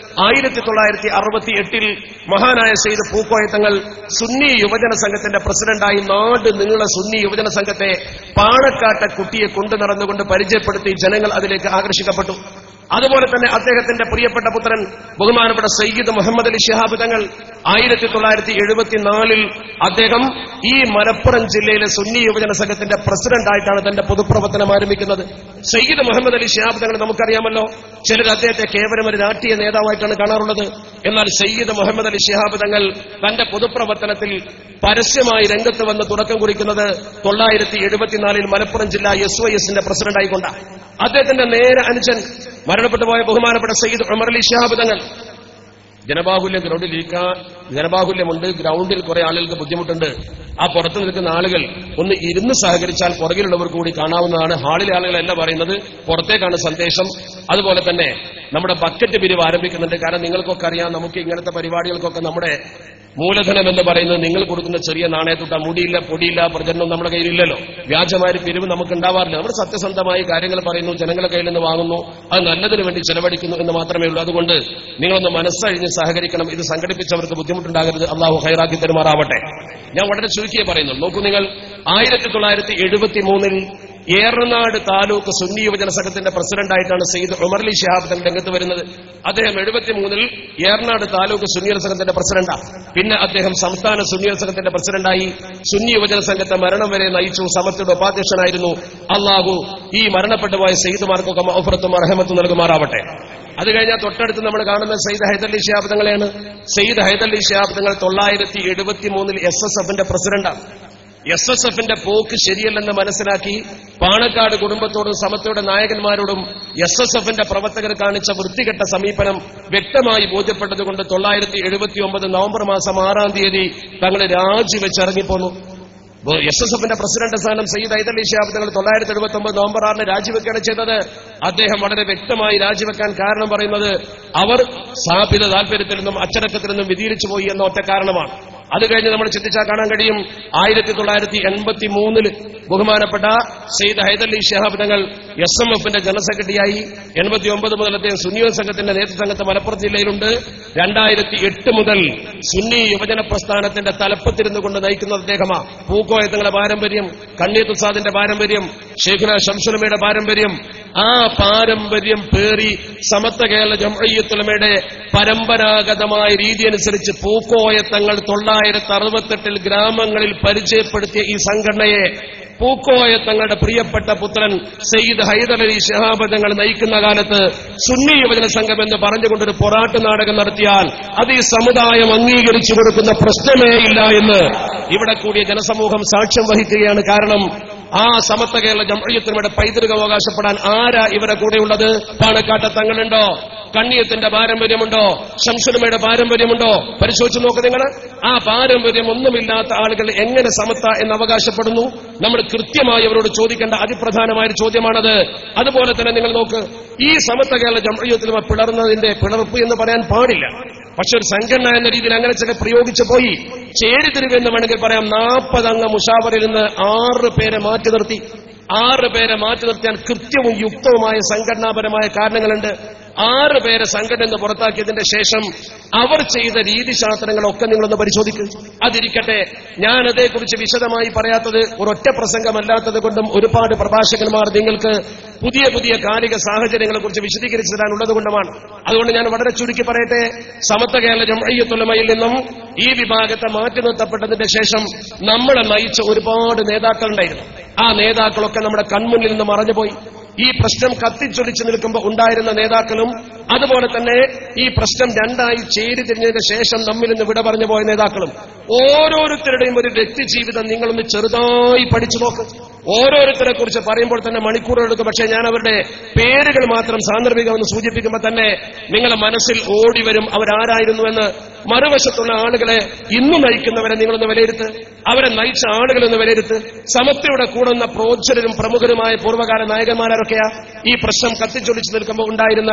1968 മഹാനായ സയ്യിദ് പൂക്കോയ തങ്ങൾ സുന്നി യുവജന സംഘത്തിന്റെ പ്രസിഡന്റായി നാട് നീള സുന്നി യുവജന സംഘത്തെ പാണക്കാട്ടെ കുട്ടിയെ കൊണ്ടു നടന്നുകൊണ്ട് പരിചയപ്പെടുത്തി ജനങ്ങൾ അതിലേക്ക് ആകർഷിക്കപ്പെട്ടു. അതുപോലെ തന്നെ അദ്ദേഹത്തിന്റെ പ്രിയപ്പെട്ട പുത്രൻ ബഹുമാനപ്പെട്ട സയ്യിദ് മുഹമ്മദ് അലി ശിഹാബ് തങ്ങൾ 1974 അദ്ദേഹം ഈ മലപ്പുറം ജില്ലയിലെ സുന്നി യുവജന സംഘത്തിന്റെ പ്രസിഡന്റായിട്ടാണ് തന്റെ പൊതുപ്രവർത്തനം ആരംഭിക്കുന്നത്. സയ്യിദ് മുഹമ്മദ് അലി ശിഹാബ് തങ്ങൾ നമുക്കറിയാമല്ലോ. ചിലർ അദ്ദേഹത്തെ കേവലം ഒരു രാഷ്ട്രീയ നേതാവായിട്ടാണ് കാണാറുള്ളത്. എന്നാൽ സയ്യിദ് മുഹമ്മദ് അലി ശിഹാബ് തങ്ങൾ തന്റെ പൊതുപ്രവർത്തനത്തിൽ പരസ്യമായി രംഗത്ത് വന്ന് തുടക്കം കുറിക്കുന്നത് 1974 മലപ്പുറം ജില്ലാ SYSന്റെ പ്രസിഡന്റായിക്കൊണ്ടാണ്. അദ്ദേഹത്തിന്റെ നേരെ അനുജൻ മരണപ്പെട്ടുപോയ ബഹുമാനപ്പെട്ട സയ്യിദ് ഉമർ അലി ശിഹാബ് തങ്ങൾ ജനബാഹുല്യം ജനബാഹുല്യമുണ്ട്. ഗ്രൗണ്ടിൽ കുറെ ആളുകൾക്ക് ബുദ്ധിമുട്ടുണ്ട്. ആ പുറത്തു നിൽക്കുന്ന ആളുകൾ ഒന്ന് ഇരുന്ന് സഹകരിച്ചാൽ പുറകിലുള്ളവർ കൂടി കാണാവുന്നതാണ്. ഹാളിലെ ആളുകളല്ല പറയുന്നത്, പുറത്തേക്കാണ് സന്ദേശം. അതുപോലെ തന്നെ നമ്മുടെ ബക്കറ്റ് പിരിവ് ആരംഭിക്കുന്നുണ്ട്. കാരണം നിങ്ങൾക്കൊക്കെ അറിയാം, നമുക്ക് ഇങ്ങനത്തെ പരിപാടികൾക്കൊക്കെ നമ്മുടെ മൂലധനം എന്ന് പറയുന്നത് നിങ്ങൾ കൊടുക്കുന്ന ചെറിയ നാണയത്തുട്ട, മുടിയില്ല പൊടിയില്ല പ്രചരണം നമ്മുടെ കയ്യിലില്ലല്ലോ. വ്യാജമായ പിരിവ് നമുക്ക് ഉണ്ടാവാറില്ല. നമ്മൾ സത്യസന്ധമായി കാര്യങ്ങൾ പറയുന്നു, ജനങ്ങളുടെ കയ്യിൽ നിന്ന് വാങ്ങുന്നു, അത് നല്ലതിനു വേണ്ടി ചെലവഴിക്കുന്നു എന്ന് മാത്രമേ ഉള്ളൂ. അതുകൊണ്ട് നിങ്ങളൊന്ന് മനസ്സഴിഞ്ഞ് സഹകരിക്കണം. ഇത് സംഘടിപ്പിച്ചവർക്ക് ബുദ്ധിമുട്ടുണ്ടാകരുത്. അള്ളാഹു ഹൈറാക്കി തരുമാറാവട്ടെ. ഞാൻ വളരെ ചുരുക്കിയേ പറയുന്നു. നോക്കൂ നിങ്ങൾ, 1973 ഏറനാട് താലൂക്ക് സുന്നി യുവജന സംഘത്തിന്റെ പ്രസിഡന്റായിട്ടാണ് സയ്യിദ് ഉമർ അലി ശിഹാബ് തങ്ങൾ രംഗത്ത് വരുന്നത്. അദ്ദേഹം 73 ഏറനാട് താലൂക്ക് സുന്നി യുവജന സംഘത്തിന്റെ പ്രസിഡന്റാണ്. പിന്നെ അദ്ദേഹം സംസ്ഥാന സുന്നി യുവജന സംഘത്തിന്റെ പ്രസിഡന്റായി സുന്നി യുവജന സംഘത്തെ മരണം വരെ നയിച്ചു. സമസ്തയുടെ ഉപാധ്യക്ഷനായിരുന്നു. അള്ളാഹു ഈ മരണപ്പെട്ടുപോയ സയ്യിദുമാർക്കൊക്കെ മഗ്ഫിറത്തും റഹ്മത്തും നൽകുമാറാവട്ടെ. അത് കഴിഞ്ഞാൽ തൊട്ടടുത്ത് നമ്മൾ കാണുന്ന സയ്യിദ് ഹൈദർ അലി ശിഹാബ് തങ്ങളെയാണ്. സയ്യിദ് ഹൈദർ അലി ശിഹാബ് തങ്ങൾ 1973 SSFന്റെ പ്രസിഡന്റാണ്. SSFന്റെ പോക്ക് ശരിയല്ലെന്ന് മനസ്സിലാക്കി പാണക്കാട് കുടുംബത്തോടും സമസ്തയുടെ നായകന്മാരോടും SSFന്റെ പ്രവർത്തകർ കാണിച്ച വൃത്തികെട്ട സമീപനം വ്യക്തമായി ബോധ്യപ്പെട്ടതുകൊണ്ട് 1979 നവംബർ മാസം 6-ാം തീയതി തങ്ങൾ രാജിവെച്ചിറങ്ങിപ്പോന്നു. SSFന്റെ പ്രസിഡന്റ് സ്ഥാനം സയ്യിദ് ഹൈദർ അലി ശിഹാബ് തങ്ങൾ 1979 നവംബർ 6-ന് രാജിവെക്കുകയാണ് ചെയ്തത്. അദ്ദേഹം വളരെ വ്യക്തമായി രാജിവെക്കാൻ കാരണം പറയുന്നത് അവർ സ്ഥാപിത താൽപര്യത്തിൽ നിന്നും അച്ചടക്കത്തിൽ നിന്നും വ്യതിരിച്ചു പോയി എന്ന ഒറ്റ കാരണമാണ്. അത് കഴിഞ്ഞ് നമ്മൾ ചിന്തിച്ചാൽ കാണാൻ കഴിയും, 1983 ബഹുമാനപ്പെട്ട സയ്യിദ് ഹൈദർ അലി ശിഹാബ് തങ്ങൾ SMFന്റെ ജനറൽ സെക്രട്ടറിയായി. 89 മുതൽ അദ്ദേഹം സുന്നി യുവജന സംഘത്തിന്റെ നേതൃസംഘത്തെ മലപ്പുറം ജില്ലയിലുണ്ട്. 2008 മുതൽ സുന്നി യുവജന പ്രസ്ഥാനത്തിന്റെ തലപ്പത്തിരുന്നു കൊണ്ട് നയിക്കുന്ന അദ്ദേഹമാണ്. പൂക്കോയ തങ്ങളുടെ പാരമ്പര്യം, കണ്ണീത്ത് ഉസ്താദിന്റെ പാരമ്പര്യം, ശൈഖുന ശംസുലമയുടെ പാരമ്പര്യം, ആ പാരമ്പര്യം പേറി സമസ്ത കേരള ജംഇയ്യത്തുൽ ഉലമയുടെ പരമ്പരാഗതമായ രീതി അനുസരിച്ച് പൂക്കോയ തങ്ങൾ 1968 ഗ്രാമങ്ങളിൽ പരിചയപ്പെടുത്തിയ ഈ സംഘടനയെ പൂക്കോയ തങ്ങളുടെ പ്രിയപ്പെട്ട പുത്രൻ സയ്യിദ് ഹൈദർ അലി ശിഹാബ് തങ്ങൾ നയിക്കുന്ന കാലത്ത് സുന്നി യുവജന സംഘം എന്ന് പറഞ്ഞുകൊണ്ടൊരു പൊറാട്ട് നാടകം നടത്തിയാൽ അത് ഈ സമുദായം അംഗീകരിച്ചു കൊടുക്കുന്ന പ്രശ്നമേ ഇല്ല എന്ന് ഇവിടെ കൂടിയ ജനസമൂഹം സാക്ഷ്യം വഹിക്കുകയാണ്. കാരണം ആ സമസ്ത കേരള ജംഇയ്യത്തുൽ ഉലമയുടെ പൈതൃകം അവകാശപ്പെടാൻ ആരാ ഇവരെ കൂടെയുള്ളത്? പാണക്കാട്ടെ തങ്ങളുണ്ടോ? കണ്ണിയത്തിന്റെ പാരമ്പര്യമുണ്ടോ? ശംസുലമയുടെ പാരമ്പര്യമുണ്ടോ? പരിശോധിച്ച് നോക്ക് നിങ്ങൾ. ആ പാരമ്പര്യം ഒന്നുമില്ലാത്ത ആളുകൾ എങ്ങനെ സമസ്ത എന്ന് അവകാശപ്പെടുന്നു? നമ്മൾ കൃത്യമായി അവരോട് ചോദിക്കേണ്ട അതിപ്രധാനമായ ചോദ്യമാണത്. അതുപോലെ തന്നെ നിങ്ങൾ നോക്ക്, ഈ സമസ്ത കേരള ജംഇയ്യത്തുൽ ഉലമ പിളർന്നതിന്റെ പിളർപ്പ് എന്ന് പറയാൻ പാടില്ല. പക്ഷെ ഒരു സംഘടന എന്ന രീതിയിൽ അങ്ങനെ ചില പ്രയോഗിച്ചു പോയി. ചേരിതിരിവെന്ന് വേണമെങ്കിൽ പറയാം. 40 അംഗ മുഷാവറിൽ നിന്ന് 6 പേരെ മാറ്റി നിർത്തി. 6 പേരെ മാറ്റി നിർത്തിയാൽ കൃത്യവും യുക്തവുമായ സംഘടനാപരമായ കാരണങ്ങളുണ്ട്. 6 പേരെ സംഘടന നിന്ന് പുറത്താക്കിയതിന്റെ ശേഷം അവർ ചെയ്ത രീതിശാസ്ത്രങ്ങളൊക്കെ നിങ്ങളൊന്ന് പരിശോധിക്കും. അതിരിക്കട്ടെ, ഞാൻ അതേക്കുറിച്ച് വിശദമായി പറയാത്തത് ഒരൊറ്റ പ്രസംഗമല്ലാത്തത് കൊണ്ടും ഒരുപാട് പ്രഭാഷകന്മാർ നിങ്ങൾക്ക് പുതിയ പുതിയ കാലിക സാഹചര്യങ്ങളെ കുറിച്ച് വിശദീകരിച്ചു തരാനുള്ളത് കൊണ്ടുമാണ്. അതുകൊണ്ട് ഞാൻ വളരെ ചുരുക്കി പറയട്ടെ. സമസ്ത കേരള ജംഇയ്യത്തുൽ ഉലമയിൽ നിന്നും ഈ വിഭാഗത്തെ മാറ്റി നിർത്തപ്പെട്ടതിന്റെ ശേഷം നമ്മളെ നയിച്ച ഒരുപാട് നേതാക്കളുണ്ടായിരുന്നു. ആ നേതാക്കളൊക്കെ നമ്മുടെ കൺമുന്നിൽ നിന്ന് മറഞ്ഞുപോയി. ഈ പ്രശ്നം കത്തിച്ചൊലിച്ചു നിൽക്കുമ്പോൾ ഉണ്ടായിരുന്ന നേതാക്കളും അതുപോലെ തന്നെ ഈ പ്രശ്നം രണ്ടായി ചേരിതിരിഞ്ഞതിന് ശേഷം നമ്മിൽ നിന്ന് വിട പറഞ്ഞു പോയ നേതാക്കളും ഓരോരുത്തരുടെയും ഒരു വ്യക്തി ജീവിതം നിങ്ങളൊന്ന് ചെറുതായി പഠിച്ചു നോക്ക്. ഓരോരുത്തരെ കുറിച്ച് പറയുമ്പോൾ തന്നെ മണിക്കൂറുകളെടുക്കും. പക്ഷേ ഞാൻ അവരുടെ പേരുകൾ മാത്രം സാന്ദർഭികമെന്ന് സൂചിപ്പിക്കുമ്പോൾ തന്നെ നിങ്ങളുടെ മനസ്സിൽ ഓടിവരും അവരാരായിരുന്നുവെന്ന്. മറുവശത്തുള്ള ആളുകളെ ഇന്ന് നയിക്കുന്നവരെ നിങ്ങളൊന്ന് വിലയിരുത്ത്, അവരെ നയിച്ച ആളുകളൊന്ന് വിലയിരുത്ത്. സമത്വയുടെ കൂടുന്ന പ്രോജ്വലരും പ്രമുഖരുമായ പൂർവ്വകാല നായകന്മാരൊക്കെയാ ഈ പ്രശ്നം കത്തിച്ചൊലിച്ചു നിൽക്കുമ്പോൾ ഉണ്ടായിരുന്ന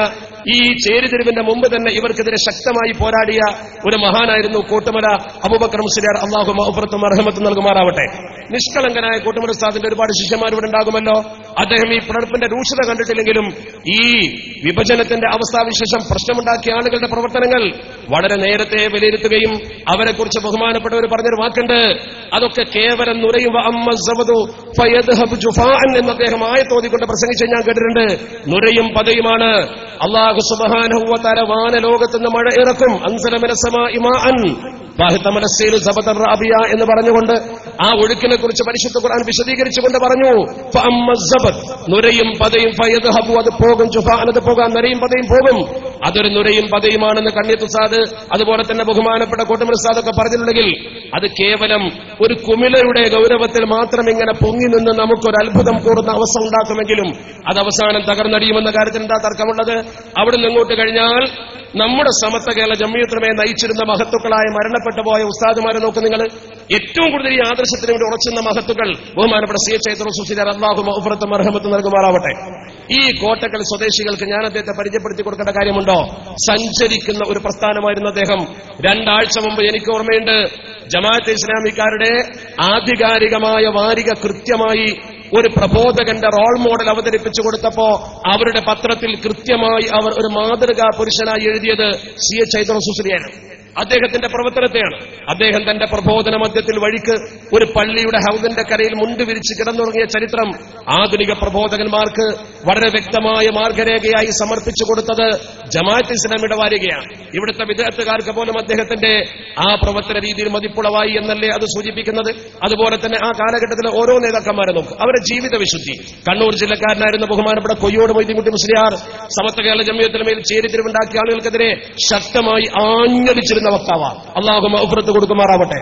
ഈ ചേരിതിരിവിന്റെ മുമ്പ് തന്നെ ഇവർക്കെതിരെ ശക്തമായി പോരാടിയ ഒരു മഹാനായിരുന്നു കോട്ടുമല അബൂബക്കർ മുസ്ലിയാർ. അള്ളാഹു മഗ്ഫിറത്തും റഹ്മത്തും നൽകുമാറാവട്ടെ. നിഷ്കളങ്കനായ കോട്ടുമല ഉസ്താദിന്റെ ഒരുപാട് ശിഷ്യന്മാരിവിടെ ഉണ്ടാകുമല്ലോ. അദ്ദേഹം ഈ പിളർപ്പിന്റെ രൂക്ഷത കണ്ടിട്ടില്ലെങ്കിലും ഈ വിഭജനത്തിന്റെ അവസ്ഥാവിശേഷം പ്രശ്നമുണ്ടാക്കിയ ആളുകളുടെ പ്രവർത്തനങ്ങൾ വളരെ നേരത്തെ വിലയിരുത്തുകയും അവരെക്കുറിച്ച് ബഹുമാനപ്പെട്ടവർ പറഞ്ഞൊരു വാക്കുണ്ട്, അതൊക്കെ കേവലം നുരയും എന്ന് അദ്ദേഹം ആയത്തോതിക്കൊണ്ട് പ്രസംഗിച്ച് ഞാൻ കേട്ടിട്ടുണ്ട്. നുരയും പതയുമാണ്. അല്ലാഹു സുബ്ഹാനഹു വ തആല വാനലോകത്തുനിന്ന് മഴ ഇറക്കും. അൻസല മിനസ് സമാഇ മാഅൻ എന്ന് പറഞ്ഞുകൊണ്ട് ആ ഒഴുക്കിനെ കുറിച്ച് പരിശുദ്ധ ഖുർആൻ വിശദീകരിച്ചുകൊണ്ട് പറഞ്ഞു, നുരയും പതയും ഫയദ്ഹബു, അത് പോകും, ജുഫാനത് പോകാൻ, നുരയും പതയും പോകും. അതൊരു നുരയും പതയുമാണെന്ന് കണ്ണിയത്ത് ഉസ്താദ് അതുപോലെ തന്നെ ബഹുമാനപ്പെട്ട കോട്ടമൽ ഉസ്താദൊക്കെ പറഞ്ഞിട്ടുണ്ടെങ്കിൽ അത് കേവലം ഒരു കുമിളയുടെ ഗൗരവത്തിൽ മാത്രം ഇങ്ങനെ പൊങ്ങി നിന്ന് നമുക്കൊരു അത്ഭുതം കൂടുന്ന അവസ്ഥ ഉണ്ടാക്കുമെങ്കിലും അത് അവസാനം തകർന്നടിയുമെന്ന കാര്യത്തിൽ എന്താ തർക്കമുള്ളത്? അവിടുന്ന് ഇങ്ങോട്ട് കഴിഞ്ഞാൽ നമ്മുടെ സമത്വ കേരള ജംഇയ്യത്തുലമയെ നയിച്ചിരുന്ന മഹത്തുക്കളായ മരണപ്പെട്ടു പോയ ഉസ്താദുമാരെ നോക്ക് നിങ്ങൾ. ഏറ്റവും കൂടുതൽ ഈ ആദർശത്തിന് വേണ്ടി ഉറച്ചുന്ന മഹത്തുക്കൾ ബഹുമാനപ്പെട്ട സി എച്ച് ഐതർ അല്ലാഹു മഗ്ഫിറത്തും റഹ്മത്തും നൽകുമാറാവട്ടെ. ഈ കോട്ടക്കൽ സ്വദേശികൾക്ക് ഞാൻ അദ്ദേഹത്തെ പരിചയപ്പെടുത്തി കൊടുക്കേണ്ട കാര്യമുണ്ടോ? സഞ്ചരിക്കുന്ന ഒരു പ്രസ്ഥാനമായിരുന്നു അദ്ദേഹം. 2 ആഴ്ച മുമ്പ് എനിക്ക് ഓർമ്മയുണ്ട്, ജമാഅത്തെ ഇസ്ലാമിക്കാരുടെ ആധികാരികമായ വാരിക കൃത്യമായി ഒരു പ്രബോധകന്റെ റോൾ മോഡൽ അവതരിപ്പിച്ചു കൊടുത്തപ്പോ അവരുടെ പത്രത്തിൽ കൃത്യമായി അവർ ഒരു മാതൃകാ പുരുഷനായി എഴുതിയത് സി എച്ച് ഐതർ അദ്ദേഹത്തിന്റെ പ്രവർത്തനത്തെയാണ്. അദ്ദേഹം തന്റെ പ്രബോധന മധ്യത്തിൽ വഴിക്ക് ഒരു പള്ളിയുടെ ഹൗദിന്റെ കരയിൽ മുണ്ട് വിരിച്ച് കിടന്നുറങ്ങിയ ചരിത്രം ആധുനിക പ്രബോധകന്മാർക്ക് വളരെ വ്യക്തമായ മാർഗരേഖയായി സമർപ്പിച്ചു കൊടുത്തത് ജമാഅത്ത് ഇസ്ലാമിയുടെ വാരികയാണ്. ഇവിടുത്തെ വിദഗ്ധക്കാർക്ക് പോലും അദ്ദേഹത്തിന്റെ ആ പ്രവർത്തന രീതിയിൽ മതിപ്പുളവായി എന്നല്ലേ അത് സൂചിപ്പിക്കുന്നത്? അതുപോലെ തന്നെ ആ കാലഘട്ടത്തിലെ ഓരോ നേതാക്കന്മാരെ നോക്കും, അവരുടെ ജീവിത വിശുദ്ധി. കണ്ണൂർ ജില്ലക്കാരനായിരുന്ന ബഹുമാനപ്പെട്ട കൊയ്യോട് മൊയ്തീൻകുട്ടി മുസ്ലിയാർ സമത്വ കേരള ജംഇയ്യത്തുലമയിൽ ചേരിതിരിവുണ്ടാക്കിയ ആളുകൾക്കെതിരെ ശക്തമായി ആഞ്ഞടിച്ചിരുന്ന വക്താവ. അല്ലാഹു മഗ്ഫിറത്ത് കൊടുക്കുമാറാവട്ടെ.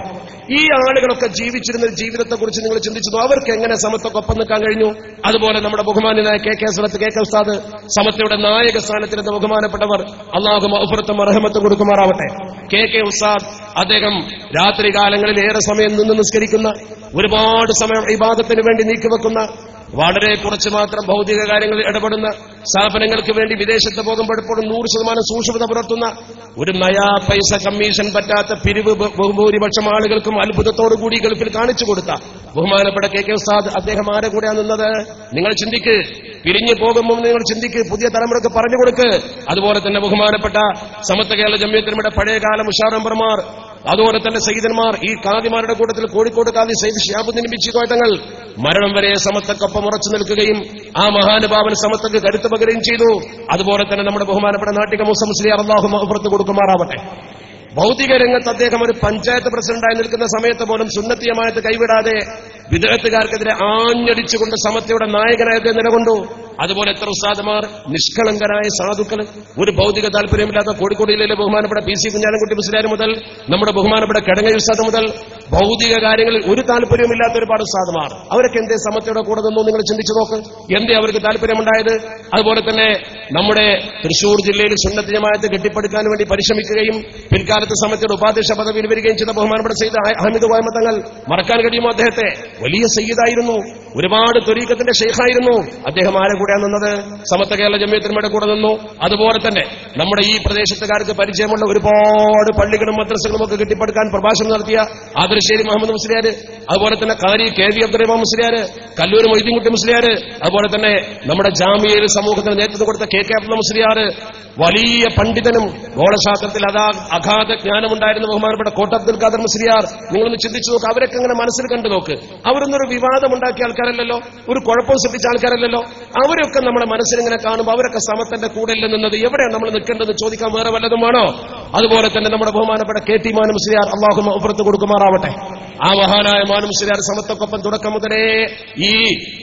ഈ ആളുകളൊക്കെ ജീവിച്ചിരുന്ന ജീവിതത്തെക്കുറിച്ച് നിങ്ങൾ ചിന്തിച്ചു, അവർക്ക് എങ്ങനെ സമത്വക്കൊപ്പം നിൽക്കാൻ കഴിഞ്ഞു? അതുപോലെ നമ്മുടെ ബഹുമാനായ കെ കെ സലത്ത് കെ കെ ഉസ്താദ് സമത്വയുടെ നായക സ്ഥാനത്തിരുന്ന ബഹുമാനപ്പെട്ടവർ, അല്ലാഹു മഗ്ഫിറത്തും റഹ്മത്തും കൊടുക്കുമാറാവട്ടെ. കെ കെ ഉസ്താദ് അദ്ദേഹം രാത്രി കാലങ്ങളിൽ ഏറെ സമയം നിന്ന് നിസ്കരിക്കുന്ന, ഒരുപാട് സമയം ഇബാദത്തിന് വേണ്ടി നീക്കിവെക്കുന്ന, വളരെ കുറച്ച് മാത്രം ഭൗതിക കാര്യങ്ങളിൽ ഇടപെടുന്ന, സ്ഥാപനങ്ങൾക്ക് വേണ്ടി വിദേശത്ത് പോകുമ്പോൾ എപ്പോഴും 100% സൂക്ഷ്മത പുലർത്തുന്ന, ഒരു നയാ പൈസ കമ്മീഷൻ പറ്റാത്ത പിരിവ് ബഹുഭൂരിപക്ഷം ആളുകൾക്കും അത്ഭുതത്തോടുകൂടി ഗൾഫിൽ കാണിച്ചു കൊടുത്ത ബഹുമാനപ്പെട്ട കെ കെ ഉസ്താദ് അദ്ദേഹം ആരെ കൂടെയാണ് നിന്നത്? നിങ്ങൾ ചിന്തിക്ക്. പിരിഞ്ഞു പോകുമ്പോൾ നിങ്ങൾ ചിന്തിക്ക്, പുതിയ തലമുറക്ക് പറഞ്ഞു കൊടുക്ക്. അതുപോലെ തന്നെ ബഹുമാനപ്പെട്ട സമത്വ കേരള ജംഇയ്യത്തുലമയുടെ പഴയകാല മുഷാറമ്പർമാർ, അതുപോലെ തന്നെ സയ്യിദന്മാർ, ഈ കാദിമാരുടെ കൂട്ടത്തിൽ കോഴിക്കോട് കാദി സയ്യിദ് ശിഹാബുദ്ദീൻ ബിച്ചി കോയത്തങ്ങൾ മരണം വരെ സമത്വക്കൊപ്പം ഉറച്ചു നിൽക്കുകയും ആ മഹാനുഭാവൻ സമത്വക്ക് കരുത്ത് പകരുകയും ചെയ്തു. അതുപോലെ തന്നെ നമ്മുടെ ബഹുമാനപ്പെട്ട നാട്ടിക മൂസ മുസ്ലിയാർ അല്ലാഹു മഗ്ഫിറത്ത് കൊടുക്കുമാറാവട്ടെ. ഭൗതിക രംഗത്ത് അദ്ദേഹം ഒരു പഞ്ചായത്ത് പ്രസിഡന്റായി നിൽക്കുന്ന സമയത്ത് പോലും സുന്നത്തി ജമാഅത്ത് കൈവിടാതെ വിദഗ്ധക്കാർക്കെതിരെ ആഞ്ഞടിച്ചുകൊണ്ട് സമത്വയുടെ നായകനായത് നിലകൊണ്ടു. അതുപോലെ എത്ര ഉസ്താദുമാർ, നിഷ്കളങ്കരായ സാധുക്കൾ, ഒരു ഭൗതിക താല്പര്യമില്ലാത്ത കോഴിക്കോട് ജില്ലയിലെ ബഹുമാനപ്പെട്ട പി സി കുഞ്ഞാലൻകുട്ടി മുസ്ലിയാർ മുതൽ നമ്മുടെ ബഹുമാനപ്പെട്ട കടങ്ങ ഉസ്താദ് മുതൽ ഭൗതിക കാര്യങ്ങളിൽ ഒരു താല്പര്യമില്ലാത്ത ഒരുപാട് ഉസ്താദുമാർ, അവരൊക്കെ എന്തേ സമത്വയുടെ കൂടെ നിന്നോ? നിങ്ങൾ ചിന്തിച്ചു നോക്ക്, എന്തേ അവർക്ക് താല്പര്യമുണ്ടായത്? അതുപോലെ തന്നെ നമ്മുടെ തൃശൂർ ജില്ലയിൽ സുന്നത്ത് ജമാഅത്ത് കെട്ടിപ്പടുക്കാൻ വേണ്ടി പരിശ്രമിക്കുകയും പിൽക്കാലത്ത് സമത്വയുടെ ഉപാധ്യക്ഷ പദവിയിൽ വരികയും ചെയ്ത ബഹുമാനപ്പെട്ട സയ്യിദ് അഹമ്മദ് കോയമത്തങ്ങൾ, മറക്കാൻ കഴിയുമോ അദ്ദേഹത്തെ? വലിയ സയ്യിദായിരുന്നു, ഒരുപാട് ത്വരീഖത്തിന്റെ ഷെയ്ഖായിരുന്നു. അദ്ദേഹം ആരെ കൂടെയാണ് നിന്നത്? സമത്വ കേരള ജംഇയ്യത്തുലമയുടെ കൂടെ നിന്നു. അതുപോലെ തന്നെ നമ്മുടെ ഈ പ്രദേശത്തുകാർക്ക് പരിചയമുള്ള ഒരുപാട് പള്ളികളും മദ്രസകളും ഒക്കെ കെട്ടിപ്പടുക്കാൻ പ്രഭാഷണം നടത്തിയ ആദർശേരി മുഹമ്മദ് മുസ്ലിയാർ, അതുപോലെ തന്നെ കാരി കെ വി അബ്ദുറഹ്മാൻ മുസ്ലിയാർ, കല്ലൂർ മൊയ്തീൻകുട്ടി മുസ്ലിയാർ, അതുപോലെ തന്നെ നമ്മുടെ ജാമിയയിൽ സമൂഹത്തിന് നേതൃത്വം കൊടുത്ത കെ കെ അബ്ദുള്ള മുസ്ലിയാർ, വലിയ പണ്ഡിതനും ഗോളശാസ്ത്രത്തിൽ അഗാധ ജ്ഞാനമുണ്ടായിരുന്ന ബഹുമാനപ്പെട്ട കോട്ട അബ്ദുൽ ഖാദർ മുസ്ലിയാർ. നിങ്ങളൊന്ന് ചിന്തിച്ചു നോക്ക്, അവരൊക്കെ ഇങ്ങനെ മനസ്സിൽ കണ്ടു നോക്ക്. അവരൊന്നൊരു വിവാദമുണ്ടാക്കിയ ആൾക്കാരല്ലല്ലോ, ഒരു കുഴപ്പം സൃഷ്ടിച്ച ആൾക്കാരല്ലല്ലോ. അവരൊക്കെ നമ്മുടെ മനസ്സിലിങ്ങനെ കാണുമ്പോൾ അവരൊക്കെ സമത്തിന്റെ കൂടെ നിന്നത് എവിടെയാണ് നമ്മൾ നിൽക്കേണ്ടത് ചോദിക്കാൻ വേറെ വല്ലതും വേണോ? അതുപോലെ തന്നെ നമ്മുടെ ബഹുമാനപ്പെട്ട കെ ടി മാനു മുസ്ലിയാർ അല്ലാഹു മഗ്ഫിറത്ത് കൊടുക്കുമാറാവട്ടെ. ആ മഹാനായ മാനു മുസ്ലിയാർ സമത്വക്കൊപ്പം തുടക്കം മുതലേ ഈ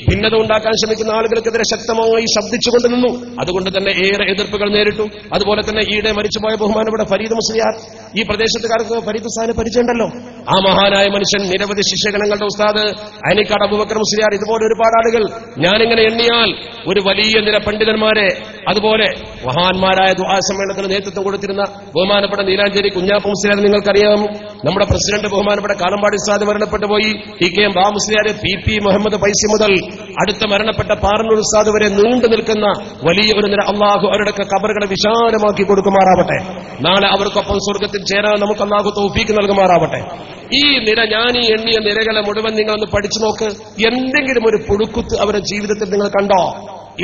ഭിന്നത ഉണ്ടാക്കാൻ ശ്രമിക്കുന്ന ആളുകൾക്കെതിരെ ശക്തമായി ശബ്ദിച്ചുകൊണ്ട് നിന്നു. അതുകൊണ്ട് തന്നെ ഏറെ എതിർപ്പുകൾ നേരിട്ടു. അതുപോലെ തന്നെ ഈയിടെ മരിച്ചുപോയ ബഹുമാനപ്പെട്ട ഫരീദ് മുസ്ലിയാർ, ഈ പ്രദേശത്തുകാർക്ക് ഫരീദ് ഉസ്താദിനെ പരിചയമുണ്ടല്ലോ. ആ മഹാനായ മനുഷ്യൻ, നിരവധി ശിഷ്യഗണങ്ങളുടെ ഉസ്താദ്, അയനിക്കാട് അബൂബക്കർ മുസ്ലിയാർ, ഇതുപോലെ ഒരുപാട് ആളുകൾ ഞാനിങ്ങനെ എണ്ണിയാൽ ഒരു വലിയ നിര പണ്ഡിതന്മാരെ അതുപോലെ മഹാന്മാരായ ദുആ സമ്മേളനത്തിന് നേതൃത്വം കൊടുത്തിരുന്ന ബഹുമാനപ്പെട്ട നീലാഞ്ചേരി കുഞ്ഞാപ്പ മുസ്ലിയാർ നിങ്ങൾക്കറിയാം. നമ്മുടെ പ്രസിഡന്റ് ബഹുമാനപ്പെട്ട കാളമ്പാടി ഉസ്താദ് മരണപ്പെട്ടു പോയി. ടി.കെ. ബാ മുസ്ലിയാർ, പി മുഹമ്മദ് പൈസി മുതൽ അടുത്ത മരണപ്പെട്ട പാറന്നൂർ ഉസ്താദ് വരെ നീണ്ടു നിൽക്കുന്ന വലിയ ഒരു നിര അള്ളാഹു അവരുടെയൊക്കെ ഖബറുകളെ വിശാലമാക്കി കൊടുക്കുമാറാവട്ടെ. നാളെ അവർക്കൊപ്പം സ്വർഗത്തിൽ ചേരാൻ നമുക്ക് അള്ളാഹു തൗഫീക്ക് നൽകുമാറാവട്ടെ. ഈ നിര, ഞാൻ ഈ എണ്ണിയ നിരകളെ മുഴുവൻ നിങ്ങളൊന്ന് പഠിച്ചു നോക്ക്. എന്തെങ്കിലും ഒരു പുഴുക്കുത്ത് അവരുടെ ജീവിതത്തിൽ നിങ്ങൾ കണ്ടോ?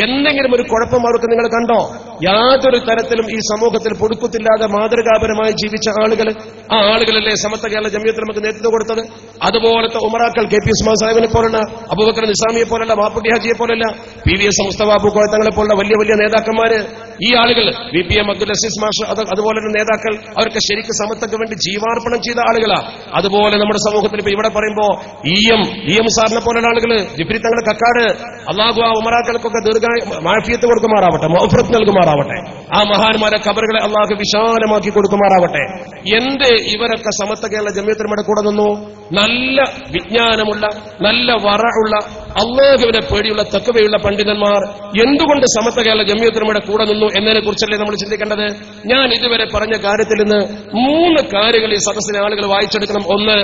എന്തെങ്കിലും ഒരു കുഴപ്പം അവർക്ക് നിങ്ങൾ കണ്ടോ? യാതൊരു തരത്തിലും ഈ സമൂഹത്തിൽ പൊടുക്കുത്തില്ലാതെ മാതൃകാപരമായി ജീവിച്ച ആളുകൾ, ആ ആളുകളല്ലേ സമത്വ കേരള ജമിയത്തിൽ നമുക്ക് നേതൃത്വം കൊടുത്തത്. അതുപോലത്തെ ഉമറാക്കൾ കെ.പി. ഉസ്മാൻ സാഹിബിനെ പോലുള്ള, അബൂബക്കർ നിസാമിയെ പോലുള്ള, മാപ്പുട്ടി ഹാജിയെ പോലുള്ള, പി.വി.എസ്. മുസ്തഫ കോയത്തങ്ങളെ പോലുള്ള വലിയ വലിയ നേതാക്കന്മാര്, ഈ ആളുകൾ, വി.പി.എം. അബ്ദുൽ അസീസ് മാഷ്, അതുപോലെ തന്നെ നേതാക്കൾ, അവർക്ക് ശരിക്കും സമത്വക്ക് വേണ്ടി ജീവാർപ്പണം ചെയ്ത ആളുകളാ. അതുപോലെ നമ്മുടെ സമൂഹത്തിൽ ഇപ്പൊ ഇവിടെ പറയുമ്പോ ഇ.എം. സാറിനെ പോലുള്ള ആളുകൾ, ജിബ്രി തങ്ങൾ കക്കാട്, അള്ളാഹു ആ ഉമറാക്കൾക്കൊക്കെ മാഫിയത്ത് കൊടുക്കുമാറാവട്ടെ, മൗഫറത്ത് നൽകുമാറാവട്ടെ. ആ മഹാന്മാരെ ഖബറുകളെ അള്ളാഹു വിശാലമാക്കി കൊടുക്കുമാറാവട്ടെ. ഇവരൊക്കെ സമത്വ കേരള ജമിയത്തിനുടെ കൂടെ നിന്നു. നല്ല വിജ്ഞാനമുള്ള, നല്ല വറഉള്ള, അള്ളാഹുവിനെ പേടിയുള്ള, തഖ്വയുള്ള പണ്ഡിതന്മാർ എന്തുകൊണ്ട് സമത്വ കേരള ജമിയത്തിനുടെ കൂടെ നിന്നു എന്നതിനെ കുറിച്ചല്ലേ നമ്മൾ ചിന്തിക്കേണ്ടത്. ഞാൻ ഇതുവരെ പറഞ്ഞ കാര്യത്തിൽ നിന്ന് 3 കാര്യങ്ങൾ ഈ സദസ്സിലെ ആളുകൾ വായിച്ചെടുക്കണം. ഒന്ന്,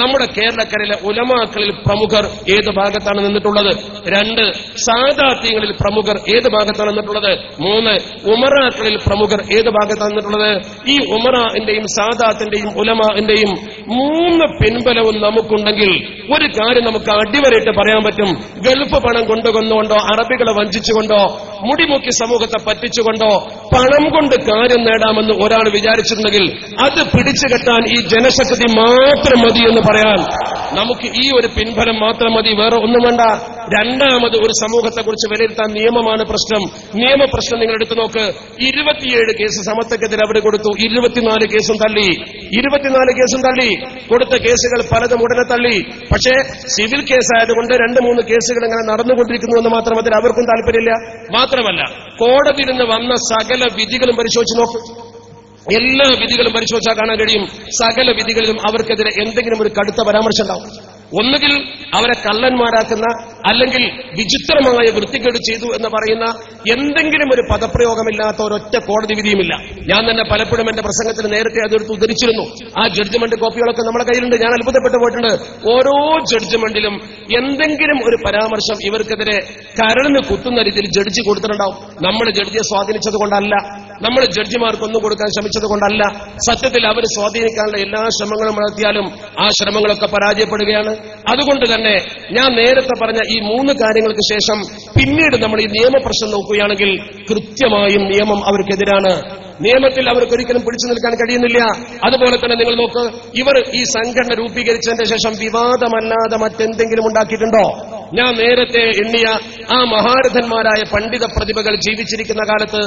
നമ്മുടെ കേരളക്കരയിലെ ഉലമാക്കളിൽ പ്രമുഖർ ഏത് ഭാഗത്താണ് നിന്നിട്ടുള്ളത്. 2, സാദാത്യങ്ങളിൽ പ്രമുഖർ ഏത് ഭാഗത്താണ് നിന്നിട്ടുള്ളത്. 3, ഉമറാക്കളിൽ പ്രമുഖർ ഏത് ഭാഗത്താണ് നിന്നിട്ടുള്ളത്. ഈ ഉമറാന്റെയും സാദാത്തിന്റെയും ഉലമാന്റെയും 3 പിൻബലവും നമുക്കുണ്ടെങ്കിൽ ഒരു കാര്യം നമുക്ക് അടിവരയിട്ട് പറയാൻ പറ്റും. ഗൾഫ് പണം കൊണ്ടുകൊണ്ടോ, അറബികളെ വഞ്ചിച്ചുകൊണ്ടോ, മുടിമുക്കി സമൂഹത്തെ പറ്റിച്ചുകൊണ്ടോ പണം കൊണ്ട് കാര്യം നേടാമെന്ന് ഒരാൾ വിചാരിച്ചിട്ടുണ്ടെങ്കിൽ അത് പിടിച്ചു കെട്ടാൻ ഈ ജനശക്തി മാത്രം മതി എന്ന് പറയാൻ നമുക്ക് ഈ ഒരു പിൻബലം മാത്രം മതി, വേറെ ഒന്നും വേണ്ട. രണ്ടാമത്, ഒരു സമൂഹത്തെക്കുറിച്ച് വിലയിരുത്താൻ നിയമമാണ് പ്രശ്നം. നിയമപ്രശ്നം നിങ്ങൾ എടുത്തു നോക്ക്. 27 കേസ് സമത്വക്കെതിരെ അവർ കൊടുത്തു, 24 കേസും തള്ളി. 24 കേസും തള്ളി. കൊടുത്ത കേസുകൾ പലതും ഉടനെ തള്ളി. പക്ഷേ സിവിൽ കേസായതുകൊണ്ട് 2-3 കേസുകൾ ഇങ്ങനെ നടന്നുകൊണ്ടിരിക്കുന്നു എന്ന് മാത്രം അതിൽ അവർക്കും താല്പര്യമില്ല. മാത്രമല്ല, കോടതിയിൽ നിന്ന് വന്ന സകല വിധികളും പരിശോധിച്ച് നോക്ക്. എല്ലാ വിധികളും പരിശോധിച്ചാൽ കാണാൻ കഴിയും, സകല വിധികളിലും അവർക്കെതിരെ എന്തെങ്കിലും ഒരു കടുത്ത പരാമർശം ഉണ്ടാവും. ഒന്നുകിൽ അവരെ കള്ളന്മാരാക്കുന്ന, അല്ലെങ്കിൽ വിചിത്രമായ വൃത്തികേട് ചെയ്തു എന്ന് പറയുന്ന എന്തെങ്കിലും ഒരു പദപ്രയോഗമില്ലാത്ത ഒരൊറ്റ കോടതി വിധിയുമില്ല. ഞാൻ തന്നെ പലപ്പോഴും എന്റെ പ്രസംഗത്തിൽ നേരത്തെ അതെടുത്ത് ഉദ്ധരിച്ചിരുന്നു. ആ ജഡ്ജ്മെന്റ് കോപ്പികളൊക്കെ നമ്മുടെ കയ്യിലുണ്ട്. ഞാൻ അത്ഭുതപ്പെട്ടു പോയിട്ടുണ്ട്. ഓരോ ജഡ്ജ്മെന്റിലും എന്തെങ്കിലും ഒരു പരാമർശം ഇവർക്കെതിരെ കരളിന് കുത്തുന്ന രീതിയിൽ ജഡ്ജി കൊടുത്തിട്ടുണ്ടാവും. നമ്മൾ ജഡ്ജിയെ സ്വാധീനിച്ചത് കൊണ്ടല്ല, നമ്മൾ ജഡ്ജിമാർക്കൊന്നും കൊടുക്കാൻ ശ്രമിച്ചത് കൊണ്ടല്ല. സത്യത്തിൽ അവർ സ്വാധീനിക്കാനുള്ള എല്ലാ ശ്രമങ്ങളും നടത്തിയാലും ആ ശ്രമങ്ങളൊക്കെ പരാജയപ്പെടുകയാണ്. അതുകൊണ്ട് തന്നെ ഞാൻ നേരത്തെ പറഞ്ഞ ഈ 3 കാര്യങ്ങൾക്ക് ശേഷം പിന്നീട് നമ്മൾ ഈ നിയമപ്രശ്നം നോക്കുകയാണെങ്കിൽ കൃത്യമായും നിയമം അവർക്കെതിരാണ്. നിയമത്തിൽ അവർക്ക് ഒരിക്കലും പിടിച്ചു നിൽക്കാൻ കഴിയുന്നില്ല. അതുപോലെ തന്നെ നിങ്ങൾ നോക്ക്, ഇവർ ഈ സംഘടന രൂപീകരിച്ചതിന്റെ ശേഷം വിവാദമല്ലാതെ മറ്റെന്തെങ്കിലും ഉണ്ടാക്കിയിട്ടുണ്ടോ? ഞാൻ നേരത്തെ എണ്ണിയ ആ മഹാരഥന്മാരായ പണ്ഡിത പ്രതിഭകൾ ജീവിച്ചിരിക്കുന്ന കാലത്ത്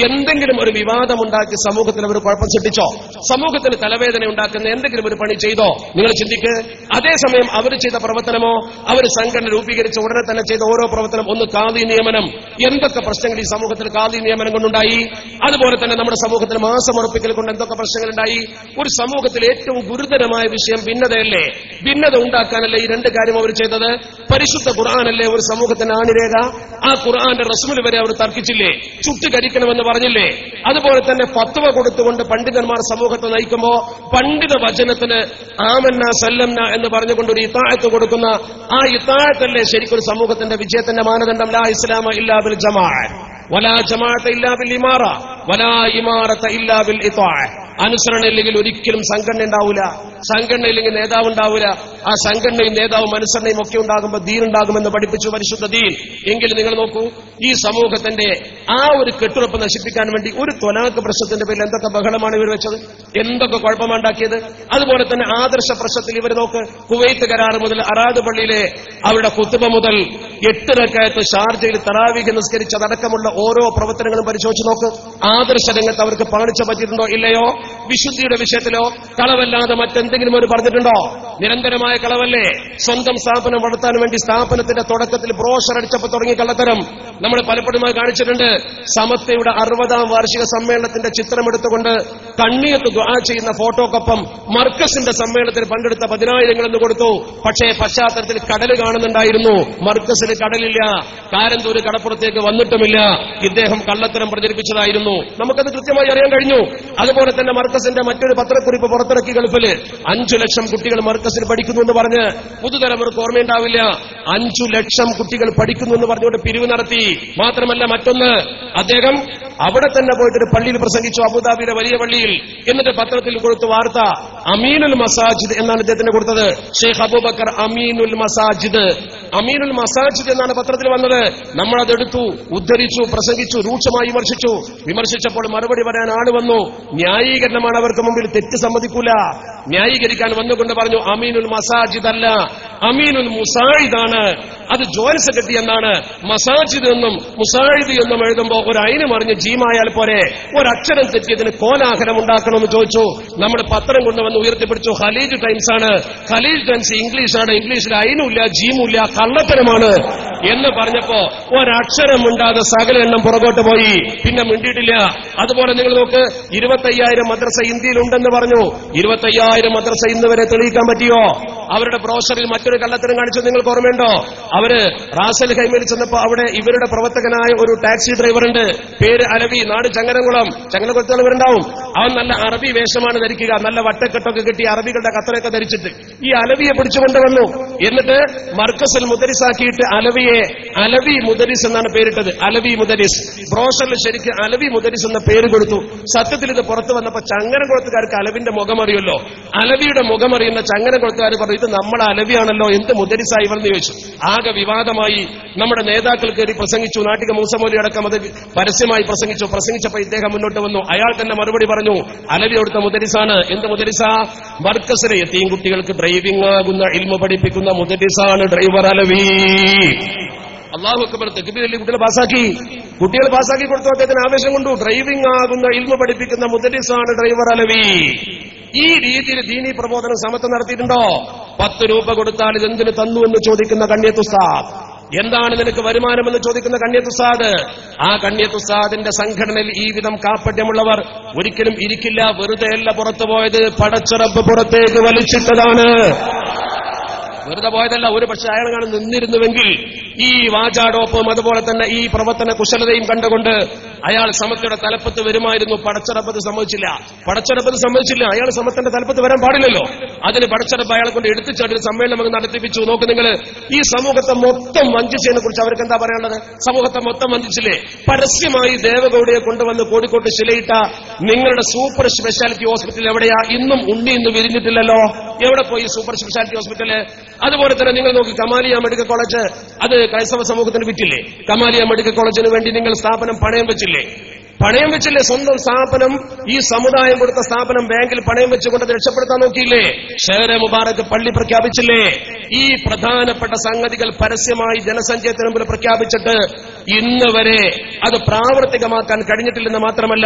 എന്തെങ്കിലും ഒരു വിവാദമുണ്ടാക്കി സമൂഹത്തിൽ അവർ കുഴപ്പം സൃഷ്ടിച്ചോ? സമൂഹത്തിന് തലവേദന ഉണ്ടാക്കുന്ന എന്തെങ്കിലും ഒരു പണി ചെയ്തോ? നിങ്ങൾ ചിന്തിക്ക്. അതേസമയം അവർ ചെയ്ത പ്രവർത്തനമോ, അവർ സംഘടന രൂപീകരിച്ച ഉടനെ തന്നെ ചെയ്ത ഓരോ പ്രവർത്തനം, ഒന്ന് ഖാദി നിയമനം. എന്തൊക്കെ പ്രശ്നങ്ങൾ ഈ സമൂഹത്തിൽ ഖാദി നിയമനം കൊണ്ടുണ്ടായി. അതുപോലെ തന്നെ നമ്മുടെ സമൂഹത്തിൽ മാസമുറപ്പിക്കൽ കൊണ്ട് എന്തൊക്കെ പ്രശ്നങ്ങളുണ്ടായി. ഒരു സമൂഹത്തിൽ ഏറ്റവും ഗുരുതരമായ വിഷയം ഭിന്നതയല്ലേ? ഭിന്നത ഉണ്ടാക്കാനല്ലേ ഈ 2 കാര്യം അവർ ചെയ്തത്? പരിശുദ്ധ ഖുർആനല്ലേ ഒരു സമൂഹത്തിന്റെ ആണിരേഖ? ആ ഖുർആന്റെ റസ്മിൽ വരെ അവർ തർക്കിച്ചില്ലേ? ചുട്ടുകരിക്കണമെന്ന് പറഞ്ഞില്ലേ? അതുപോലെ തന്നെ ഫത്വ കൊടുത്തുകൊണ്ട് പണ്ഡിതന്മാർ സമൂഹത്തെ നയിക്കുമ്പോ പണ്ഡിത വചനത്തിന് ആമന്ന സല്ലംന എന്ന് പറഞ്ഞുകൊണ്ട് ഒരു ഇത്താഅത്ത് കൊടുക്കുന്ന ആ ഇത്താഅത്തല്ലേ ശരിക്കൊരു സമൂഹത്തിന്റെ വിജയത്തിന്റെ മാനദണ്ഡം? ലാ ഇസ്ലാമ ഇല്ലാ ബിൽ ജമാഅ വലാ ജമാഅത ഇല്ലാ ബിൽ ഇമാറ വലാ ഇമാറത ഇല്ലാ ബിൽ ഇത്താഅ. അനുസരണ ഇല്ലെങ്കിൽ ഒരിക്കലും സംഘടന ഉണ്ടാവില്ല. സംഘടന ഇല്ലെങ്കിൽ നേതാവ് ഉണ്ടാവില്ല. ആ സംഘടനയും നേതാവും അനുസരണയും ഒക്കെ ഉണ്ടാകുമ്പോൾ ദീൻ ഉണ്ടാകുമെന്ന് പഠിപ്പിച്ചു പരിശുദ്ധ ദീൻ. എങ്കിൽ നിങ്ങൾ നോക്കൂ, ഈ സമൂഹത്തിന്റെ ആ ഒരു കെട്ടുറപ്പ് നശിപ്പിക്കാൻ വേണ്ടി ഒരു ത്വലാഖ് പ്രശ്നത്തിന്റെ പേരിൽ എന്തൊക്കെ ബഹളമാണ് ഇവർ വെച്ചത്, എന്തൊക്കെ കുഴപ്പമുണ്ടാക്കിയത്. അതുപോലെ തന്നെ ആദർശ പ്രശ്നത്തിൽ ഇവർ നോക്ക്, കുവൈത്ത് കരാർ മുതൽ അറാദ് പള്ളിയിലെ അവരുടെ ഖുത്ബ മുതൽ 8 റക്അത്ത് ഷാർജയിൽ തറാവീഹ് നിസ്കരിച്ചതടക്കമുള്ള ഓരോ പ്രവർത്തനങ്ങളും പരിശോധിച്ച് നോക്ക്. ആദർശ രംഗത്ത് അവർക്ക് പാളിച്ച പറ്റിയിട്ടുണ്ടോ ഇല്ലയോ? വിശുദ്ധിയുടെ വിഷയത്തിലോ കളവല്ലാതെ മറ്റെന്തെങ്കിലും ഒരു പറഞ്ഞിട്ടുണ്ടോ? നിരന്തരമായ കളവല്ലേ? സ്വന്തം സ്ഥാപനം വളർത്താൻ വേണ്ടി സ്ഥാപനത്തിന്റെ തുടക്കത്തിൽ ബ്രോഷർ അടിച്ചപ്പോൾ തുടങ്ങിയ കള്ളത്തരം നമ്മൾ പലപ്പോഴുമായി കാണിച്ചിട്ടുണ്ട്. സമസ്തയുടെ 60ാം വാർഷിക സമ്മേളനത്തിന്റെ ചിത്രമെടുത്തുകൊണ്ട് കണ്ണിയത്ത് ദുആ ചെയ്യുന്ന ഫോട്ടോക്കൊപ്പം മർക്കസിന്റെ സമ്മേളനത്തിൽ പങ്കെടുത്ത 10,000 എന്ന് കൊടുത്തു. പക്ഷേ പശ്ചാത്തലത്തിൽ കടൽ കാണുന്നുണ്ടായിരുന്നു. മർക്കസിൽ കടലില്ല, കാരന്തൂര് കടപ്പുറത്തേക്ക് വന്നിട്ടുമില്ല. ഇദ്ദേഹം കള്ളത്തരം പ്രചരിപ്പിച്ചതായിരുന്നു. നമുക്കത് കൃത്യമായി അറിയാൻ കഴിഞ്ഞു. അതുപോലെ തന്നെ മർക്കസിന്റെ മറ്റൊരു പത്രക്കുറിപ്പ് പുറത്തിറക്കി ഗൾഫില് 5 ലക്ഷം കുട്ടികൾ മർക്കസിൽ പഠിക്കുന്നു എന്ന് പറഞ്ഞ് പുതുതലമുറക്ക് ഓർമ്മയുണ്ടാവില്ല. 5 ലക്ഷം കുട്ടികൾ പഠിക്കുന്നു എന്ന് പറഞ്ഞുകൊണ്ട് പിരിവ് നടത്തി. മാത്രമല്ല മറ്റൊന്ന്, അദ്ദേഹം അവിടെ തന്നെ പോയിട്ടൊരു പള്ളിയിൽ പ്രസംഗിച്ചു, അബുദാബിയിലെ വലിയ പള്ളിയിൽ. എന്നിട്ട് പത്രത്തിൽ കൊടുത്ത വാർത്ത അമീനുൽ മസാജിദ് എന്നാണ് ഇദ്ദേഹത്തിന് കൊടുത്തത്. ഷെയ്ഖ് അബൂബക്കർ അമീനുൽ മസാജിദ്, അമീനുൽ മസാജിദ് എന്നാണ് പത്രത്തിൽ വന്നത്. നമ്മളതെടുത്തു, ഉദ്ധരിച്ചു, പ്രസംഗിച്ചു, രൂക്ഷമായി വിമർശിച്ചപ്പോൾ മറുപടി പറയാൻ ആള് വന്നു. ന്യായീകരണമാണ് അവർക്ക് മുമ്പിൽ, തെറ്റ് സമ്മതിക്കൂല. ന്യായീകരിക്കാൻ വന്നുകൊണ്ട് പറഞ്ഞു അമീനുൽ മസാജിദ് അല്ല, അമീനുൽ മുസായിദാണ്. അത് ജോയിന്റ് സെക്രട്ടറി എന്നാണ്. മസാജിദ് എന്നും മുസായിദ് എന്നും എഴുതുമ്പോൾ ഒരു അയിന് മറിഞ്ഞ് ജീമായാൽ പോരെ? ഒരക്ഷരം തെറ്റിയതിന് കോലാഹലം ഉണ്ടാക്കണമെന്ന് ചോദിച്ചു. നമ്മൾ പത്രം കൊണ്ടുവന്ന് ഉയർത്തിപ്പിടിച്ചു. ഖലീജ് ടൈംസ് ആണ്. ഖലീജ് ടൈംസ് ഇംഗ്ലീഷാണ്. ഇംഗ്ലീഷിൽ അയിനുമില്ല, ജീമുമില്ല, കള്ളത്തരമാണ് എന്ന് പറഞ്ഞപ്പോ ഒരക്ഷരം ഉണ്ടാതെ സകല എണ്ണം പുറകോട്ട് പോയി. പിന്നെ മിണ്ടിയിട്ടില്ല. അതുപോലെ നിങ്ങൾ നോക്ക്, 25,000 മദ്രസ ഇന്ത്യയിൽ ഉണ്ടെന്ന് പറഞ്ഞു. 25,000 മദ്രസ ഇന്ന് വരെ തെളിയിക്കാൻ പറ്റിയോ? അവരുടെ ബ്രോഷറിൽ മറ്റൊരു കള്ളത്തരം കാണിച്ചത് നിങ്ങൾക്ക് ഓർമ്മയുണ്ടോ? അവര് റാസൽ ഖൈമയിൽ ചെന്നപ്പോ അവിടെ ഇവരുടെ പ്രവർത്തകനായ ഒരു ടാക്സി ഡ്രൈവർ ഉണ്ട്, പേര് അലവി, നാട് ചങ്ങനകുളത്താണ് ഇവരുണ്ടാവും. അവൻ നല്ല അറബി വേഷമാണ് ധരിക്കുക, നല്ല വട്ടക്കെട്ടൊക്കെ കിട്ടി അറബികളുടെ കത്തറയൊക്കെ ധരിച്ചിട്ട് ഈ അലവിയെ പിടിച്ചുകൊണ്ടുവന്നു. എന്നിട്ട് മർക്കസിൽ മുദരിസാക്കിയിട്ട് അലവിയെ അലവി മുദരിസ് എന്നാണ് പേരിട്ടത്. അലവി മുദരിസ്. ബ്രോഷറിൽ ശരിക്കും അലവി മുദരിസ് എന്ന പേര് കൊടുത്തു. സത്യത്തിൽ ഇത് പുറത്തു വന്നപ്പോ ചങ്ങനകുളത്തുകാർക്ക് അലവിന്റെ മുഖമറിയല്ലോ. അലവിയുടെ മുഖമറിയുന്ന ചങ്ങനകുളത്തുകാർ പറഞ്ഞു ഇത് നമ്മളെ അലവിയാണല്ലോ, എന്ത് മുദരിസായി ഇവരെന്ന് ചോദിച്ചു. ആകെ വിവാദമായി. നമ്മുടെ നേതാക്കൾ കയറി പ്രസംഗിച്ചു. നാട്ടിക മൂസമോലി അടക്കം അത് പരസ്യമായി പ്രസംഗിച്ചപ്പോ ഇദ്ദേഹം മുന്നോട്ട് വന്നു. അയാൾ തന്നെ മറുപടി പറഞ്ഞു അലവി അവിടുത്തെ മുദരിസാണ്. എന്ത് മുദരിസാ? മർക്കസിലെ യതീം കുട്ടികൾക്ക് ഡ്രൈവിംഗ് ആകുന്ന ഇൽമു പഠിപ്പിക്കുന്ന മുദരിസാണ് ഡ്രൈവർ അലവി. അല്ലാഹു അക്ബർ. തക്ബീറിൽ കുട്ടികൾ പാസാക്കി കൊടുത്തു. അദ്ദേഹത്തിന് ആവേശം കൊണ്ടു. ഡ്രൈവിംഗ് ആകുന്ന ഇൽമു പഠിപ്പിക്കുന്ന മുദരിസാണ് ഡ്രൈവർ അലവി. ഈ രീതിയിൽ ദീനീ പ്രബോധനം സമത്വം നടത്തിയിട്ടുണ്ടോ? 10 രൂപ കൊടുത്താൽ ഇതെന്തിന് തന്നു എന്ന് ചോദിക്കുന്ന കണ്യത്തുസ്താദ്, എന്താണ് നിനക്ക് വരുമാനമെന്ന് ചോദിക്കുന്ന കണ്യത്തുസ്താദ്. ആ കണ്യത്തുസ്താദിന്റെ സംഘടനയിൽ ഈ വിധം കാപ്പട്യമുള്ളവർ ഒരിക്കലും ഇരിക്കില്ല. വെറുതെയല്ല പുറത്തു പോയത്, പടച്ചറബ് പുറത്തേക്ക് വലിച്ചിട്ടതാണ്. വെറുതെ പോയതല്ല. ഒരു പക്ഷെ അയാൾ കാണാൻ നിന്നിരുന്നുവെങ്കിൽ ഈ വാചാടോപ്പും അതുപോലെ തന്നെ ഈ പ്രവർത്തന കുശലതയും കണ്ടുകൊണ്ട് അയാൾ സമത്തയുടെ തലപ്പത്ത് വരുമായിരുന്നു. പടച്ചറബത്ത് സമ്മതിച്ചില്ല. അയാൾ സമത്തിന്റെ തലപ്പത്ത് വരാൻ പാടില്ലല്ലോ. അതിന് പടച്ചറബ് അയാളെ കൊണ്ട് എടുത്തുചാടി സമ്മേളനം നടത്തിപ്പിച്ചു. നോക്ക് നിങ്ങൾ, ഈ സമൂഹത്തെ മൊത്തം വഞ്ചിച്ചതിനെ കുറിച്ച് അവർക്ക് എന്താ പറയാനുള്ളത്? സമൂഹത്തെ മൊത്തം വഞ്ചിച്ചില്ലേ? പരസ്യമായി ദേവഗൌഡയെ കൊണ്ടുവന്ന് കോഴിക്കോട്ട് ശിലയിട്ട നിങ്ങളുടെ സൂപ്പർ സ്പെഷ്യാലിറ്റി ഹോസ്പിറ്റൽ എവിടെയാ? ഇന്നും ഇന്ന് വിരിഞ്ഞിട്ടില്ലല്ലോ. എവിടെ പോയി സൂപ്പർ സ്പെഷ്യാലിറ്റി ഹോസ്പിറ്റല്? അതുപോലെ തന്നെ നിങ്ങൾ നോക്കി, കമാലിയ മെഡിക്കൽ കോളേജ്, അത് ക്രൈസ്തവ സമൂഹത്തിന് വിറ്റില്ലേ? കമാലിയ മെഡിക്കൽ കോളേജിന് വേണ്ടി നിങ്ങൾ സ്ഥാപനം പണയം വെച്ചില്ലേ? സ്വന്തം സ്ഥാപനം, ഈ സമുദായം കൊടുത്ത സ്ഥാപനം ബാങ്കിൽ പണയം വെച്ചുകൊണ്ട് രക്ഷപ്പെടുത്താൻ നോക്കിയില്ലേ? ഷെയറെ മുബാറക്ക് പള്ളി പ്രഖ്യാപിച്ചില്ലേ? ഈ പ്രധാനപ്പെട്ട സംഗതികൾ പരസ്യമായി ജനസഞ്ചയത്തിന് മുമ്പിൽ പ്രഖ്യാപിച്ചിട്ട് ഇന്ന് വരെ അത് പ്രാവർത്തികമാക്കാൻ കഴിഞ്ഞിട്ടില്ലെന്ന് മാത്രമല്ല,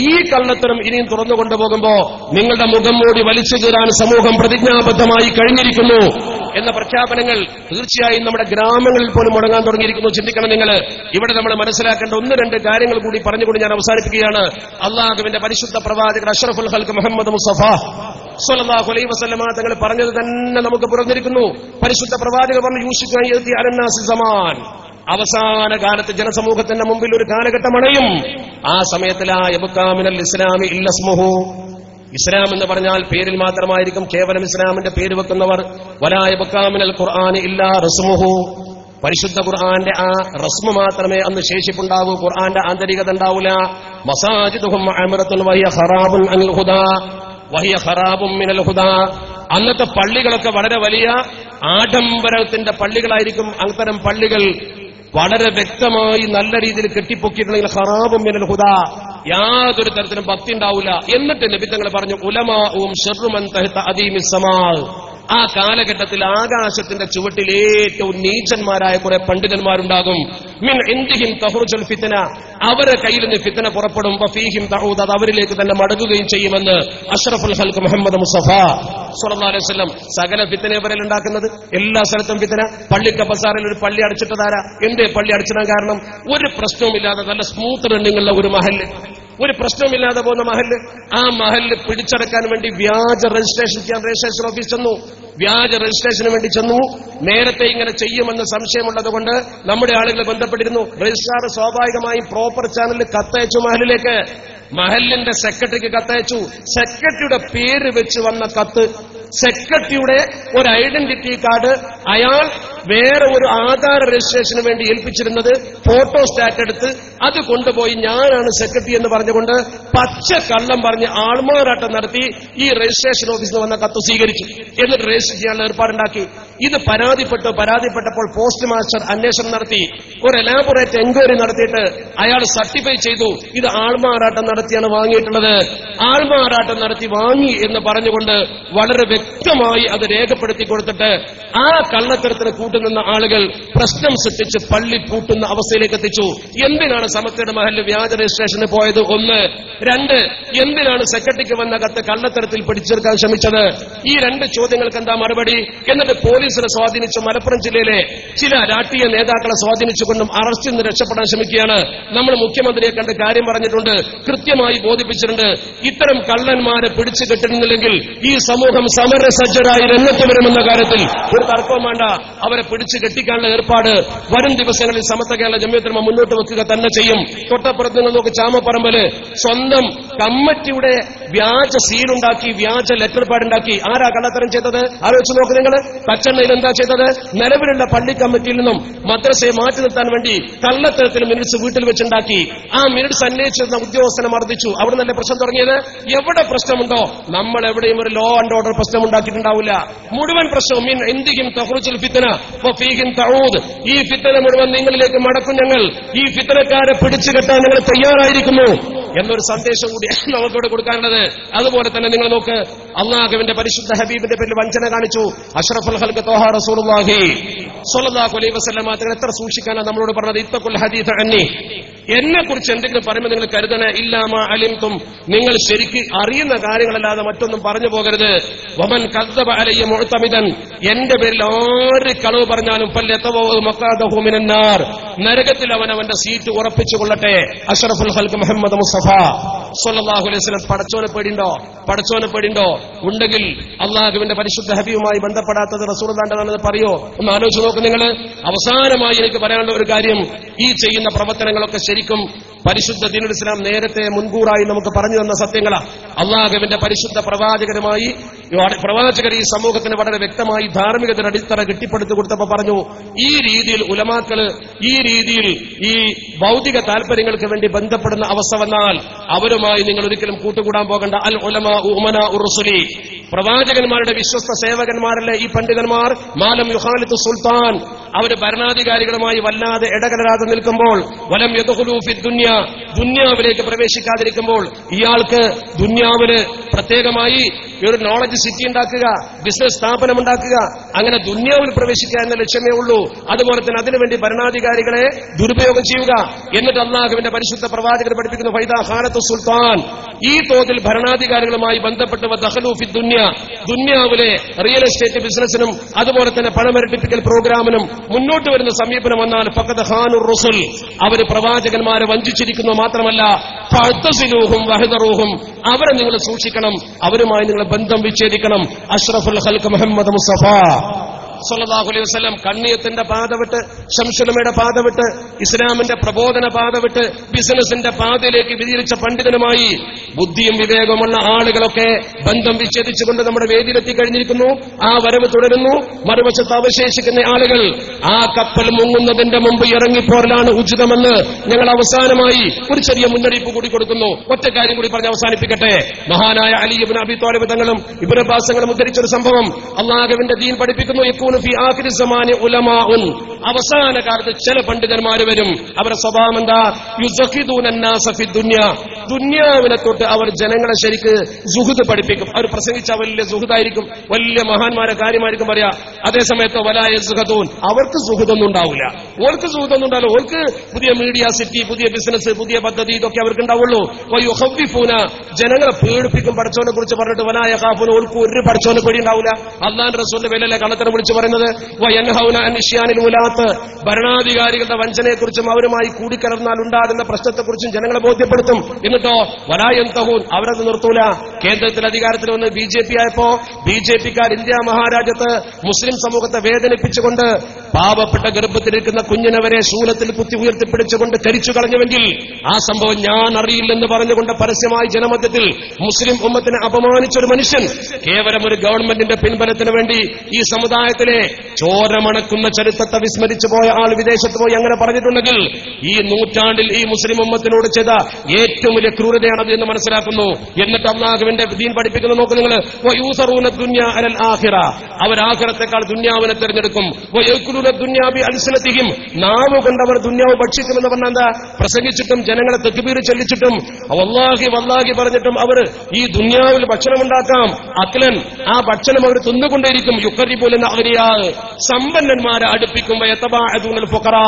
ഈ കള്ളത്തരം ഇനിയും തുറന്നു കൊണ്ടുപോകുമ്പോ നിങ്ങളുടെ മുഖം മൂടി വലിച്ചു കീറാൻ സമൂഹം പ്രതിജ്ഞാബദ്ധമായി കഴിഞ്ഞിരിക്കുന്നു എന്ന പ്രഖ്യാപനങ്ങൾ തീർച്ചയായും നമ്മുടെ ഗ്രാമങ്ങളിൽ പോലും മുടങ്ങാൻ തുടങ്ങിയിരിക്കുന്നു. ചിന്തിക്കണം നിങ്ങൾ. ഇവിടെ നമ്മൾ മനസ്സിലാക്കേണ്ട 1-2 കാര്യങ്ങൾ കൂടി പറഞ്ഞുകൊണ്ട് ഞാൻ അവസാനിപ്പിക്കുകയാണ്. അള്ളാഹുവിന്റെ പരിശുദ്ധ പ്രവാചകൻ അഷ്റഫുൽ ഖൽഖ് മുഹമ്മദ് മുസ്തഫ സ്വല്ലല്ലാഹു അലൈഹി വസല്ലമ തങ്ങൾ പറഞ്ഞത് തന്നെ നമുക്ക് പുറത്തിരിക്കുന്നു. പരിശുദ്ധ പ്രവാചകർ പറഞ്ഞു, യൂശിക്കു അൻ യഅതി അലന്നാസി സമാൻ, അവസാന കാലത്ത് ജനസമൂഹത്തിന്റെ മുമ്പിൽ ഒരു കാലഘട്ടം അണയും. ആ സമയത്ത് ലാ യബ്ഖാ മിനൽ ഇസ്ലാമി ഇല്ല ഇസ്മുഹു, ഇസ്ലാം എന്ന് പറഞ്ഞാൽ പേരിൽ മാത്രമായിരിക്കും കേവലം ഇസ്ലാമിന്റെ പേര് വെക്കുന്നവർ. വലാ യബ്ഖാ മിനൽ ഖുർആനി ഇല്ലാ റസ്മുഹു, പരിശുദ്ധ ഖുർആന്റെ ആ റസ്മ മാത്രമേ അന്ന് ശേഷിപ്പുണ്ടാവൂ, ഖുർആന്റെ ആന്തരികത ഉണ്ടാവില്ല. മസാജിദുഹും അമറത്തുൻ വഹിയ ഖറാബുൻ അനിൽ ഹുദാ വഹിയ ഖറാബുൻ മിനൽ ഹുദാ. അന്നത്തെ പള്ളികളൊക്കെ വളരെ വലിയ ആഡംബരത്തിന്റെ പള്ളികളായിരിക്കും. അത്തരം പള്ളികൾ വളരെ വ്യക്തമായി നല്ല രീതിയിൽ കെട്ടിപ്പൊക്കിയിട്ടുണ്ടെങ്കിൽ ഖറാബുൻ മിനൽ ഹുദാ, യാതൊരു തരത്തിലും ഭക്തി ഉണ്ടാവില്ല. എന്നിട്ട് നബി തങ്ങൾ പറഞ്ഞു, ഉലമാഉം ശർറു മൻ തഹത അദീമിസ് സമാ, ആ കാലഘട്ടത്തിൽ ആകാശത്തിന്റെ ചുവട്ടിൽ ഏറ്റവും നീചന്മാരായ കുറെ പണ്ഡിതന്മാരുണ്ടാകും. മിൻ ഇൻദിഹിം തഖ്റുജുൽ ഫിത്ന, അവരെ കയ്യിൽ നിന്ന് ഫിത്ന പുറപ്പെടും, വഫീഹിം തഊദ്, അത് അവരിലേക്ക് തന്നെ മടങ്ങുകയും ചെയ്യുമെന്ന് അഷ്റഫുൽ ഖൽഖ് മുഹമ്മദ് മുസ്തഫ സ്വല്ലല്ലാഹു അലൈഹി വസല്ലം. സകല ഫിത്ന ഇവരിൽ ഉണ്ടാക്കുന്നത്, എല്ലാ സ്ഥലത്തും ഫിത്ന. പള്ളിക്ക ബസാറിൽ ഒരു പള്ളി അടിച്ചിട്ടതാരാ? എന്തേ പള്ളി അടിച്ചിടാൻ കാരണം? ഒരു പ്രശ്നവുമില്ലാതെ നല്ല സ്മൂത്ത് റണ്ണിങ്ങുള്ള ഒരു മഹല്ല്, ഒരു പ്രശ്നവുമില്ലാതെ പോകുന്ന മഹല്ല്, ആ മഹല്ല് പിടിച്ചടക്കാൻ വേണ്ടി വ്യാജ രജിസ്ട്രേഷൻ ചെയ്യാൻ രജിസ്ട്രേഷൻ ഓഫീസ് ചെന്നു. വ്യാജ രജിസ്ട്രേഷന് വേണ്ടി ചെന്നു. നേരത്തെ ഇങ്ങനെ ചെയ്യുമെന്ന് സംശയമുള്ളത് കൊണ്ട് നമ്മുടെ ആളുകൾ ബന്ധപ്പെട്ടിരുന്നു. രജിസ്ട്രാർ സ്വാഭാവികമായും പ്രോപ്പർ ചാനലിൽ കത്തയച്ചു മഹലിലേക്ക്. മഹലിന്റെ സെക്രട്ടറിക്ക് കത്തയച്ചു. സെക്രട്ടറിയുടെ പേര് വെച്ച് വന്ന കത്ത്, സെക്രട്ടറിയുടെ ഒരു ഐഡന്റിറ്റി കാർഡ് അയാൾ വേറെ ഒരു ആധാർ രജിസ്ട്രേഷന് വേണ്ടി ഏൽപ്പിച്ചിരുന്നത് ഫോട്ടോ സ്റ്റാറ്റ് എടുത്ത് അത് കൊണ്ടുപോയി ഞാനാണ് സെക്രട്ടറി എന്ന് പറഞ്ഞുകൊണ്ട് പച്ച കള്ളം പറഞ്ഞ് ആൾമാറാട്ടം നടത്തി ഈ രജിസ്ട്രേഷൻ ഓഫീസിൽ വന്ന കത്ത് സ്വീകരിച്ചു. എന്നിട്ട് രജിസ്റ്റർ ചെയ്യാനുള്ള ഏർപ്പാടുണ്ടാക്കി. ഇത് പരാതിപ്പെട്ടപ്പോൾ പോസ്റ്റ് മാസ്റ്റർ അന്വേഷണം നടത്തി, ഒരു എലാബറേറ്റ് എൻക്വയറി നടത്തിയിട്ട് അയാൾ സർട്ടിഫൈ ചെയ്തു ഇത് ആൾമാറാട്ടം നടത്തിയാണ് വാങ്ങിയിട്ടുള്ളത്. ആൾമാറാട്ടം നടത്തി വാങ്ങി എന്ന് പറഞ്ഞുകൊണ്ട് വളരെ വ്യക്തമായി അത് രേഖപ്പെടുത്തി കൊടുത്തിട്ട് ആ കള്ളത്തരത്തിന് കൂട്ടുനിന്ന ആളുകൾ പ്രശ്നം സൃഷ്ടിച്ച് പള്ളി പൂട്ടുന്ന അവസ്ഥയിലേക്ക് എത്തിച്ചു. എന്തിനാണ് സമസ്തയുടെ മഹല്ല് വ്യാജ രജിസ്ട്രേഷന് പോയത്? 1. 2, എന്തിനാണ് സെക്രട്ടറിക്ക് വന്ന കത്ത് കള്ളത്തരത്തിൽ പിടിച്ചെടുക്കാൻ ശ്രമിച്ചത്? ഈ 2 ചോദ്യങ്ങൾക്ക് എന്താ മറുപടി? എന്നിട്ട് പോലീസിനെ സ്വാധീനിച്ചു മലപ്പുറം ജില്ലയിലെ ചില രാഷ്ട്രീയ നേതാക്കളെ സ്വാധീനിച്ചുകൊണ്ടും അറസ്റ്റിൽ നിന്ന് രക്ഷപ്പെടാൻ ശ്രമിക്കുകയാണ്. നമ്മൾ മുഖ്യമന്ത്രിയെ കണ്ട് കാര്യം പറഞ്ഞിട്ടുണ്ട്, കൃത്യമായി ബോധിപ്പിച്ചിട്ടുണ്ട്. ഇത്തരം കള്ളന്മാരെ പിടിച്ചു കെട്ടുന്നില്ലെങ്കിൽ ഈ സമൂഹം സമരസജ്ജരായി രംഗത്ത് വരുമെന്ന കാര്യത്തിൽ ഒരു തർക്കവും വേണ്ട. അവരെ പിടിച്ചു കെട്ടിക്കാനുള്ള ഏർപ്പാട് വരും ദിവസങ്ങളിൽ സമസ്ത കേരള ജംഇയ്യത്തുൽ മുന്നോട്ട് വെക്കുക തന്നെ ചെയ്യും. തൊട്ടപ്പുറത്ത് നിങ്ങൾ നോക്ക്, ചാമപ്പറമ്പില് സ്വന്തം കമ്മിറ്റിയുടെ വ്യാജ സീലുണ്ടാക്കി വ്യാജ ലെറ്റർ പാടുണ്ടാക്കി. ആരാ കള്ളത്തരം ചെയ്തത്? ആലോചിച്ച് നോക്ക് നിങ്ങൾ. പച്ചെണ്ണയിൽ എന്താ ചെയ്തത്? നിലവിലുള്ള പള്ളി കമ്മിറ്റിയിൽ നിന്നും മദ്രസയെ മാറ്റി നിർത്താൻ വേണ്ടി കള്ളത്തരത്തിൽ മിനിറ്റ്സ് വീട്ടിൽ വെച്ചുണ്ടാക്കി. ആ മിനിറ്റ്സ് അന്വേഷിച്ചിരുന്ന ഉദ്യോഗസ്ഥനെ മർദ്ദിച്ചു. അവിടെ നല്ല പ്രശ്നം തുടങ്ങിയത്. എവിടെ പ്രശ്നമുണ്ടോ നമ്മൾ എവിടെയും ഒരു ലോ ആൻഡ് ഓർഡർ പ്രശ്നം ഉണ്ടാക്കിയിട്ടുണ്ടാവില്ല. മുഴുവൻ പ്രശ്നവും മിൻ ഇൻദിഹിം തഖ്റുജുൽ ഫിത്ന വഫീഹിം തഊദ്, ഈ ഫിത്ന മുഴുവൻ നിങ്ങളിലേക്ക് മടക്കും ഞങ്ങൾ, ഈ ഫിത്നക്കാരെ പിടിച്ചു കെട്ടാൻ ഞങ്ങൾ തയ്യാറായിരിക്കുന്നു എന്നൊരു സന്ദേശം കൂടി നമുക്കിവിടെ കൊടുക്കാനുള്ളത്. അതുപോലെ തന്നെ നിങ്ങൾ നോക്ക്, അള്ളാഹുവിന്റെ പരിശുദ്ധ ഹബീബിന്റെ പേരിൽ വഞ്ചന കാണിച്ചു അഷ്റഫുൽ ഖൽഖ് ത്വാഹ റസൂലുള്ളാഹി സ്വല്ലല്ലാഹു അലൈഹി വസല്ലം തങ്ങൾ എത്ര സൂക്ഷിക്കാനാണ് നമ്മളോട് പറഞ്ഞത്? ഇത്തഖുൽ ഹദീഥ അന്നി, എന്നെ കുറിച്ച് എന്തെങ്കിലും പറയുമ്പോൾ നിങ്ങൾ കരുതണേ, ഇല്ലാമാ അലിംതും, നിങ്ങൾ ശരിക്ക് അറിയുന്ന കാര്യങ്ങളല്ലാതെ മറ്റൊന്നും പറഞ്ഞു പോകരുത്. വമൻ കദ്ദബ അലയ്യ മുഅ്തമിദൻ, എന്റെ പേരിൽ ആര് കളവ് പറഞ്ഞാലും ഫല്യതവഅ മഖാദഹു മിനന്നാർ, നരകത്തിൽ അവന്റെ സീറ്റ് ഉറപ്പിച്ചു കൊള്ളട്ടെ. അഷ്റഫുൽ ഖൽഖ് മുഹമ്മദ് മുസ്തഫ സ്വല്ലല്ലാഹു അലൈഹി വസല്ലം. പടച്ചോനെ പേടിണ്ടോ? ഉണ്ടെങ്കിൽ അള്ളാഹുവിന്റെ പരിശുദ്ധ ഹബീബുമായി ബന്ധപ്പെടാത്തത് റസൂലുള്ളാഹിന്റെ പറയോ? ഒന്ന് ആലോചിച്ച് നോക്ക് നിങ്ങൾ. അവസാനമായി എനിക്ക് പറയാനുള്ള ഒരു കാര്യം, ഈ ചെയ്യുന്ന പ്രവർത്തനങ്ങളൊക്കെ ശരിക്കും പരിശുദ്ധ ദീനുൽ ഇസ്ലാം നേരത്തെ മുൻകൂറായി നമുക്ക് പറഞ്ഞു തന്ന സത്യങ്ങളാണ്. അള്ളാഹുവിന്റെ പരിശുദ്ധ പ്രവാചകർ ഈ സമൂഹത്തിന് വളരെ വ്യക്തമായി ധാർമ്മികതയുടെ അടിത്തറ കെട്ടിപ്പടുത്തു കൊടുത്തപ്പോൾ പറഞ്ഞു, ഈ രീതിയിൽ ഉലമാക്കള് ഈ രീതിയിൽ ഈ ഭൗതിക താല്പര്യങ്ങൾക്ക് വേണ്ടി ബന്ധപ്പെടുന്ന അവസ്ഥ വന്നാൽ അവരുമായി നിങ്ങൾ ഒരിക്കലും കൂട്ടുകൂടാൻ പോകണ്ട. അൽ ഉലമാ ഉമനാ ഉർറുസുലി, പ്രവാചകന്മാരുടെ വിശ്വസ്ത സേവകന്മാരല്ലേ ഈ പണ്ഡിതന്മാർ. മാലം യുഖാലിത്തു സുൽത്താൻ, അവര് ഭരണാധികാരികളുമായി വല്ലാതെ ഇടകലരാതെ നിൽക്കുമ്പോൾ, വലം യദ്ഖുലൂ ഫി ദുനിയ, ദുനിയാവിലേക്ക് പ്രവേശിക്കാതിരിക്കുമ്പോൾ, ഇയാൾക്ക് ദുനിയാവില് പ്രത്യേകമായി ഒരു നോളജ് സിറ്റി ഉണ്ടാക്കുക, ബിസിനസ് സ്ഥാപനം ഉണ്ടാക്കുക, അങ്ങനെ ദുനിയാവിൽ പ്രവേശിക്കുക എന്ന ലക്ഷ്യമേ ഉള്ളൂ. അതുപോലെ തന്നെ അതിനുവേണ്ടി ഭരണാധികാരികളെ ദുരുപയോഗം ചെയ്യുക. എന്നിട്ട് അള്ളാഹുവിന്റെ പരിശുദ്ധ പ്രവാചകർ പഠിപ്പിക്കുന്നു, ഫൈദാ ഖാനത്തു സുൽത്താൻ, ഈ തോതിൽ ഭരണാധികാരികളുമായി ബന്ധപ്പെട്ട് ദഖലൂ ഫി ദുനിയ, ദുനിയാവിലെ റിയൽ എസ്റ്റേറ്റ് ബിസിനസിനും അതുപോലെ തന്നെ പണമരട്ടിപ്പിക്കൽ പ്രോഗ്രാമിനും മുന്നോട്ട് വരുന്ന സമീപനം വന്നാൽ ഫഖദ് ഖാനുർ റസൂൽ, അവര് പ്രവാചകന്മാരെ വഞ്ചിച്ചിരിക്കുന്നു. മാത്രമല്ല ഫഅ്തസിലൂഹും വഹദറൂഹും, അവരെ നിങ്ങൾ സൂക്ഷിക്കണം, അവരുമായി നിങ്ങൾ ബന്ധം വിച്ഛേദിക്കണം. അഷ്റഫുൽ ഖൽഖ് മുഹമ്മദ് മുസ്തഫ സ്വല്ലല്ലാഹു അലൈഹി വസല്ലം കണ്ണിയത്തിന്റെ പാത വിട്ട്, ശംസുലമയുടെ പാത വിട്ട്, ഇസ്ലാമിന്റെ പ്രബോധന പാത വിട്ട് ബിസിനസിന്റെ പാതയിലേക്ക് വ്യതിരിച്ച പണ്ഡിതനുമായി ബുദ്ധിയും വിവേകമുള്ള ആളുകളൊക്കെ ബന്ധം വിച്ഛേദിച്ചുകൊണ്ട് നമ്മുടെ വേദിയിലെത്തി കഴിഞ്ഞിരിക്കുന്നു. ആ വരവ് തുടരുന്നു. മറുവശത്ത് അവശേഷിക്കുന്ന ആളുകൾ ആ കപ്പൽ മുങ്ങുന്നതിന്റെ മുമ്പ് ഇറങ്ങിപ്പോരലാണ് ഉചിതമെന്ന് ഞങ്ങൾ അവസാനമായി ഒരു ചെറിയ മുന്നറിയിപ്പ് കൂടി കൊടുക്കുന്നു. ഒറ്റ കാര്യം കൂടി പറഞ്ഞ് അവസാനിപ്പിക്കട്ടെ. മഹാനായ അലി ഇബ്നു അബി ത്വാലിബ് തങ്ങളും ഇബ്നു അബ്ബാസ് തങ്ങളും ഉദ്ധരിച്ചൊരു സംഭവം അള്ളാഹുവിന്റെ ദീൻ പഠിപ്പിക്കുന്നു. അവസാന കാലത്ത് ചില പണ്ഡിതന്മാർ വരും. അവരുടെ സ്വഭാവം എന്താ? യുസഖിദൂന അന്നാസ ഫി ദുനിയ, ദുനിയാവിനെ തൊട്ട് പറഞ്ഞുകൊണ്ട് അവർ ജനങ്ങളെ ശരിക്ക് സുഹൃത്ത് പഠിപ്പിക്കും. അവർ പ്രസംഗിച്ച വലിയ സുഹൃത്തായിരിക്കും, വലിയ മഹാന്മാരെ കാര്യമായിരിക്കും പറയാ. അതേസമയത്ത് വലായ സുഹദൂൻ, അവർക്ക് സുഹൃത്തൊന്നും ഉണ്ടാവില്ല. ഓർക്ക് സുഹൃത്തൊന്നും ഉണ്ടാവില്ല. ഓർക്ക് പുതിയ മീഡിയ സിറ്റി, പുതിയ ബിസിനസ്, പുതിയ പദ്ധതി, ഇതൊക്കെ അവർക്ക് ഉണ്ടാവുള്ളൂ. യുഖവ്വിഫൂന, ജനങ്ങളെ പേടിപ്പിക്കും പടച്ചോനെ കുറിച്ച് പറഞ്ഞിട്ട്. വലാ യഖാഫൂന, ഓർക്ക് ഒരു പടച്ചോനെ പേടി ഉണ്ടാവില്ല. അല്ലാഹുവിന്റെ റസൂലിന്റെ പേരിലല്ലേ കള്ളത്തരം വിളിച്ചു പറയുന്നത്. വയൻഹൗന അൻ ഇശ്യാനിൽ ഉലാത്ത്, ഭരണാധികാരികളുടെ വഞ്ചനയെക്കുറിച്ചും അവരുമായി കൂടിക്കലർന്നാൽ ഉണ്ടാകുന്ന പ്രശ്നത്തെക്കുറിച്ചും ജനങ്ങളെ ബോധ്യപ്പെടുത്തും. എന്നിട്ടോ വലാ യൻതഹൂൻ, അവരത് നിർത്തൂല. കേന്ദ്രത്തിൽ അധികാരത്തിൽ വന്ന് BJP ആയപ്പോ BJPക്കാർ ഇന്ത്യ മഹാരാജ്യത്ത് മുസ്ലിം സമൂഹത്തെ വേദനിപ്പിച്ചുകൊണ്ട് പാവപ്പെട്ട ഗർഭത്തിലിരിക്കുന്ന കുഞ്ഞിനെ വരെ ശൂലത്തിൽ കുത്തി ഉയർത്തിപ്പിടിച്ചുകൊണ്ട് കരിച്ചു കളഞ്ഞുവെങ്കിൽ ആ സംഭവം ഞാൻ അറിയില്ലെന്ന് പറഞ്ഞുകൊണ്ട് പരസ്യമായി ജനമധ്യത്തിൽ മുസ്ലിം ഉമ്മത്തിനെ അപമാനിച്ചൊരു മനുഷ്യൻ കേവലം ഒരു ഗവൺമെന്റിന്റെ പിൻബലത്തിന് വേണ്ടി ഈ സമുദായത്തിലെ ചോരമണക്കുന്ന ചരിത്രത്തെ വിസ്മരിച്ചു പോയ ആൾ വിദേശത്ത് പോയി അങ്ങനെ പറഞ്ഞിട്ടുണ്ടെങ്കിൽ ഈ നൂറ്റാണ്ടിൽ ഈ മുസ്ലിം ഉമ്മത്തിനോട് ചെയ്ത ഏറ്റവും വലിയ ക്രൂരതയാണത് എന്ന് മനസ്സിലാക്കുന്നു. എന്നിട്ട് അല്ലാഹുവിന്റെ ദീൻ പഠിപ്പിക്കുന്നത് നോക്ക് നിങ്ങൾ. വയൂസറൂന ദുനിയ അലൽ ആഖിറ, അവർ ആഖിറത്തെക്കാൾ ദുനിയാവിനെ തിരഞ്ഞെടുക്കും. വയകുലുന ദുനിയ ബി അൽസനതിഹിം, നാവ് കൊണ്ടവർ ദുനിയാവ് ഭക്ഷിക്കുമെന്ന് പറഞ്ഞാൽ എന്താ? പ്രസംഗിച്ചിട്ടും ജനങ്ങളെ തക്ബീർ ചൊല്ലിച്ചിട്ടും വല്ലാഹി വല്ലാഹി പറഞ്ഞിട്ടും അവർ ഈ ദുനിയാവിൽ ഭക്ഷണം ഉണ്ടാക്കാം. അക്ലൻ, ആ ഭക്ഷണം അവർ തിന്നുകൊണ്ടേയിരിക്കും. യുഖരിബുലന അവരിയാ, സമ്പന്നന്മാരെ അടുപ്പിക്കും. വയതബാഅദൂനൽ ഫുഖറാ,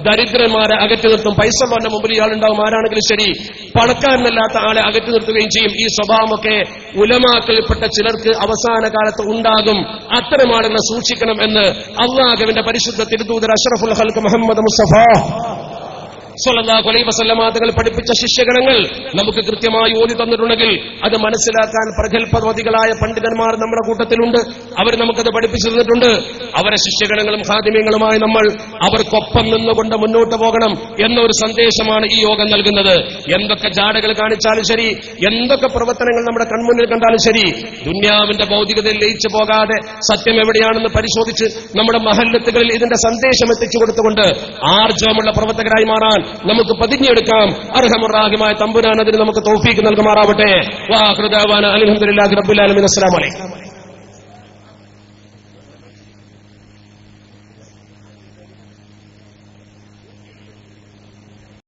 ദരിദ്രന്മാരെ അകറ്റി നിർത്തും. പൈസ ഉള്ളവന്റെ മുമ്പിൽ ഇയാളുണ്ടാവും, ആരാണെങ്കിലും ശരി. പണക്കാരനല്ലാത്ത ആളെ അകറ്റി നിർത്തുകയും ചെയ്യും. ഈ സ്വഭാവമൊക്കെ ഉലമാക്കൾപ്പെട്ട ചിലർക്ക് അവസാന കാലത്ത് ഉണ്ടാകും. അത്തരം ആളുകളെ സൂക്ഷിക്കണം എന്ന് അല്ലാഹുവിന്റെ പരിശുദ്ധ തിരുദൂതർ അഷ്റഫുൽ ഖൽഖ് മുഹമ്മദ് മുസ്തഫ സ്വല്ലല്ലാഹു അലൈഹി വസല്ലമ തങ്ങൾ പഠിപ്പിച്ച ശിഷ്യഗണങ്ങൾ നമുക്ക് കൃത്യമായി ഓതി തന്നിട്ടുണ്ടെങ്കിൽ അത് മനസ്സിലാക്കാൻ പ്രഗൽഭവതികളായ പണ്ഡിതന്മാർ നമ്മുടെ കൂട്ടത്തിലുണ്ട്. അവർ നമുക്കത് പഠിപ്പിച്ചു തന്നിട്ടുണ്ട്. അവരെ ശിഷ്യഗണങ്ങളും ഖാദിമീങ്ങളുമായി നമ്മൾ അവർക്കൊപ്പം നിന്നുകൊണ്ട് മുന്നോട്ട് പോകണം എന്നൊരു സന്ദേശമാണ് ഈ യോഗം നൽകുന്നത്. എന്തൊക്കെ ജാടകൾ കാണിച്ചാലും ശരി, എന്തൊക്കെ പ്രവർത്തനങ്ങൾ നമ്മുടെ കൺമുന്നിൽ കണ്ടാലും ശരി, ദുന്യാവിന്റെ ഭൗതികതയിൽ ലയിച്ചു പോകാതെ സത്യം എവിടെയാണെന്ന് പരിശോധിച്ച് നമ്മുടെ മഹല്ലത്തുകളിൽ ഇതിന്റെ സന്ദേശം എത്തിച്ചു കൊടുത്തുകൊണ്ട് ആർജവമുള്ള പ്രവർത്തകരായി മാറാൻ നമുക്ക് പ്രതിജ്ഞയെടുക്കാം. അർഹമുറാഹിമായ തമ്പുരാൻ അതിന് നമുക്ക് തൗഫീഖ് നൽകുമാറാവട്ടെ. വാ ആഖിറു ദഅവാന അൽഹംദുലില്ലാഹി റബ്ബിൽ ആലമീൻ. അസ്സലാമു അലൈക്കും.